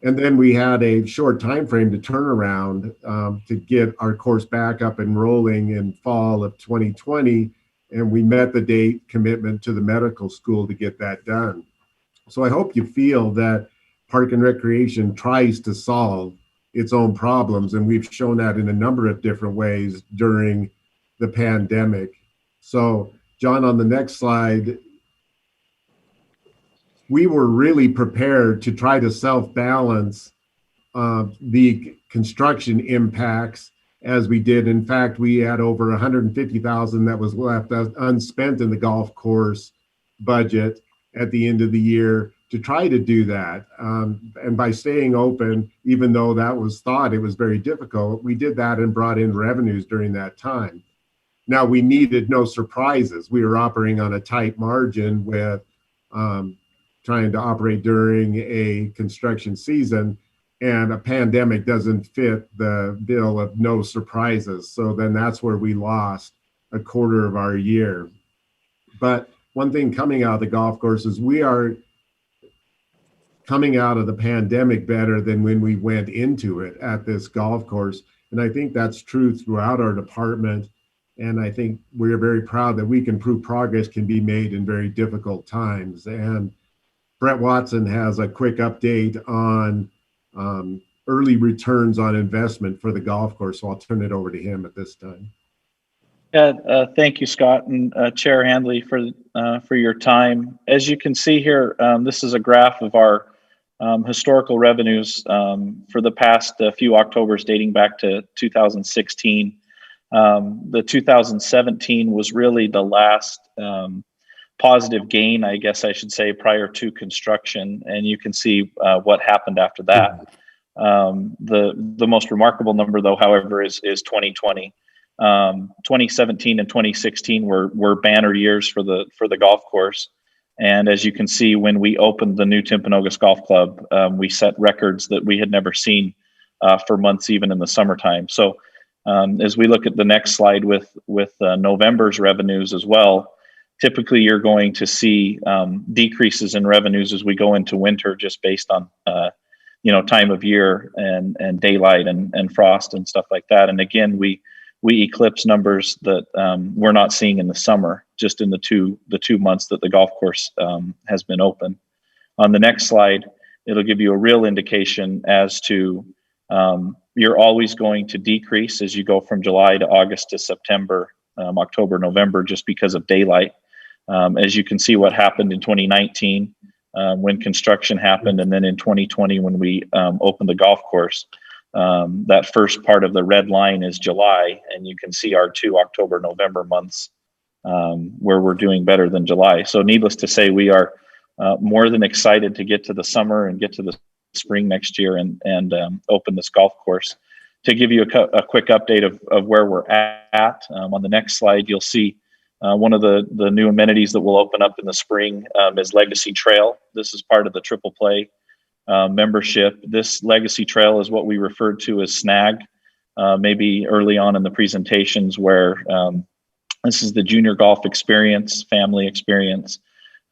S5: And then we had a short time frame to turn around to get our course back up and rolling in fall of 2020. And we met the date commitment to the medical school to get that done. So I hope you feel that Park and Recreation tries to solve its own problems. And we've shown that in a number of different ways during the pandemic. So John, on the next slide, we were really prepared to try to self-balance the construction impacts as we did. In fact, we had over $150,000 that was left unspent in the golf course budget at the end of the year to try to do that. And by staying open, even though that was thought it was very difficult, we did that and brought in revenues during that time. Now, we needed no surprises. We were operating on a tight margin with trying to operate during a construction season, and a pandemic doesn't fit the bill of no surprises. So then that's where we lost a quarter of our year. But one thing coming out of the golf course is we are coming out of the pandemic better than when we went into it at this golf course. And I think that's true throughout our department. And I think we're very proud that we can prove progress can be made in very difficult times. And Brett Watson has a quick update on early returns on investment for the golf course. So I'll turn it over to him at this time.
S3: Yeah, thank you, Scott, and Chair Handley for your time. As you can see here, this is a graph of our historical revenues for the past few Octobers dating back to 2016. The 2017 was really the last positive gain, I guess I should say, prior to construction, and you can see what happened after that. The most remarkable number, though, however, is 2020. 2017 and 2016 were banner years for the golf course, and as you can see, when we opened the new Timpanogos Golf Club, we set records that we had never seen for months, even in the summertime. So as we look at the next slide with November's revenues as well, typically you're going to see decreases in revenues as we go into winter, just based on time of year and daylight and frost and stuff like that. And again, we eclipse numbers that we're not seeing in the summer, just in the two months that the golf course has been open. On the next slide, it'll give you a real indication as to you're always going to decrease as you go from July to August to September, October, November, just because of daylight. As you can see what happened in 2019 when construction happened, and then in 2020 when we opened the golf course. That first part of the red line is July, and you can see our 2 October, November months where we're doing better than July. So needless to say, we are more than excited to get to the summer and get to the spring next year and open this golf course. To give you a quick update of where we're at, on the next slide, you'll see one of the new amenities that will open up in the spring is Legacy Trail. This is part of the Triple Play membership. This Legacy Trail is what we referred to as SNAG, maybe early on in the presentations, where this is the junior golf experience, family experience.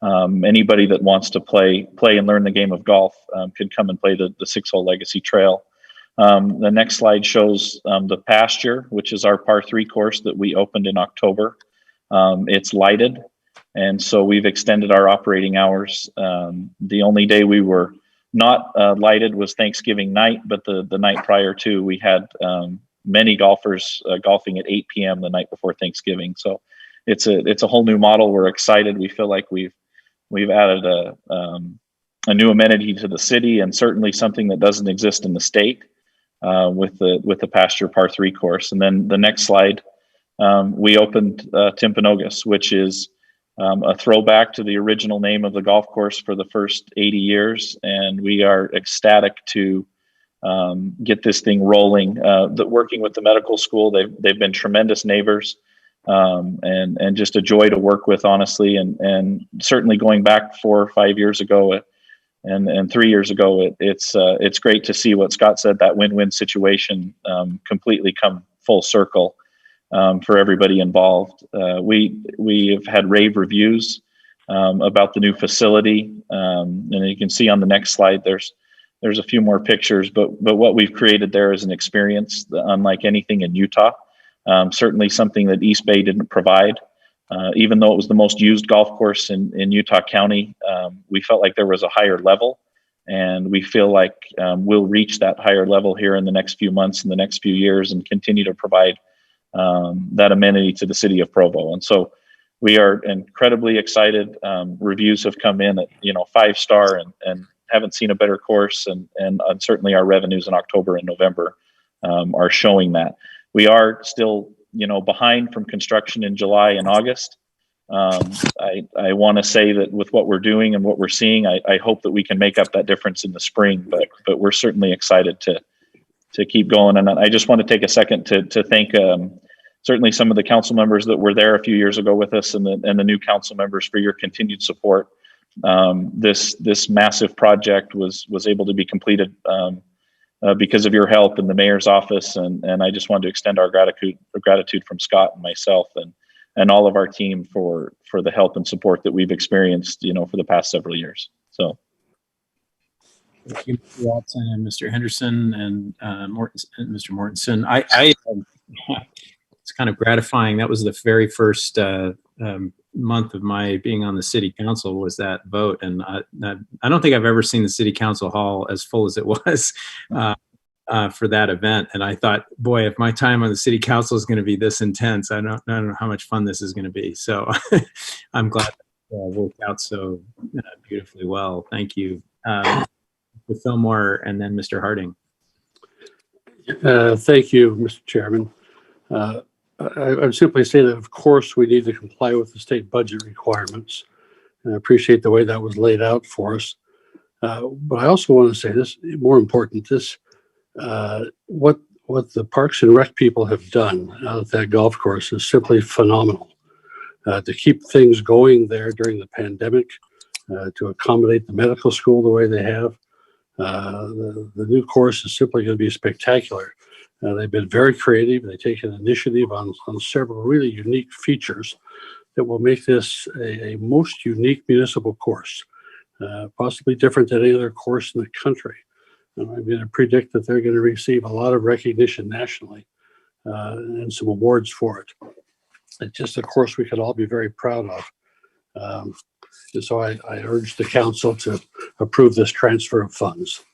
S3: Anybody that wants to play and learn the game of golf could come and play the 6-hole Legacy Trail. The next slide shows the pasture, which is our par 3 course that we opened in October. It's lighted, and so we've extended our operating hours. The only day we were not lighted was Thanksgiving night, but the night prior to, we had many golfers golfing at 8 p.m. the night before Thanksgiving. So it's a whole new model. We're excited. We feel like we've added a new amenity to the city, and certainly something that doesn't exist in the state with the pasture par 3 course. And then the next slide, we opened Timpanogos, which is a throwback to the original name of the golf course for the first 80 years. And we are ecstatic to get this thing rolling. Working with the medical school, they've been tremendous neighbors, and just a joy to work with, honestly. And certainly going back 4 or 5 years ago and 3 years ago, it's great to see what Scott said, that win-win situation completely come full circle for everybody involved. We have had rave reviews about the new facility, and you can see on the next slide there's a few more pictures, but what we've created there is an experience unlike anything in Utah. Certainly something that East Bay didn't provide. Even though it was the most used golf course in Utah County, we felt like there was a higher level, and we feel like we'll reach that higher level here in the next few months, in the next few years, and continue to provide that amenity to the city of Provo. And so we are incredibly excited. Reviews have come in at 5-star, and haven't seen a better course, and certainly our revenues in October and November are showing that. We are still behind from construction in July and August. I want to say that with what we're doing and what we're seeing, I hope that we can make up that difference in the spring, but we're certainly excited to keep going. And I just want to take a second to thank certainly some of the council members that were there a few years ago with us, and the new council members for your continued support. This massive project was able to be completed because of your help in the mayor's office, and I just wanted to extend our gratitude from Scott and myself and all of our team for the help and support that we've experienced, for the past several years. So,
S1: thank you, Mr. Watson and Mr. Henderson and Mr. Mortensen. It's kind of gratifying. That was the very first month of my being on the city council, was that vote, and I don't think I've ever seen the city council hall as full as it was for that event. And I thought, boy, if my time on the city council is going to be this intense, I don't know how much fun this is going to be. So I'm glad that worked out so beautifully well. Thank you, Mr. Fillmore, and then Mr. Harding.
S12: Thank you, Mr. Chairman. I would simply say that, of course, we need to comply with the state budget requirements, and I appreciate the way that was laid out for us. But I also want to say this, more important, what the Parks and Rec people have done out at that golf course is simply phenomenal. To keep things going there during the pandemic, to accommodate the medical school the way they have, the new course is simply going to be spectacular. They've been very creative. They've taken initiative on several really unique features that will make this a most unique municipal course, possibly different than any other course in the country. And I'm going to predict that they're going to receive a lot of recognition nationally and some awards for it. It's just a course we could all be very proud of. And so I urge the council to approve this transfer of funds.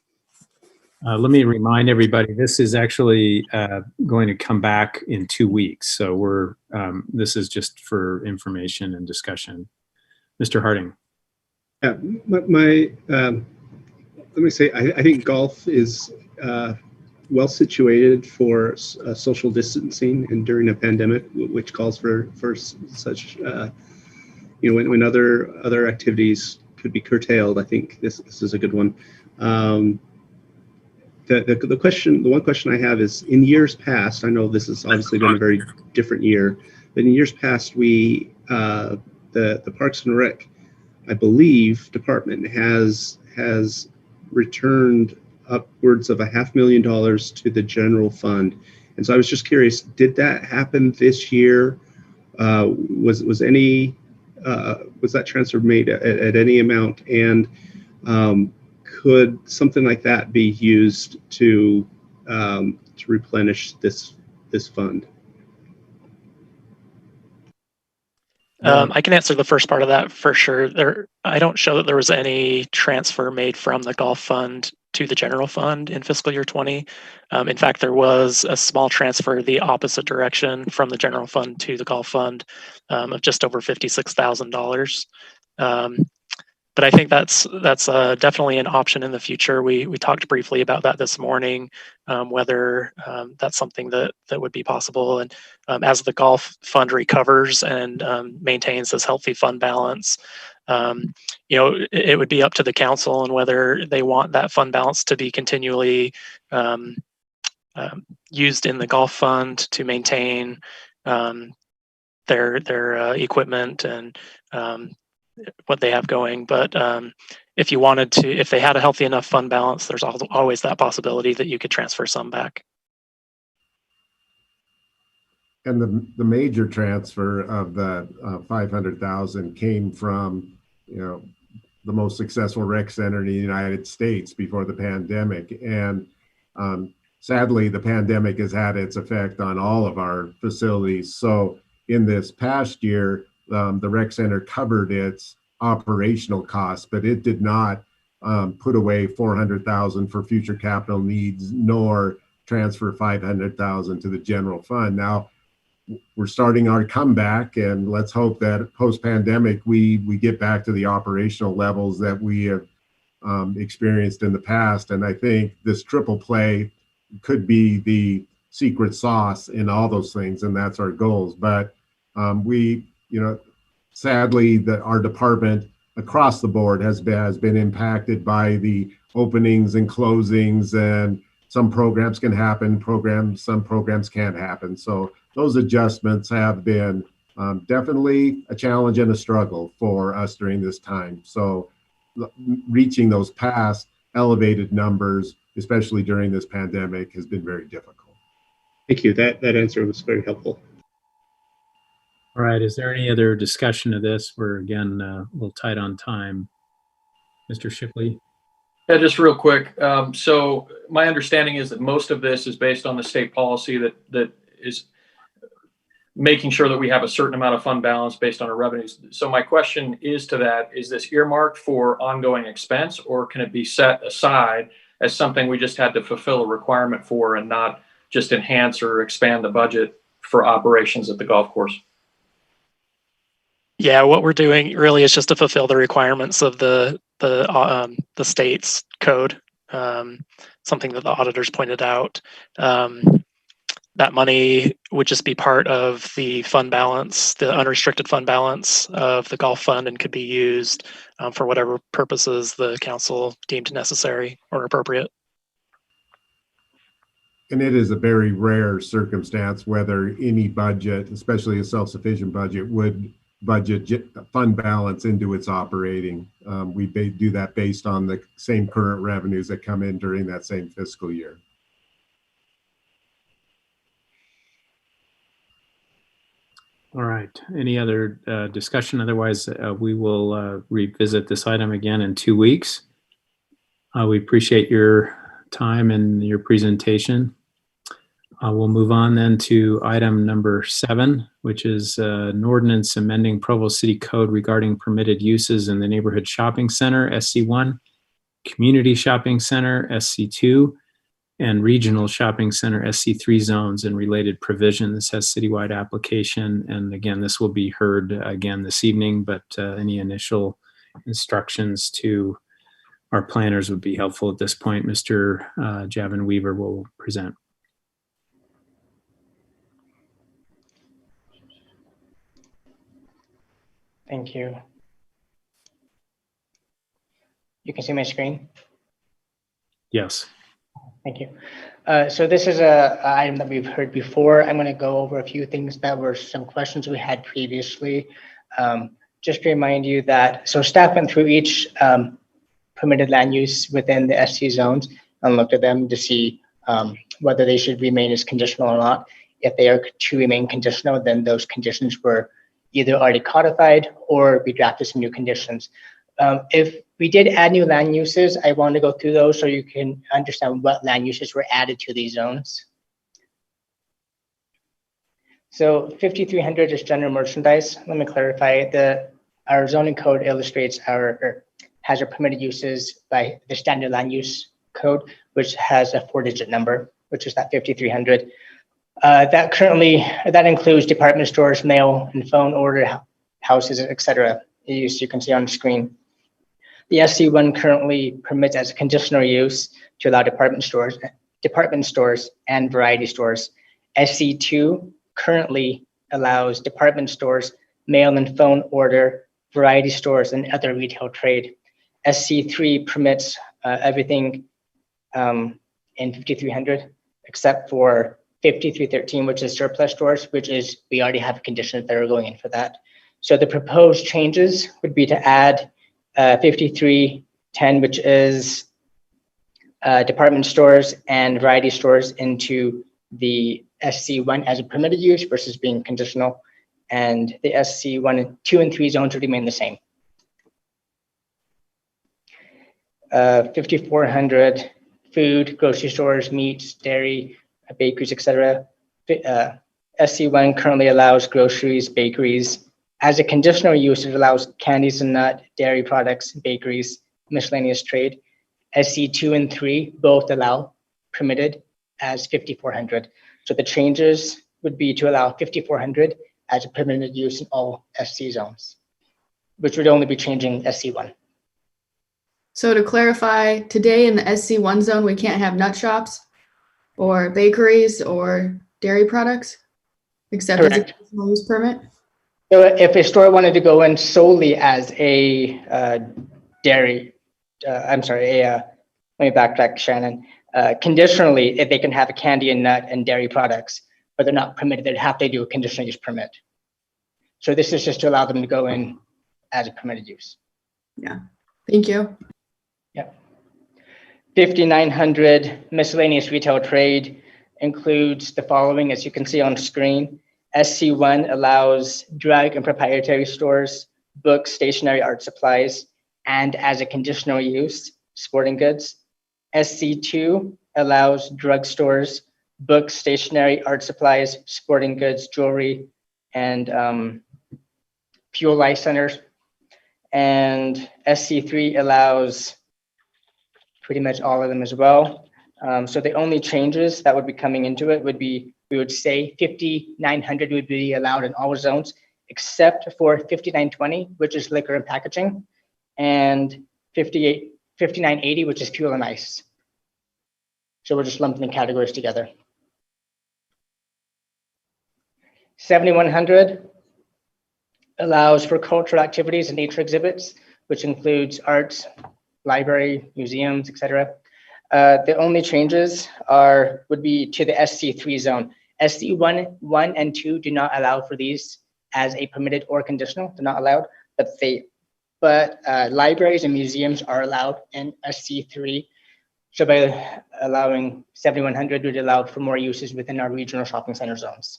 S1: Let me remind everybody, this is actually going to come back in 2 weeks. So this is just for information and discussion. Mr. Harding.
S2: Yeah, let me say, I think golf is well situated for social distancing and during a pandemic, which calls for such, when other activities could be curtailed. I think this is a good one. The one question I have is, in years past, I know this has obviously been a very different year, but in years past, the Parks and Rec, I believe, department has returned upwards of $500,000 to the general fund. And so I was just curious, did that happen this year? Was any was that transfer made at any amount? And could something like that be used to replenish this fund?
S21: I can answer the first part of that for sure. I don't show that there was any transfer made from the golf fund to the general fund in fiscal year 20. In fact, there was a small transfer the opposite direction from the general fund to the golf fund of just over $56,000. But I think that's definitely an option in the future. We talked briefly about that this morning, whether that's something that would be possible. And as the golf fund recovers and maintains this healthy fund balance, it would be up to the council and whether they want that fund balance to be continually used in the golf fund to maintain their equipment and what they have going. But if they had a healthy enough fund balance, there's always that possibility that you could transfer some back.
S5: And the major transfer of the 500,000 came from, the most successful rec center in the United States before the pandemic. And sadly, the pandemic has had its effect on all of our facilities. So in this past year, the rec center covered its operational costs, but it did not put away 400,000 for future capital needs, nor transfer 500,000 to the general fund. Now we're starting our comeback, and let's hope that post-pandemic we get back to the operational levels that we have experienced in the past. And I think this triple play could be the secret sauce in all those things, and that's our goals. But sadly, our department across the board has been impacted by the openings and closings, and some programs can happen, some programs can't happen. So those adjustments have been definitely a challenge and a struggle for us during this time. So reaching those past elevated numbers, especially during this pandemic, has been very difficult.
S2: Thank you. That answer was very helpful.
S1: All right. Is there any other discussion of this? We're again a little tight on time. Mr. Shipley?
S7: Yeah, just real quick. So my understanding is that most of this is based on the state policy that is making sure that we have a certain amount of fund balance based on our revenues. So my question is to that, is this earmarked for ongoing expense, or can it be set aside as something we just had to fulfill a requirement for and not just enhance or expand the budget for operations at the golf course?
S21: Yeah, what we're doing really is just to fulfill the requirements of the state's code, something that the auditors pointed out. That money would just be part of the fund balance, the unrestricted fund balance of the golf fund, and could be used for whatever purposes the council deemed necessary or appropriate.
S5: And it is a very rare circumstance whether any budget, especially a self-sufficient budget, would budget fund balance into its operating. We do that based on the same current revenues that come in during that same fiscal year.
S1: All right. Any other discussion? Otherwise, we will revisit this item again in 2 weeks. We appreciate your time and your presentation. We'll move on then to item number 7, which is an ordinance amending Provo City Code regarding permitted uses in the neighborhood shopping center, SC1, community shopping center, SC2, and regional shopping center, SC3 zones and related provision. This has citywide application. And again, this will be heard again this evening, but any initial instructions to our planners would be helpful at this point. Mr. Javin Weaver will present.
S13: Thank you. You can see my screen?
S1: Yes.
S13: Thank you. So this is an item that we've heard before. I'm going to go over a few things that were some questions we had previously. Just to remind you that, so staff went through each permitted land use within the SC zones and looked at them to see whether they should remain as conditional or not. If they are to remain conditional, then those conditions were either already codified or we drafted some new conditions. If we did add new land uses, I want to go through those so you can understand what land uses were added to these zones. So 5300 is general merchandise. Let me clarify. Our zoning code illustrates has our permitted uses by the standard land use code, which has a 4-digit number, which is that 5300. That includes department stores, mail and phone order, houses, etc. You can see on the screen. The SC1 currently permits as a conditional use to allow department stores and variety stores. SC2 currently allows department stores, mail and phone order, variety stores, and other retail trade. SC3 permits everything in 5300 except for 5313, which is surplus stores, we already have conditions that are going in for that. So the proposed changes would be to add 5310, which is department stores and variety stores, into the SC1 as a permitted use versus being conditional, and the SC1, 2, and 3 zones would remain the same. 5400, food, grocery stores, meats, dairy, bakeries, etc. SC1 currently allows groceries, bakeries. As a conditional use, it allows candies and nut, dairy products, bakeries, miscellaneous trade. SC2 and 3 both allow permitted as 5400. So the changes would be to allow 5400 as a permitted use in all SC zones, which would only be changing SC1.
S6: So to clarify, today in the SC1 zone, we can't have nut shops or bakeries or dairy products, except as a conditional use permit?
S13: So if a store wanted to go in solely as a dairy, let me backtrack, Shannon. Conditionally, if they can have a candy and nut and dairy products, but they're not permitted, they'd have to do a conditional use permit. So this is just to allow them to go in as a permitted use.
S6: Yeah, thank you.
S13: Yep. 5900 miscellaneous retail trade includes the following, as you can see on screen. SC1 allows drug and proprietary stores, books, stationery, art supplies, and as a conditional use, sporting goods. SC2 allows drugstores, books, stationery, art supplies, sporting goods, jewelry, and fuel life centers. And SC3 allows pretty much all of them as well. So the only changes that would be coming into it would be, we would say 5900 would be allowed in all zones, except for 5920, which is liquor and packaging, and 5980, which is fuel and ice. So we're just lumping the categories together. 7100 allows for cultural activities and nature exhibits, which includes arts, library, museums, etc. The only changes would be to the SC3 zone. SC1, 1, and 2 do not allow for these as a permitted or conditional. They're not allowed, but libraries and museums are allowed in SC3. So by allowing 7100, would allow for more uses within our regional shopping center zones.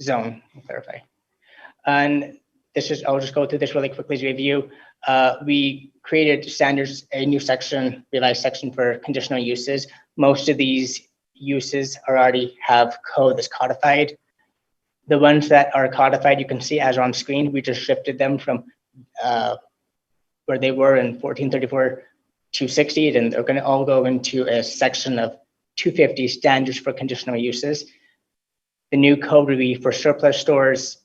S13: I'll clarify. And I'll just go through this really quickly as review. We created standards, a new section, revised section for conditional uses. Most of these uses already have code that's codified. The ones that are codified, you can see as on screen, we just shifted them from where they were in 1434 260, and they're going to all go into a section of 250 standards for conditional uses. The new code will be for surplus stores,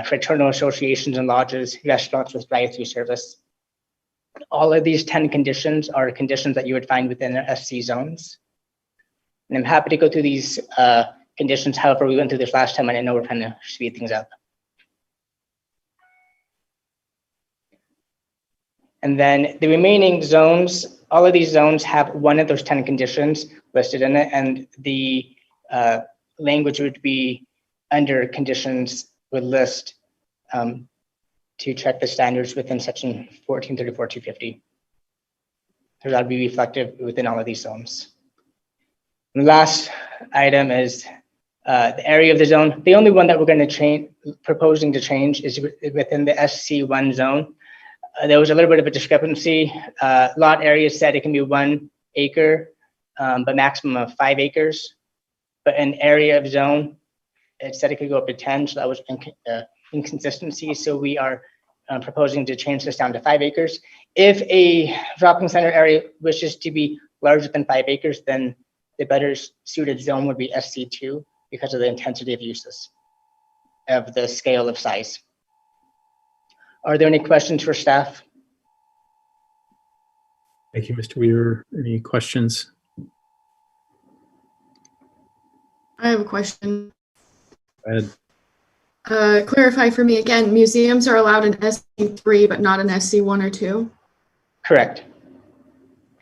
S13: fraternal associations and lodges, restaurants with drive-through service. All of these 10 conditions are conditions that you would find within the SC zones. And I'm happy to go through these conditions. However, we went through this last time and I know we're trying to speed things up. And then the remaining zones, all of these zones have one of those 10 conditions listed in it, and the language would be under conditions would list to check the standards within section 1434 250. So that would be reflective within all of these zones. And the last item is The area of the zone, the only one that we're going to change, proposing to change, is within the SC1 zone. There was a little bit of a discrepancy. Lot area said it can be 1 acre, but maximum of 5 acres. But an area of zone, it said it could go up to 10, so that was inconsistency. So we are proposing to change this down to 5 acres. If a shopping center area wishes to be larger than 5 acres, then the better suited zone would be SC2 because of the intensity of uses of the scale of size. Are there any questions for staff?
S1: Thank you, Mr. Weaver. Any questions?
S6: I have a question.
S1: Go ahead.
S6: Clarify for me again, museums are allowed in SC3, but not in SC1 or 2?
S13: Correct.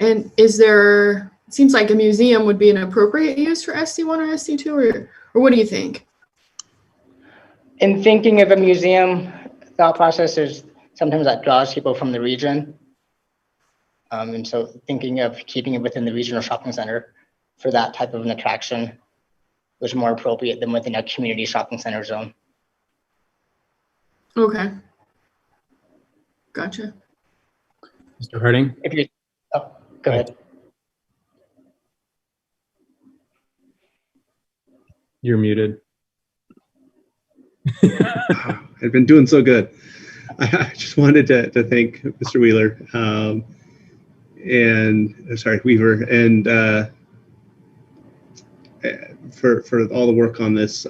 S6: And is there, it seems like a museum would be an appropriate use for SC1 or SC2, or what do you think?
S13: In thinking of a museum, thought process is sometimes that draws people from the region. And so thinking of keeping it within the regional shopping center for that type of an attraction was more appropriate than within a community shopping center zone.
S6: Okay. Gotcha.
S1: Mr. Harding?
S13: If you, oh, go ahead.
S1: You're muted.
S2: I've been doing so good. I just wanted to thank Mr. Wheeler and sorry, Weaver, and for all the work on this.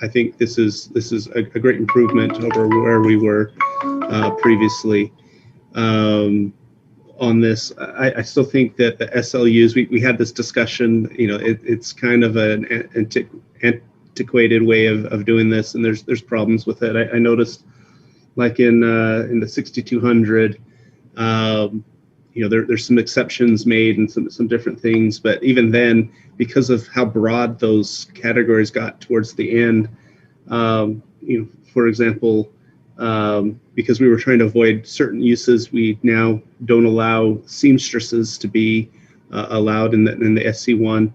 S2: I think this is a great improvement over where we were previously. On this, I still think that the SLUs, we had this discussion, you know, it's kind of an antiquated way of doing this, and there's problems with it. I noticed, like in the 6200, you know, there's some exceptions made and some different things, but even then, because of how broad those categories got towards the end, you know, for example, because we were trying to avoid certain uses, we now don't allow seamstresses to be allowed in the SC1,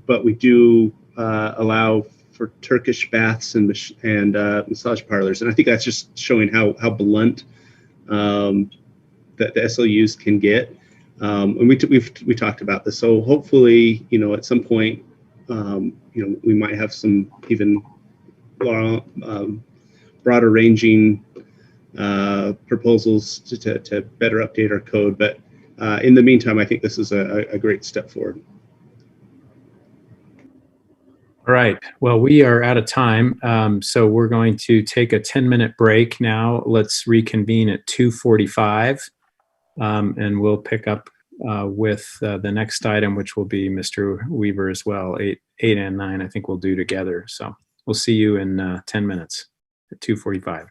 S2: but we do allow for Turkish baths and massage parlors, and I think that's just showing how blunt that the SLUs can get. And we talked about this, so hopefully, you know, at some point, you know, we might have some even broader ranging proposals to better update our code. But in the meantime, I think this is a great step forward.
S1: All right. Well, we are out of time. So we're going to take a 10-minute break now. Let's reconvene at 2:45, and we'll pick up with the next item, which will be Mr. Weaver as well. 8 and 9, I think we'll do together. So we'll see you in 10 minutes at 2:45.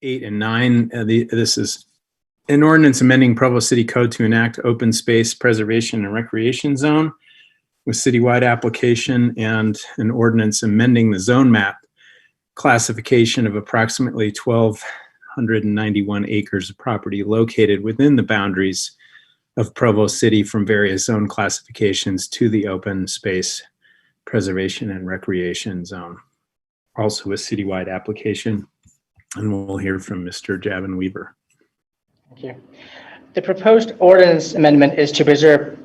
S1: 8 and 9. This is an ordinance amending Provo City Code to enact open space preservation and recreation zone with citywide application, and an ordinance amending the zone map classification of approximately 1,291 acres of property located within the boundaries of Provo City from various zone classifications to the open space preservation and recreation zone. Also a citywide application, and we'll hear from Mr. Javin Weaver.
S13: Thank you. The proposed ordinance amendment is to preserve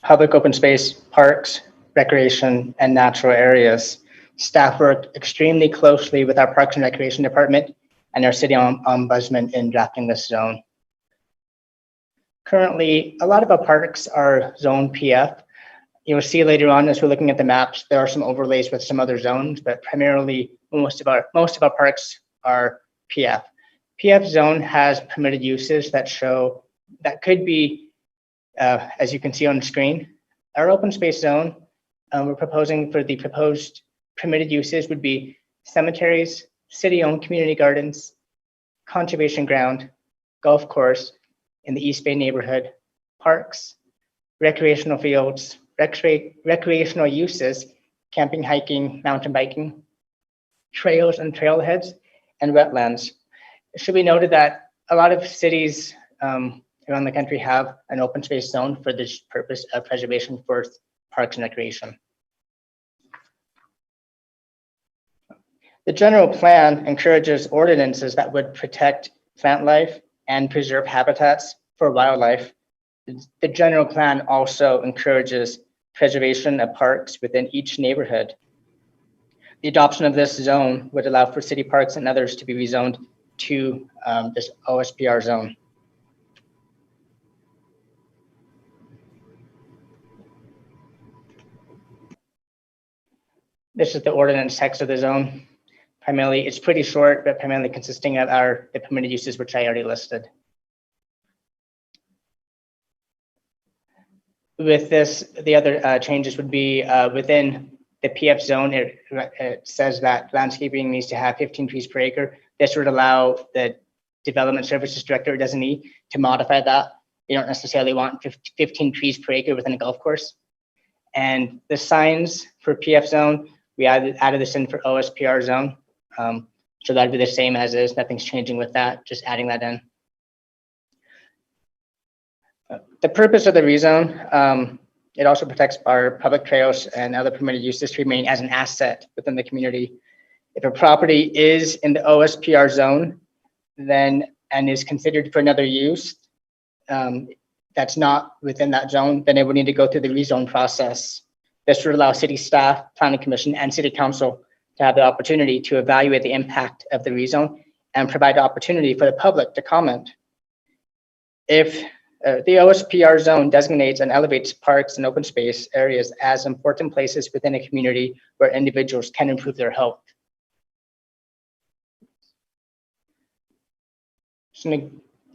S13: public open space, parks, recreation, and natural areas. Staff worked extremely closely with our Parks and Recreation Department and our city ombudsman in drafting this zone. Currently, a lot of our parks are zone PF. You'll see later on as we're looking at the maps, there are some overlays with some other zones, but primarily most of our parks are PF. PF zone has permitted uses that could be, as you can see on the screen. Our open space zone, we're proposing for the proposed permitted uses would be cemeteries, city-owned community gardens, conservation ground, golf course in the East Bay neighborhood, parks, recreational fields, recreational uses, camping, hiking, mountain biking, trails and trailheads, and wetlands. It should be noted that a lot of cities around the country have an open space zone for this purpose of preservation for parks and recreation. The general plan encourages ordinances that would protect plant life and preserve habitats for wildlife. The general plan also encourages preservation of parks within each neighborhood. The adoption of this zone would allow for city parks and others to be rezoned to this OSPR zone. This is the ordinance text of the zone. Primarily, it's pretty short, but primarily consisting of the permitted uses, which I already listed. With this, the other changes would be within the PF zone. It says that landscaping needs to have 15 trees per acre. This would allow the Development Services Director or designee to modify that. You don't necessarily want 15 trees per acre within a golf course. And the signs for PF zone, we added this in for OSPR zone. So that'd be the same as is. Nothing's changing with that, just adding that in. The purpose of the rezone, it also protects our public trails and other permitted uses to remain as an asset within the community. If a property is in the OSPR zone, then and is considered for another use that's not within that zone, then it would need to go through the rezone process. This would allow city staff, planning commission, and city council to have the opportunity to evaluate the impact of the rezone and provide opportunity for the public to comment. If the OSPR zone designates and elevates parks and open space areas as important places within a community where individuals can improve their health.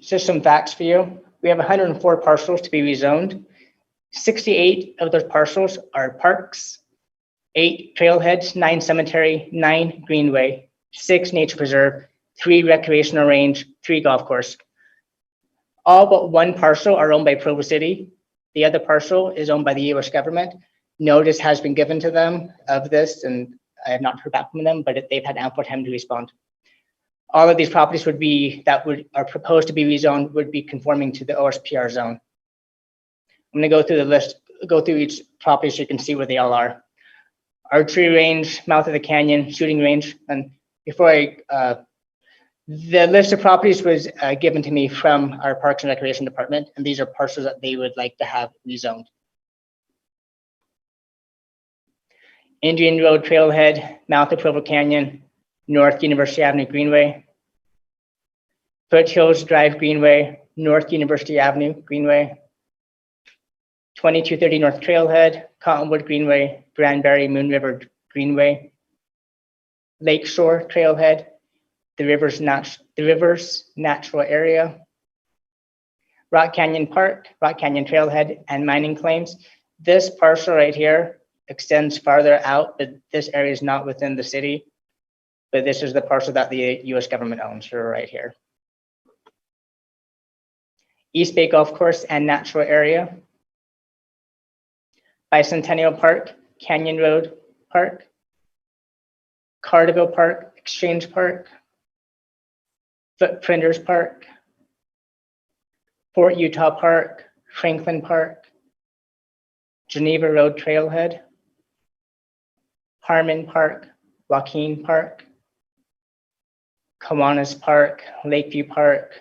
S13: Just some facts for you. We have 104 parcels to be rezoned. 68 of those parcels are parks, 8 trailheads, 9 cemetery, 9 greenway, 6 nature preserve, 3 recreational range, 3 golf course. All but 1 parcel are owned by Provo City. The other parcel is owned by the U.S. government. Notice has been given to them of this, and I have not heard back from them, but they've had ample time to respond. All of these properties are proposed to be rezoned would be conforming to the OSPR zone. I'm going to go through the list, go through each property so you can see where they all are. Archery range, mouth of the canyon, shooting range, and before the list of properties was given to me from our Parks and Recreation Department, and these are parcels that they would like to have rezoned. Indian Road Trailhead, mouth of Provo Canyon, North University Avenue Greenway, Foothills Drive Greenway, North University Avenue Greenway, 2230 North Trailhead, Cottonwood Greenway, Granbury Moon River Greenway, Lakeshore Trailhead, the Rivers Natural Area, Rock Canyon Park, Rock Canyon Trailhead, and mining claims. This parcel right here extends farther out, but this area is not within the city. but this is the parcel that the US government owns right here. East Bay Golf Course and Natural Area, Bicentennial Park, Canyon Road Park, Carterville Park, Exchange Park, Footprinters Park, Fort Utah Park, Franklin Park, Geneva Road Trailhead, Harmon Park, Joaquin Park, Kiwanis Park, Lakeview Park,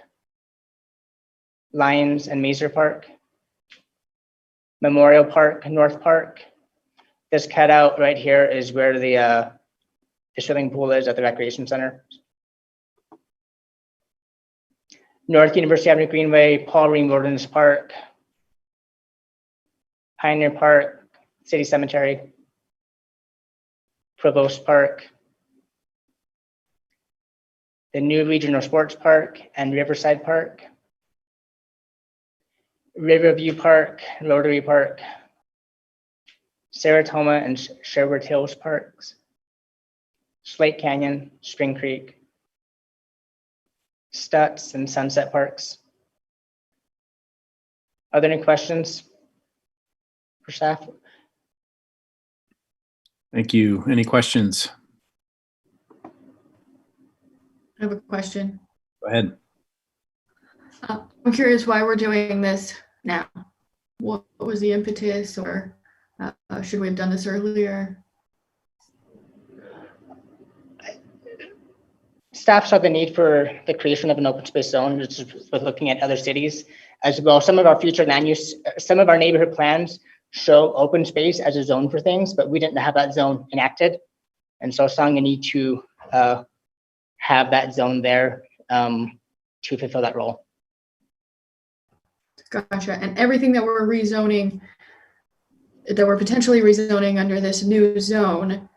S13: Lions and Mazer Park, Memorial Park, North Park. This cutout right here is where the swimming pool is at the recreation center. North University Avenue Greenway, Paul Ream Wilderness Park, Pioneer Park, City Cemetery, Provost Park, the new Regional Sports Park and Riverside Park, Riverview Park, Rotary Park, Saratoga and Sherwood Hills Parks, Slate Canyon, Spring Creek, Stutz and Sunset Parks. Are there any questions for staff?
S1: Thank you. Any questions?
S6: I have a question.
S1: Go ahead.
S6: I'm curious why we're doing this now. What was the impetus, or should we have done this earlier?
S13: Staff saw the need for the creation of an open space zone, just with looking at other cities as well. Some of our future land use, some of our neighborhood plans show open space as a zone for things, but we didn't have that zone enacted. And so saw a need to have that zone there to fulfill that role.
S6: Gotcha. And everything that we're rezoning, that we're potentially rezoning under this new zone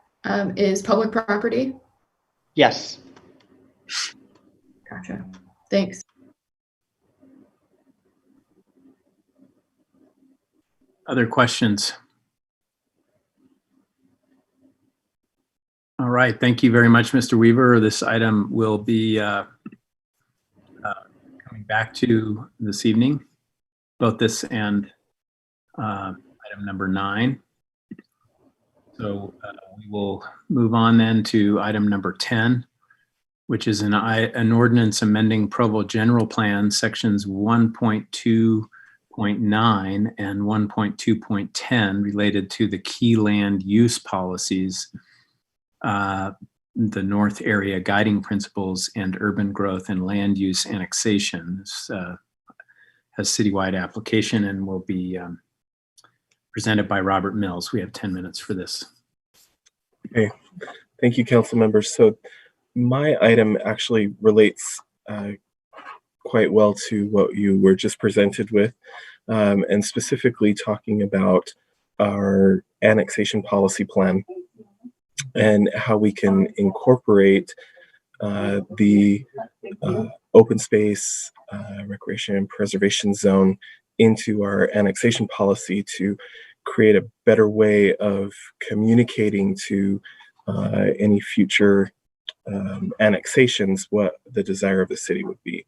S6: is public property?
S13: Yes.
S6: Gotcha. Thanks.
S1: Other questions? All right. Thank you very much, Mr. Weaver. This item will be coming back to this evening, both this and item number 9. So we will move on then to item number 10, which is an ordinance amending Provo General Plan sections 1.2.9 and 1.2.10 related to the key land use policies, the North Area Guiding Principles, and urban growth and land use annexation. This has citywide application and will be presented by Robert Mills. We have 10 minutes for this.
S17: Okay, thank you, council members. So my item actually relates quite well to what you were just presented with, and specifically talking about our annexation policy plan and how we can incorporate the open space, recreation and preservation zone into our annexation policy to create a better way of communicating to any future annexations what the desire of the city would be.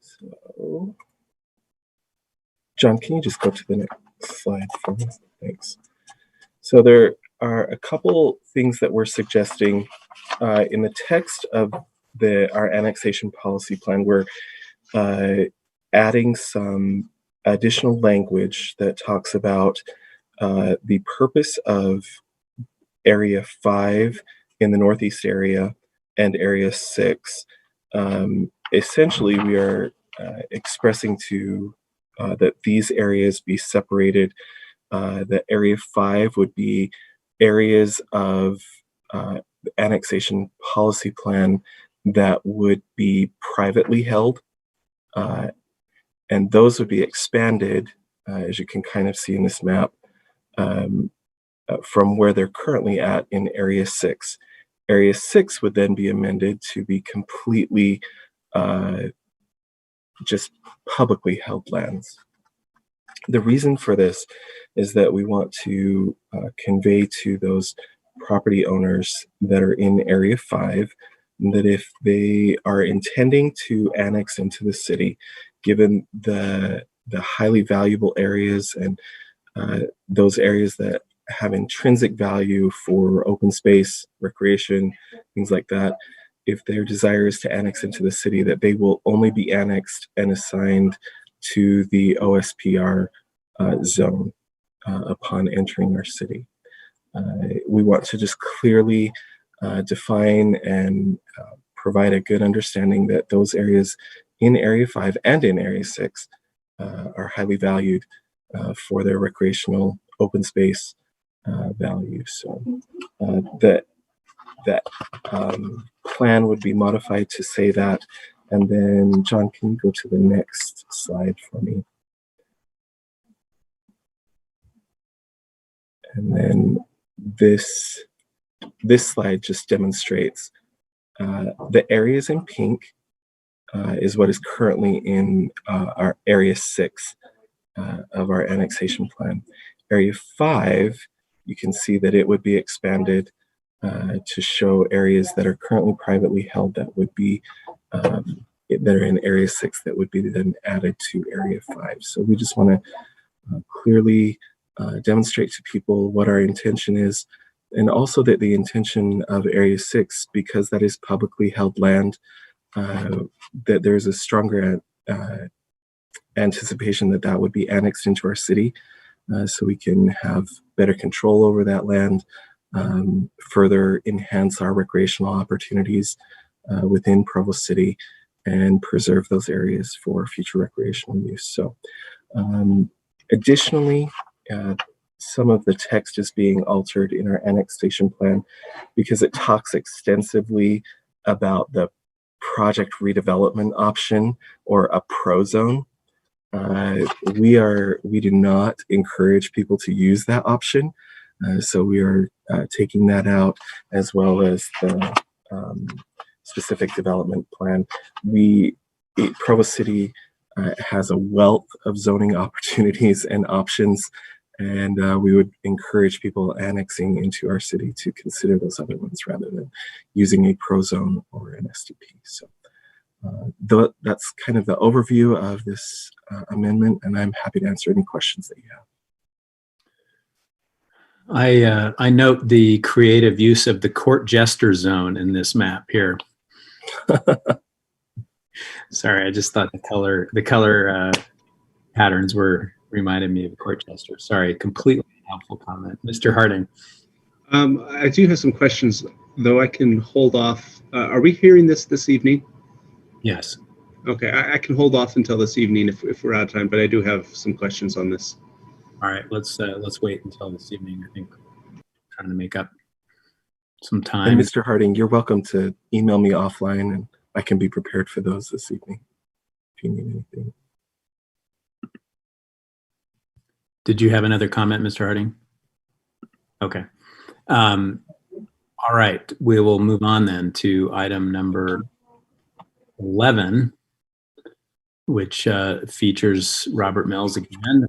S17: So, John, can you just go to the next slide for me? Thanks. So there are a couple things that we're suggesting in the text of our annexation policy plan. We're adding some additional language that talks about the purpose of Area 5 in the Northeast area and Area 6. Essentially, we are expressing to that these areas be separated. That Area 5 would be areas of the annexation policy plan that would be privately held, and those would be expanded, as you can kind of see in this map, from where they're currently at in Area 6. Area 6 would then be amended to be completely just publicly held lands. The reason for this is that we want to convey to those property owners that are in Area 5 that if they are intending to annex into the city, given the highly valuable areas and those areas that have intrinsic value for open space, recreation, things like that, if their desire is to annex into the city, that they will only be annexed and assigned to the OSPR zone upon entering our city. We want to just clearly define and provide a good understanding that those areas in Area 5 and in Area 6 are highly valued for their recreational open space value. So that plan would be modified to say that. And then, John, can you go to the next slide for me? And then this slide just demonstrates the areas in pink is what is currently in our Area 6 of our annexation plan. Area 5, you can see that it would be expanded to show areas that are currently privately held that would be that are in Area 6 that would be then added to Area 5. So we just want to clearly demonstrate to people what our intention is, and also that the intention of Area 6, because that is publicly held land, that there's a stronger anticipation that that would be annexed into our city, so we can have better control over that land, further enhance our recreational opportunities within Provo City, and preserve those areas for future recreational use. So additionally, some of the text is being altered in our annexation plan because it talks extensively about the project redevelopment option or a prozone. We do not encourage people to use that option. So we are taking that out, as well as the specific development plan. Provo City has a wealth of zoning opportunities and options, and we would encourage people annexing into our city to consider those other ones rather than using a prozone or an SDP. So that's kind of the overview of this amendment, and I'm happy to answer any questions that you have.
S1: I note the creative use of the court jester zone in this map here. Sorry, I just thought the color patterns reminded me of court jester. Sorry, completely helpful comment. Mr. Harding.
S2: I do have some questions, though I can hold off. Are we hearing this evening?
S1: Yes.
S2: Okay, I can hold off until this evening if we're out of time, but I do have some questions on this.
S1: All right, let's wait until this evening. I think I'm trying to make up some time.
S17: And Mr. Harding, you're welcome to email me offline, and I can be prepared for those this evening if you need anything.
S1: Did you have another comment, Mr. Harding? Okay. All right, we will move on then to item number 11, which features Robert Mills again.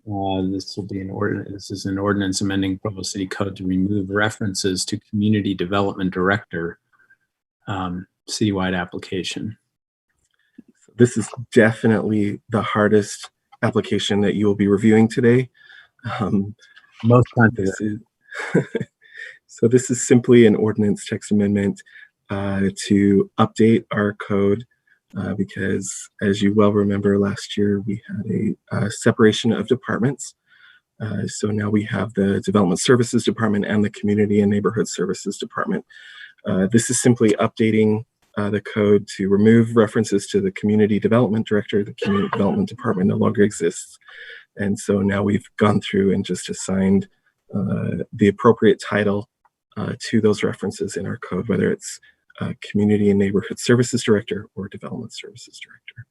S1: This will be this is an ordinance amending Provo City Code to remove references to Community Development Director citywide application.
S17: This is definitely the hardest application that you will be reviewing today.
S1: Most times.
S17: So this is simply an ordinance text amendment to update our code because, as you well remember, last year we had a separation of departments. So now we have the Development Services Department and the Community and Neighborhood Services Department. This is simply updating the code to remove references to the Community Development Director. The Community Development Department no longer exists. And so now we've gone through and just assigned the appropriate title to those references in our code, whether it's Community and Neighborhood Services Director or Development Services Director.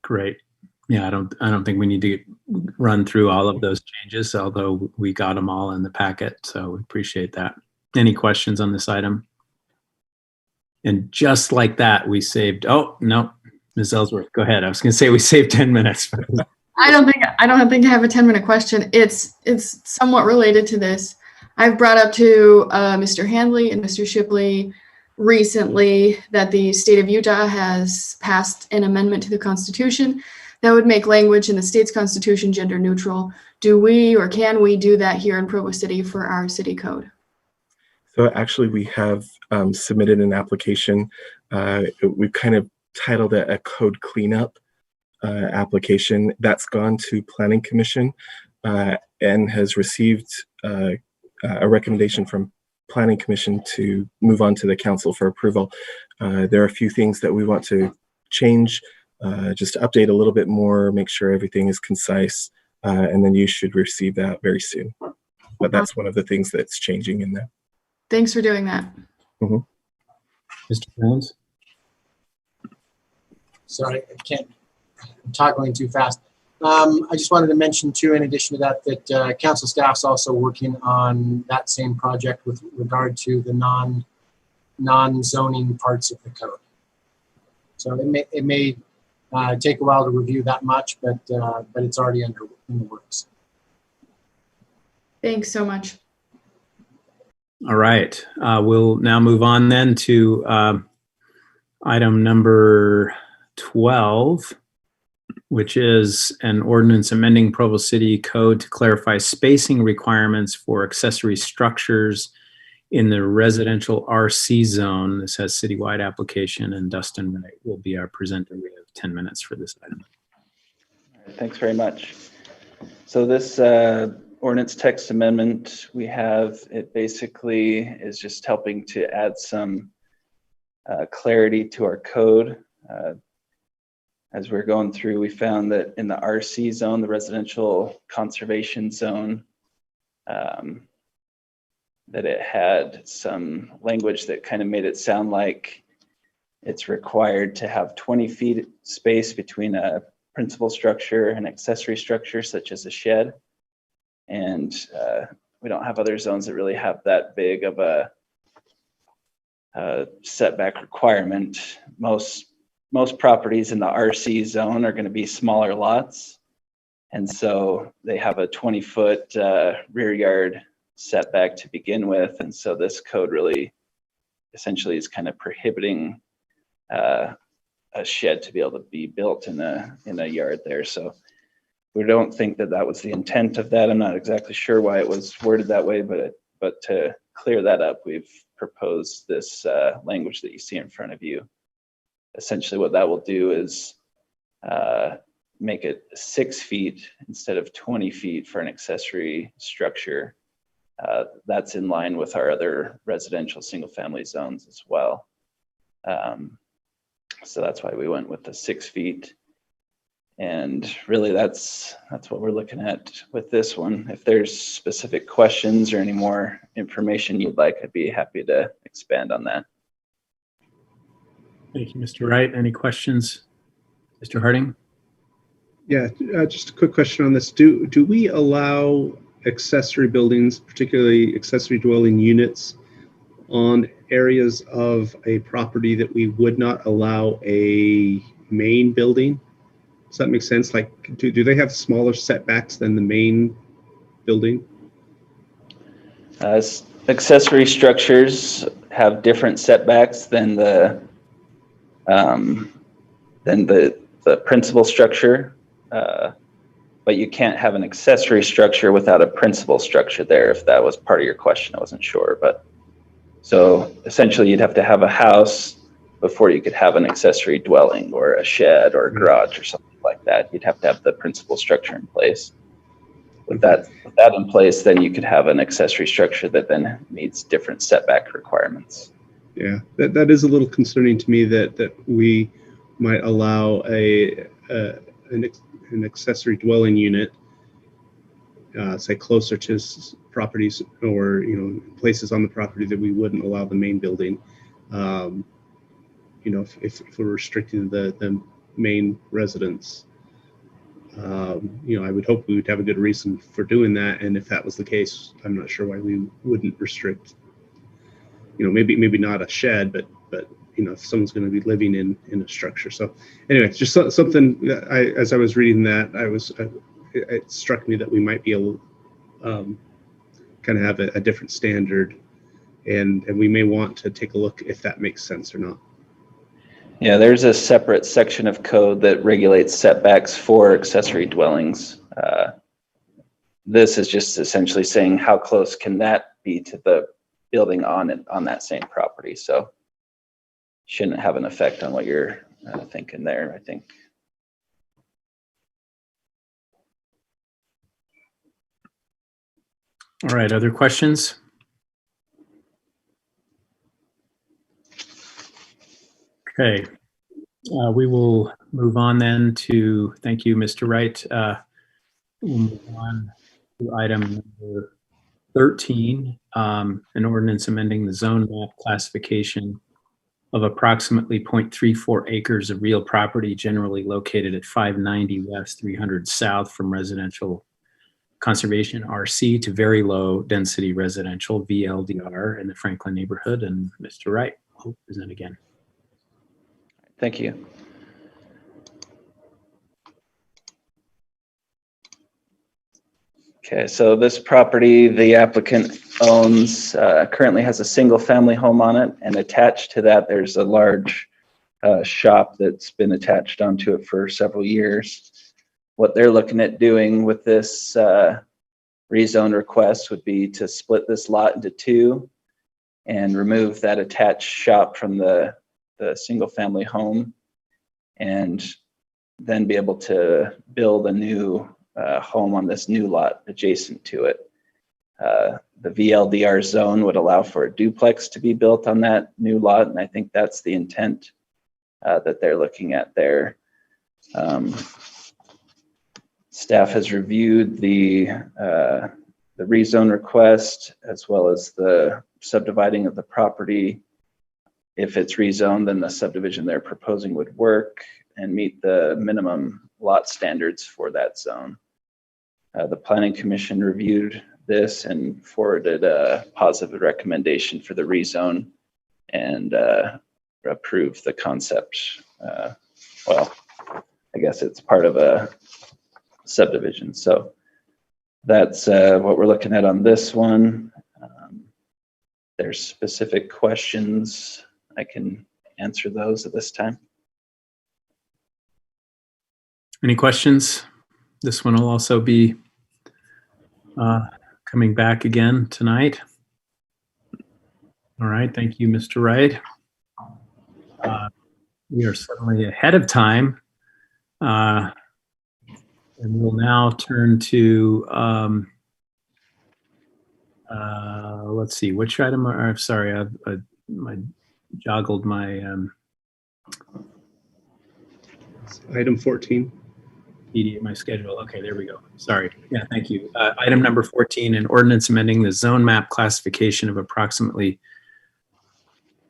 S1: Great. Yeah, I don't think we need to run through all of those changes, although we got them all in the packet, so we appreciate that. Any questions on this item? And just like that, we saved, oh, no, Ms. Ellsworth, go ahead. I was going to say we saved 10 minutes.
S6: I don't think I don't think I have a 10-minute question. It's somewhat related to this. I've brought up to Mr. Handley and Mr. Shipley recently that the state of Utah has passed an amendment to the Constitution that would make language in the state's Constitution gender neutral. Do we or can we do that here in Provo City for our city code?
S17: So actually we have submitted an application. We've kind of titled it a code cleanup application that's gone to Planning Commission and has received a recommendation from Planning Commission to move on to the council for approval. There are a few things that we want to change, just to update a little bit more, make sure everything is concise, and then you should receive that very soon. But that's one of the things that's changing in there.
S6: Thanks for doing that.
S17: Mm-hmm.
S1: Mr. Jones?
S8: Sorry, I'm toggling too fast. I just wanted to mention too, in addition to that council staff's also working on that same project with regard to the non-zoning parts of the code. So it may take a while to review that much, but it's already in the works.
S6: Thanks so much.
S1: All right. We'll now move on then to item number 12, which is an ordinance amending Provo City Code to clarify spacing requirements for accessory structures in the residential RC zone. This has citywide application, and Dustin Wright will be our presenter. We have 10 minutes for this item.
S18: Thanks very much. So this ordinance text amendment we have, it basically is just helping to add some clarity to our code. As we're going through, we found that in the RC zone, the residential conservation zone, that it had some language that kind of made it sound like it's required to have 20 feet space between a principal structure and accessory structure, such as a shed. And we don't have other zones that really have that big of a setback requirement. Most properties in the RC zone are going to be smaller lots. And so they have a 20-foot rear yard setback to begin with. And so this code really essentially is kind of prohibiting a shed to be able to be built in a yard there. So we don't think that that was the intent of that. I'm not exactly sure why it was worded that way, but to clear that up, we've proposed this language that you see in front of you. Essentially what that will do is make it 6 feet instead of 20 feet for an accessory structure. That's in line with our other residential single family zones as well. So that's why we went with the 6 feet. And really that's what we're looking at with this one. If there's specific questions or any more information you'd like, I'd be happy to expand on that.
S1: Thank you, Mr. Wright. Any questions? Mr. Harding?
S2: Yeah, just a quick question on this. Do we allow accessory buildings, particularly accessory dwelling units, on areas of a property that we would not allow a main building? Does that make sense? Like, do they have smaller setbacks than the main building?
S18: Accessory structures have different setbacks than the principal structure, but you can't have an accessory structure without a principal structure there. If that was part of your question, I wasn't sure. But so essentially, you'd have to have a house before you could have an accessory dwelling or a shed or a garage or something like that. You'd have to have the principal structure in place. With that in place, then you could have an accessory structure that then meets different setback requirements.
S2: Yeah, that is a little concerning to me that we might allow an accessory dwelling unit, say closer to properties or places on the property that we wouldn't allow the main building. If we're restricting the main residence, I would hope we would have a good reason for doing that. And if that was the case, I'm not sure why we wouldn't restrict. Maybe not a shed, but if someone's going to be living in a structure. So anyway, just something that as I was reading that, I was it struck me that we might be able kind of have a different standard, and we may want to take a look if that makes sense or not.
S14: Yeah, there's a separate section of code that regulates setbacks for accessory dwellings. This is just essentially saying how close can that be to the building on that same property. So shouldn't have an effect on what you're thinking there, I think.
S1: All right, other questions? Okay, we will move on then to, thank you, Mr. Wright. We'll move on to item number 13, an ordinance amending the zone map classification of approximately 0.34 acres of real property generally located at 590 West, 300 South from residential conservation RC to very low density residential VLDR in the Franklin neighborhood. And Mr. Wright will present again.
S14: Thank you. Okay, so this property the applicant owns currently has a single family home on it, and attached to that there's a large shop that's been attached onto it for several years. What they're looking at doing with this rezone request would be to split this lot into two and remove that attached shop from the single family home, and then be able to build a new home on this new lot adjacent to it. The VLDR zone would allow for a duplex to be built on that new lot, and I think that's the intent that they're looking at there. Staff has reviewed the rezone request as well as the subdividing of the property. If it's rezoned, then the subdivision they're proposing would work and meet the minimum lot standards for that zone. The Planning Commission reviewed this and forwarded a positive recommendation for the rezone and approved the concept. Well, I guess it's part of a subdivision. So that's what we're looking at on this one. There's specific questions. I can answer those at this time.
S1: Any questions? This one will also be coming back again tonight. All right, thank you, Mr. Wright. We are certainly ahead of time. And we'll now turn to, let's see, which item I'm sorry, I joggled my
S2: item 14.
S1: My schedule. Okay, there we go. Sorry. Yeah, thank you. Item number 14, an ordinance amending the zone map classification of approximately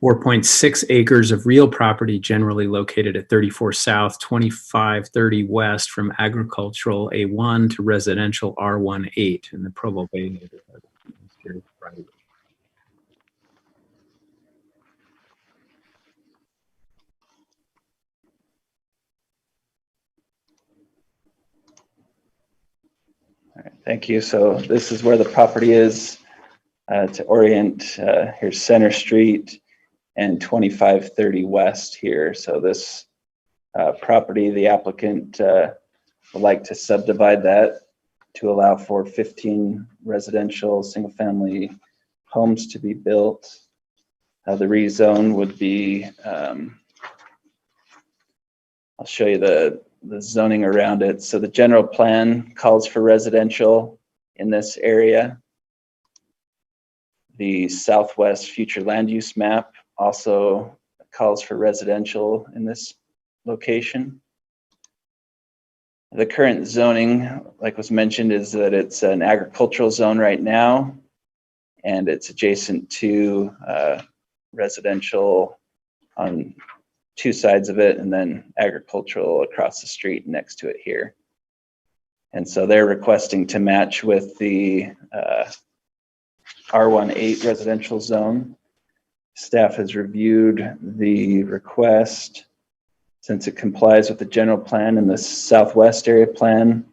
S1: 4.6 acres of real property generally located at 34 South, 2530 West from agricultural A1 to residential R18 in the Provo Bay Neighborhood.
S14: All right, thank you. So this is where the property is. To orient, here's Center Street and 2530 West here. So this property, the applicant would like to subdivide that to allow for 15 residential single-family homes to be built. The rezone would be, I'll show you the zoning around it. So the general plan calls for residential in this area. The Southwest future land use map also calls for residential in this location. The current zoning, like was mentioned, is that it's an agricultural zone right now, and it's adjacent to residential on two sides of it, and then agricultural across the street next to it here. And so they're requesting to match with the R18 residential zone. Staff has reviewed the request. Since it complies with the general plan and the Southwest area plan,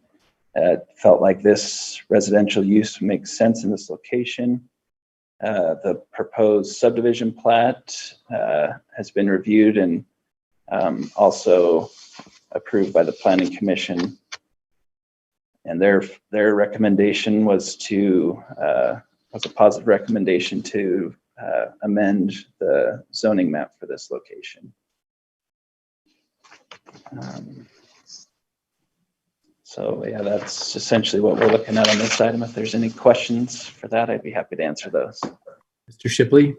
S14: felt like this residential use makes sense in this location. The proposed subdivision plat has been reviewed and also approved by the Planning Commission. And their recommendation was a positive recommendation to amend the zoning map for this location. So yeah, that's essentially what we're looking at on this item. If there's any questions for that, I'd be happy to answer those.
S1: Mr. Shipley?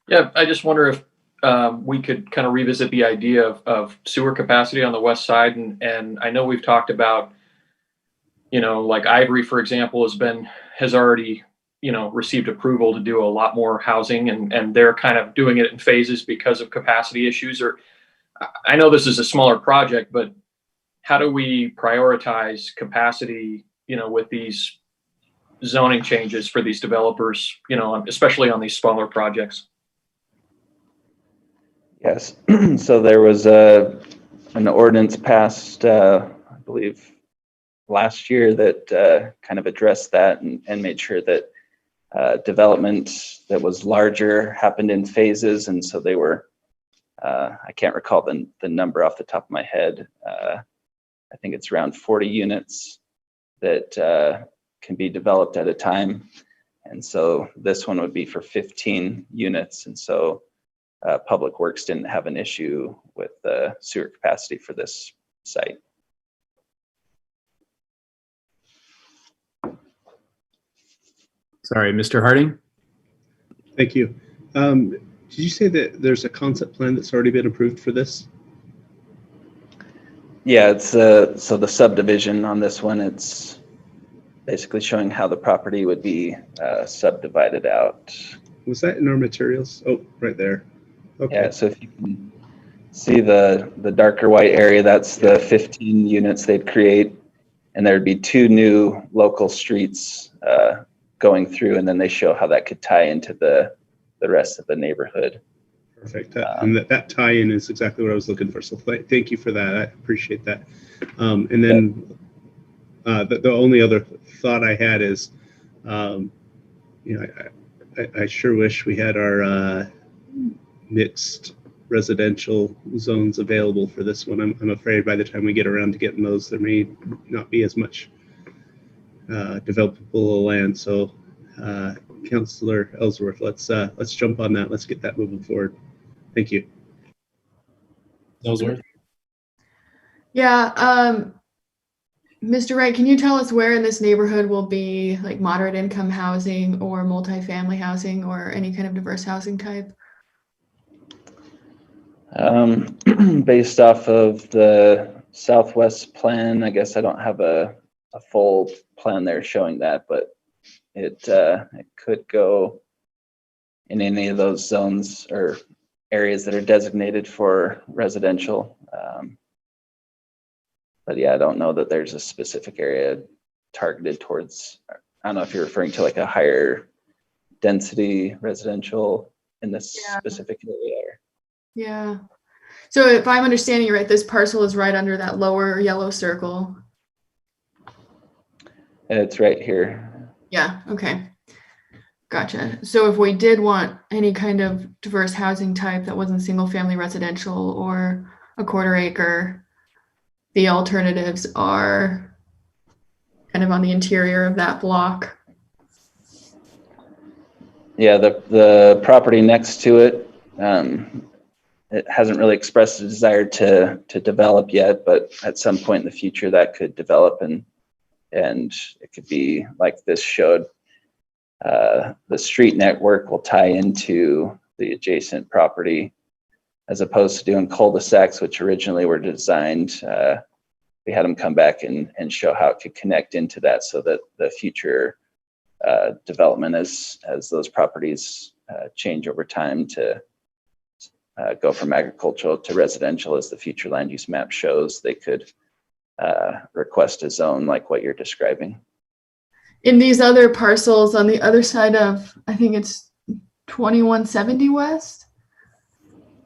S1: Yeah,
S7: I just wonder if we could kind of revisit the idea of sewer capacity on the west side. And I know we've talked about, like Ivory, for example, has already, received approval to do a lot more housing, and they're kind of doing it in phases because of capacity issues. Or I know this is a smaller project, but how do we prioritize capacity, with these zoning changes for these developers, especially on these smaller projects?
S14: Yes. So there was an ordinance passed, I believe, last year that kind of addressed that and made sure that development that was larger happened in phases. And so they were, I can't recall the number off the top of my head. I think it's around 40 units that can be developed at a time. And so this one would be for 15 units. And so Public Works didn't have an issue with the sewer capacity for this site.
S1: Sorry, Mr. Harding?
S2: Thank you. Did you say that there's a concept plan that's already been approved for this?
S14: Yeah, it's so the subdivision on this one, it's basically showing how the property would be subdivided out.
S2: Was that in our materials? Oh, right there. Okay.
S14: Yeah, so if you can see the darker white area, that's the 15 units they'd create, and there'd be 2 new local streets going through, and then they show how that could tie into the rest of the neighborhood.
S2: Perfect. And that tie-in is exactly what I was looking for. So thank you for that. I appreciate that. And then the only other thought I had is, I sure wish we had our mixed residential zones available for this one. I'm afraid by the time we get around to getting those, there may not be as much developable land. So Councilor Ellsworth, let's jump on that. Let's get that moving forward. Thank you.
S1: Ellsworth?
S6: Yeah, Mr. Wright, can you tell us where in this neighborhood will be like moderate income housing or multifamily housing or any kind of diverse housing type?
S14: Based off of the Southwest plan, I guess I don't have a full plan there showing that, but it could go in any of those zones or areas that are designated for residential. But yeah, I don't know that there's a specific area targeted towards, I don't know if you're referring to like a higher density residential in this specific area.
S6: Yeah. So if I'm understanding you right, this parcel is right under that lower yellow circle.
S14: It's right here.
S6: Yeah, okay. Gotcha. So if we did want any kind of diverse housing type that wasn't single family residential or a quarter acre, the alternatives are kind of on the interior of that block.
S14: Yeah, the property next to it, it hasn't really expressed a desire to develop yet, but at some point in the future that could develop and it could be like this showed. The street network will tie into the adjacent property as opposed to doing cul-de-sacs, which originally were designed. We had them come back and show how it could connect into that so that the future development as those properties change over time to go from agricultural to residential as the future land use map shows, they could request a zone like what you're describing.
S6: In these other parcels on the other side of, I think it's 2170 West,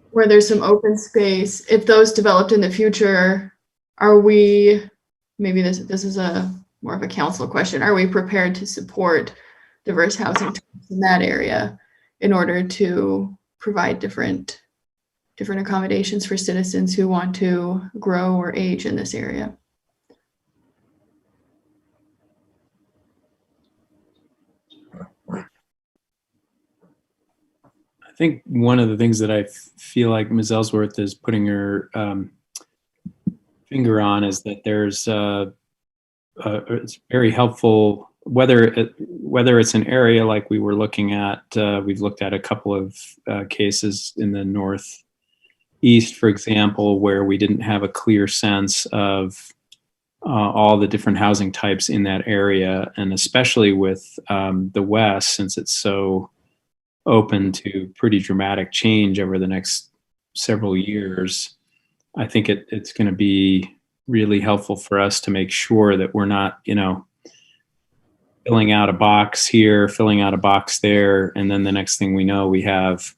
S6: where there's some open space, if those developed in the future, are we maybe this is a more of a council question. Are we prepared to support diverse housing types in that area in order to provide different accommodations for citizens who want to grow or age in this area?
S1: I think one of the things that I feel like Ms. Ellsworth is putting her finger on is that there's it's very helpful, whether it's an area like we were looking at, we've looked at a couple of cases in the Northeast, for example, where we didn't have a clear sense of all the different housing types in that area, and especially with the West, since it's so open to pretty dramatic change over the next several years. I think it's going to be really helpful for us to make sure that we're not, filling out a box here, filling out a box there, and then the next thing we know, we have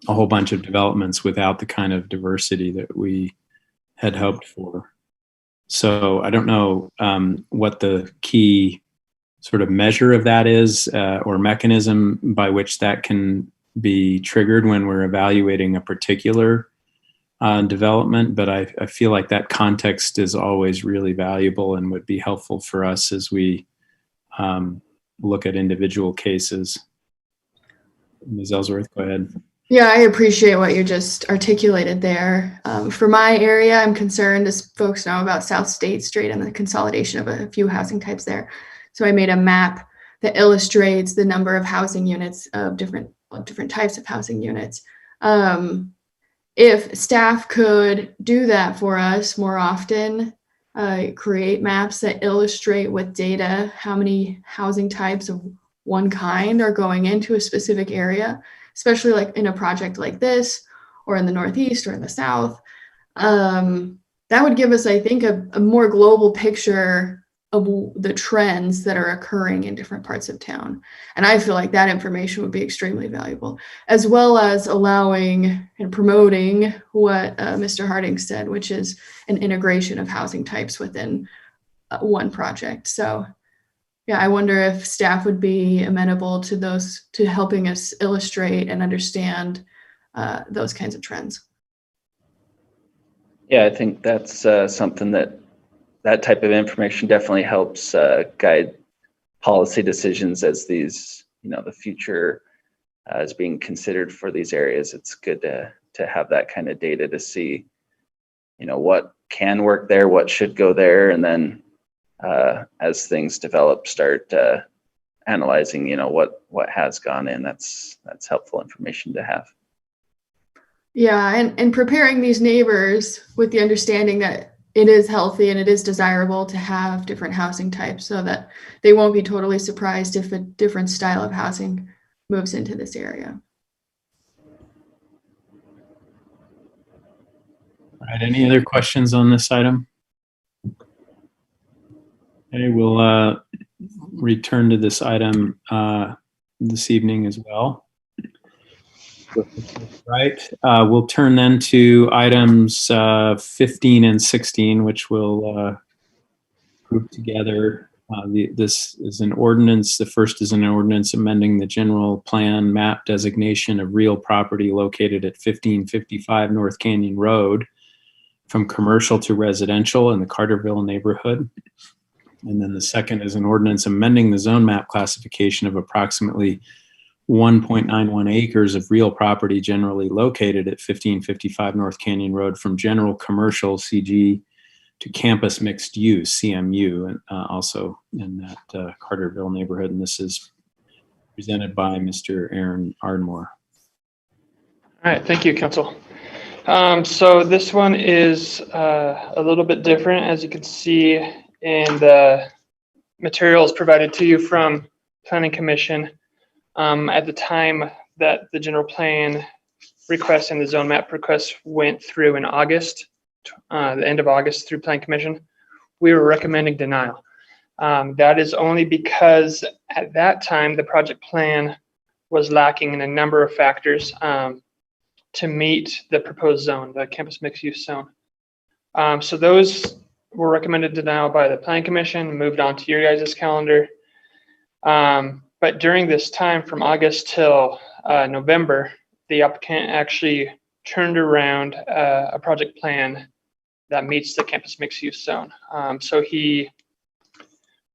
S1: a whole bunch of developments without the kind of diversity that we had hoped for. So I don't know what the key sort of measure of that is, or mechanism by which that can be triggered when we're evaluating a particular development, but I feel like that context is always really valuable and would be helpful for us as we look at individual cases. Ms. Ellsworth, go ahead.
S6: Yeah, I appreciate what you just articulated there. For my area, I'm concerned, as folks know, about South State Street and the consolidation of a few housing types there. So I made a map that illustrates the number of housing units of different types of housing units. If staff could do that for us more often, create maps that illustrate with data how many housing types of one kind are going into a specific area, especially like in a project like this, or in the Northeast or in the South, that would give us, I think, a more global picture of the trends that are occurring in different parts of town. And I feel like that information would be extremely valuable, as well as allowing and promoting what Mr. Harding said, which is an integration of housing types within one project. So yeah, I wonder if staff would be amenable to helping us illustrate and understand those kinds of trends.
S14: Yeah, I think that's something that type of information definitely helps guide policy decisions as these, the future is being considered for these areas. It's good to have that kind of data to see, what can work there, what should go there, and then as things develop, start analyzing, what has gone in. That's helpful information to have.
S6: Yeah, and preparing these neighbors with the understanding that it is healthy and it is desirable to have different housing types, so that they won't be totally surprised if a different style of housing moves into this area.
S1: All right, any other questions on this item? Okay, we'll return to this item this evening as well. Right, we'll turn then to items 15 and 16, which we'll group together. This is an ordinance. The first is an ordinance amending the general plan map designation of real property located at 1555 North Canyon Road from commercial to residential in the Carterville neighborhood. And then the second is an ordinance amending the zone map classification of approximately 1.91 acres of real property generally located at 1555 North Canyon Road from general commercial CG to campus mixed use CMU, and also in that Carterville neighborhood. And this is presented by Mr. Aaron Ardmore.
S16: All right, thank you, Council. So this one is a little bit different, as you can see in the materials provided to you from Planning Commission. At the time that the general plan request and the zone map request went through in August, the end of August through Planning Commission, we were recommending denial. That is only because at that time the project plan was lacking in a number of factors to meet the proposed zone, the campus mixed use zone. So those were recommended denial by the Planning Commission, moved on to your guys' calendar. But during this time from August till November, the applicant actually turned around a project plan that meets the campus mixed use zone.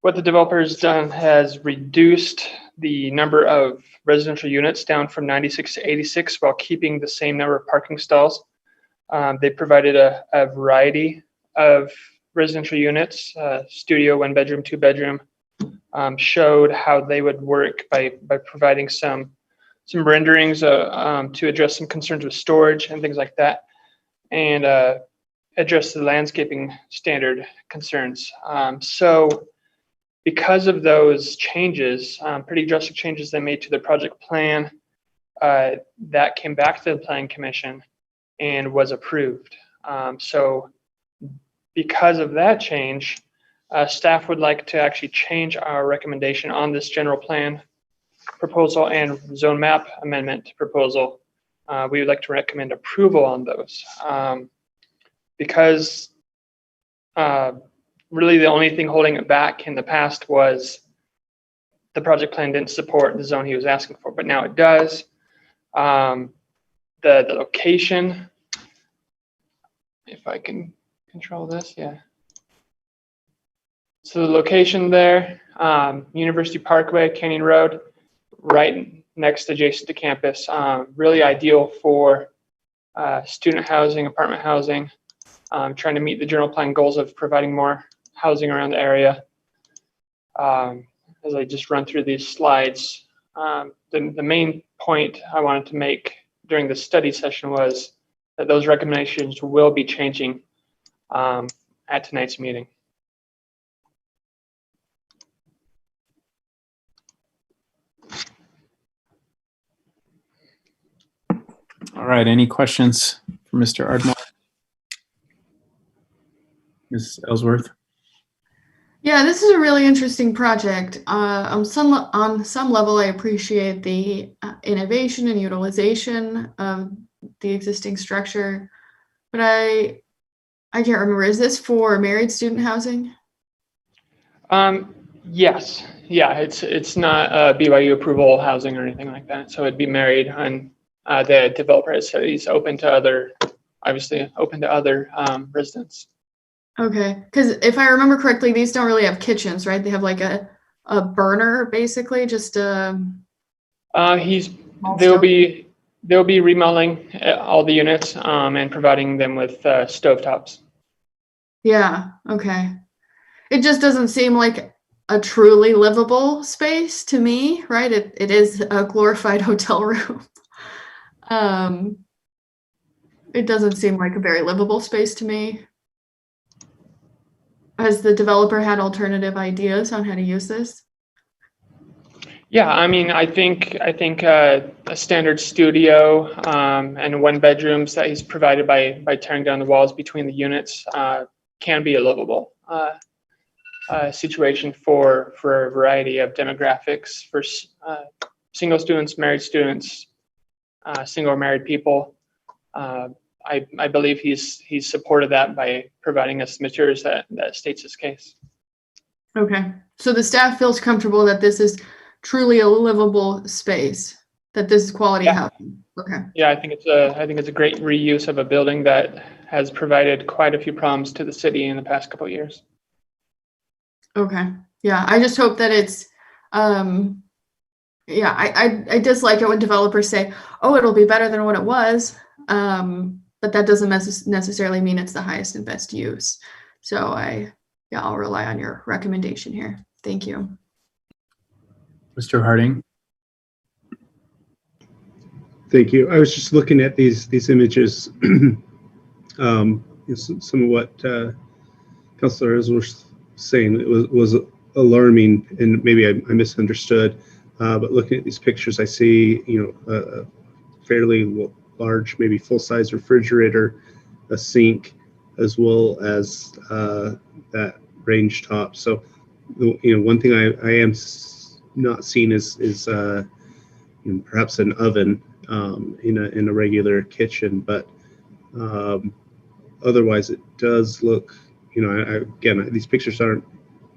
S16: What the developer has done has reduced the number of residential units down from 96 to 86 while keeping the same number of parking stalls. They provided a variety of residential units, studio, 1 bedroom, 2 bedroom, showed how they would work by providing some renderings to address some concerns with storage and things like that, and address the landscaping standard concerns. So because of those changes, pretty drastic changes they made to the project plan, that came back to the Planning Commission and was approved. So because of that change, staff would like to actually change our recommendation on this general plan proposal and zone map amendment proposal. We would like to recommend approval on those because really the only thing holding it back in the past was the project plan didn't support the zone he was asking for, but now it does. The location, if I can control this, yeah. So the location there, University Parkway, Canyon Road, right next adjacent to campus, really ideal for student housing, apartment housing, trying to meet the general plan goals of providing more housing around the area. As I just run through these slides, the main point I wanted to make during the study session was that those recommendations will be changing at tonight's meeting.
S1: All right, any questions for Mr. Ardmore? Ms. Ellsworth?
S6: Yeah, this is a really interesting project. On some level, I appreciate the innovation and utilization of the existing structure, but I can't remember. Is this for married student housing?
S16: Yes, yeah, it's not BYU approval housing or anything like that. So it'd be married, and the developer has said he's open to other, obviously open to other residents.
S6: Okay, because if I remember correctly, these don't really have kitchens, right? They have like a burner, basically, just a.
S16: They'll be remodeling all the units and providing them with stovetops.
S6: Yeah. Okay. It just doesn't seem like a truly livable space to me, right? It is a glorified hotel room. It doesn't seem like a very livable space to me. Has the developer had alternative ideas on how to use this?
S16: Yeah, I mean, I think a standard studio and 1 bedrooms that he's provided by tearing down the walls between the units can be a livable situation for a variety of demographics, for single students, married students, single or married people. I believe he's supported that by providing us materials that states his case.
S6: Okay, so the staff feels comfortable that this is truly a livable space, that this is quality housing. Okay.
S16: Yeah, I think it's a great reuse of a building that has provided quite a few problems to the city in the past couple of years.
S6: Okay. Yeah, I just hope that it's yeah, I dislike it when developers say, oh, it'll be better than what it was. But that doesn't necessarily mean it's the highest and best use. So I'll rely on your recommendation here. Thank you.
S1: Mr. Harding?
S2: Thank you. I was just looking at these images. Some of what Councilor was saying, it was alarming, and maybe I misunderstood. But looking at these pictures, I see a fairly large, maybe full-size refrigerator, a sink, as well as that range top. So, one thing I am not seeing is perhaps an oven in a regular kitchen, but otherwise it does look again, these pictures aren't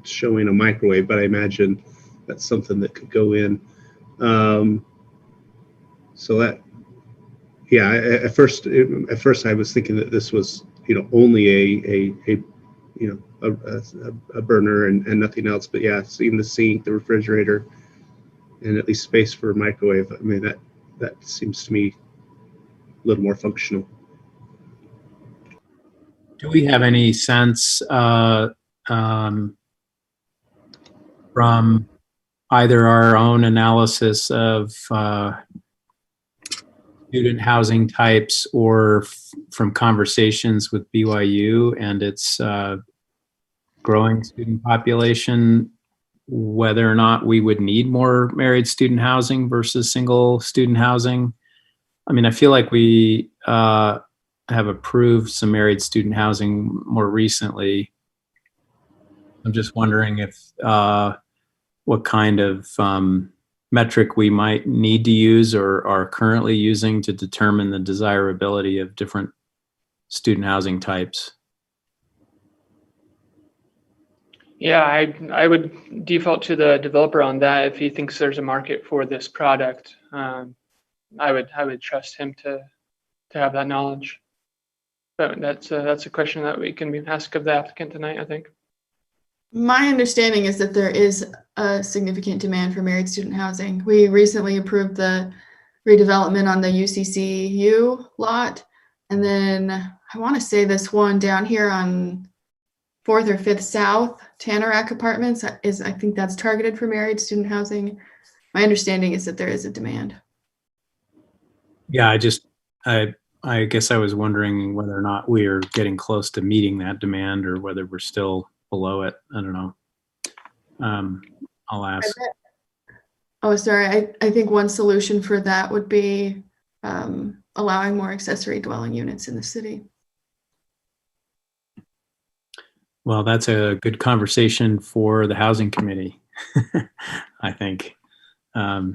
S2: showing a microwave, but I imagine that's something that could go in. So that, yeah, at first I was thinking that this was, only a burner and nothing else. But yeah, seeing the sink, the refrigerator, and at least space for a microwave, I mean, that seems to me a little more functional.
S1: Do we have any sense from either our own analysis of student housing types or from conversations with BYU and its growing student population, whether or not we would need more married student housing versus single student housing? I mean, I feel like we have approved some married student housing more recently. I'm just wondering if what kind of metric we might need to use or are currently using to determine the desirability of different student housing types.
S16: Yeah, I would default to the developer on that. If he thinks there's a market for this product, I would trust him to have that knowledge. But that's a question that we can ask of the applicant tonight, I think.
S6: My understanding is that there is a significant demand for married student housing. We recently approved the redevelopment on the UCCU lot. And then I want to say this one down here on 4th or 5th South, Tanorak Apartments, I think that's targeted for married student housing. My understanding is that there is a demand.
S1: Yeah, I guess I was wondering whether or not we are getting close to meeting that demand or whether we're still below it. I don't know. I'll ask.
S6: Oh, sorry. I think one solution for that would be allowing more accessory dwelling units in the city.
S1: Well, that's a good conversation for the housing committee, I think. All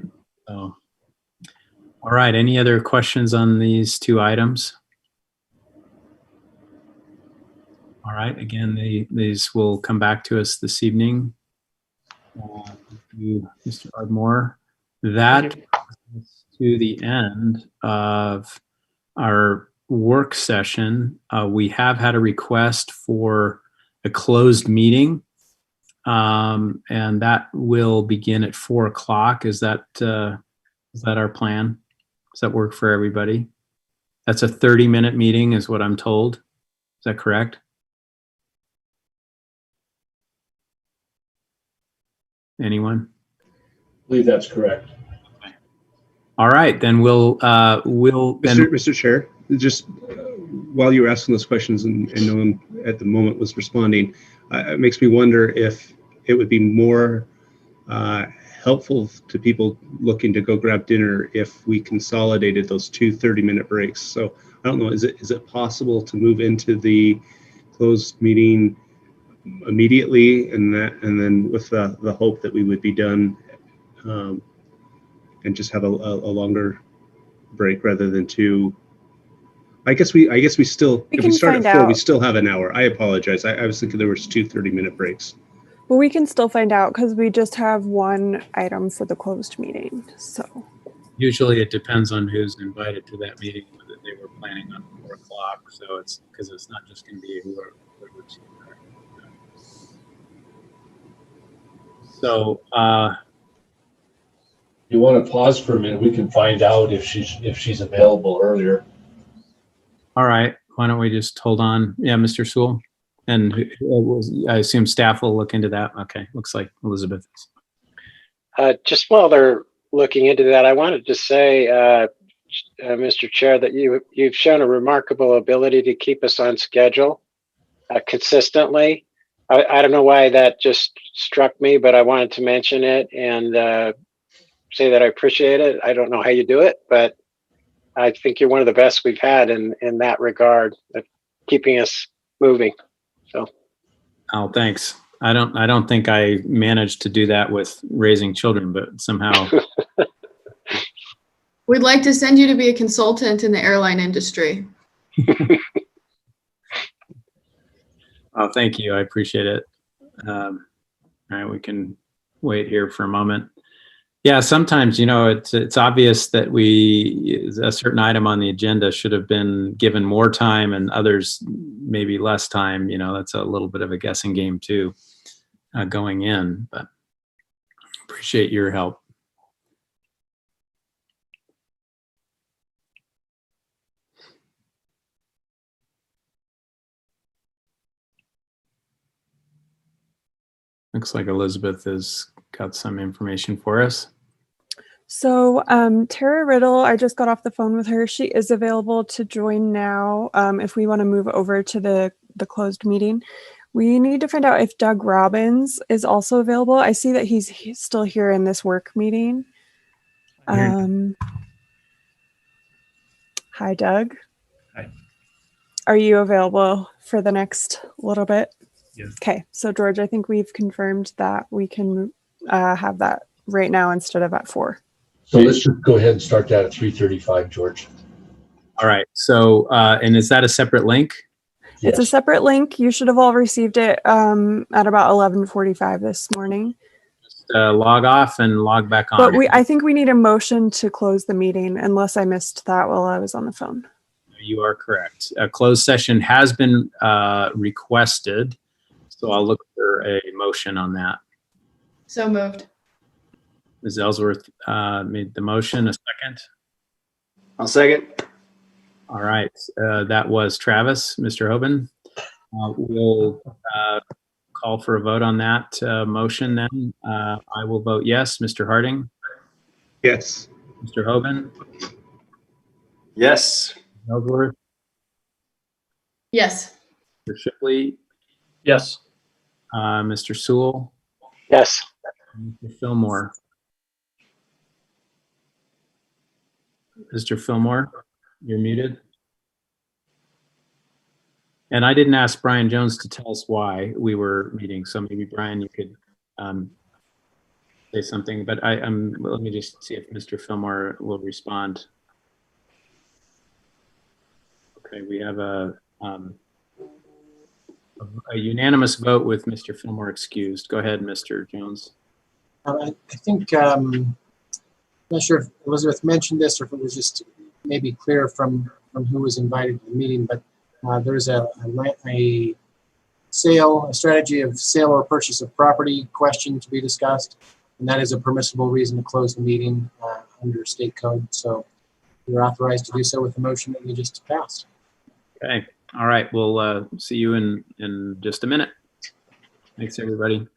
S1: right. Any other questions on these two items? All right. Again, these will come back to us this evening. Thank you, Mr. Ardmore. That brings us to the end of our work session. We have had a request for a closed meeting, and that will begin at 4 o'clock. Is that our plan? Does that work for everybody? That's a 30-minute meeting is what I'm told. Is that correct? Anyone?
S15: I believe that's correct.
S1: Okay. All right, then we'll
S2: Mr. Chair, just while you were asking those questions and no one at the moment was responding, it makes me wonder if it would be more helpful to people looking to go grab dinner if we consolidated those two 30-minute breaks. So I don't know, is it possible to move into the closed meeting immediately and then with the hope that we would be done and just have a longer break rather than two? I guess we still, if we start at 4, we still have an hour. I apologize. I was thinking there was two 30-minute breaks.
S10: Well, we can still find out because we just have one item for the closed meeting. So
S1: usually it depends on who's invited to that meeting, whether they were planning on 4 o'clock. So it's because it's not just going to be whoever. So
S15: you want to pause for a minute? We can find out if she's available earlier.
S1: All right. Why don't we just hold on? Yeah, Mr. Sewell. And I assume staff will look into that. Okay. Looks like Elizabeth is.
S4: Just while they're looking into that, I wanted to say, Mr. Chair, that you've shown a remarkable ability to keep us on schedule consistently. I don't know why that just struck me, but I wanted to mention it and say that I appreciate it. I don't know how you do it, but I think you're one of the best we've had in that regard of keeping us moving. So.
S1: Oh, thanks. I don't think I managed to do that with raising children, but somehow.
S6: We'd like to send you to be a consultant in the airline industry.
S1: Oh, thank you. I appreciate it. All right, we can wait here for a moment. Yeah, sometimes, you know, it's obvious that a certain item on the agenda should have been given more time and others maybe less time. You know, that's a little bit of a guessing game too, going in, but appreciate your help. Looks like Elizabeth has got some information for us.
S10: So Tara Riddle, I just got off the phone with her. She is available to join now if we want to move over to the closed meeting. We need to find out if Doug Robbins is also available. I see that he's still here in this work meeting. Hi, Doug.
S11: Hi.
S10: Are you available for the next little bit?
S11: Yes.
S10: Okay, so George, I think we've confirmed that we can have that right now instead of at 4.
S15: So let's just go ahead and start that at 3:35, George.
S1: All right. So, and is that a separate link?
S10: It's a separate link. You should have all received it at about 11:45 this morning.
S1: Just log off and log back on.
S10: But I think we need a motion to close the meeting, unless I missed that while I was on the phone.
S1: You are correct. A closed session has been requested, so I'll look for a motion on that.
S6: So moved.
S1: Ms. Ellsworth made the motion. A second?
S11: I'll second.
S1: All right. That was Travis. Mr. Hoban. We'll call for a vote on that motion then. I will vote yes. Mr. Harding?
S2: Yes.
S1: Mr. Hoban?
S11: Yes.
S1: Ellsworth?
S6: Yes.
S1: Mr. Shipley?
S7: Yes.
S1: Mr. Sewell?
S4: Yes.
S1: Mr. Fillmore? Mr. Fillmore, you're muted. And I didn't ask Brian Jones to tell us why we were meeting, so maybe Brian, you could say something. But let me just see if Mr. Fillmore will respond. Okay, we have a unanimous vote with Mr. Fillmore excused. Go ahead, Mr. Jones.
S8: I think I'm not sure if Elizabeth mentioned this or if it was just maybe clear from who was invited to the meeting, but there's a strategy of sale or purchase of property question to be discussed, and that is a permissible reason to close the meeting under state code. So you're authorized to do so with the motion that you just passed.
S1: Okay. All right. We'll see you in just a minute. Thanks, everybody.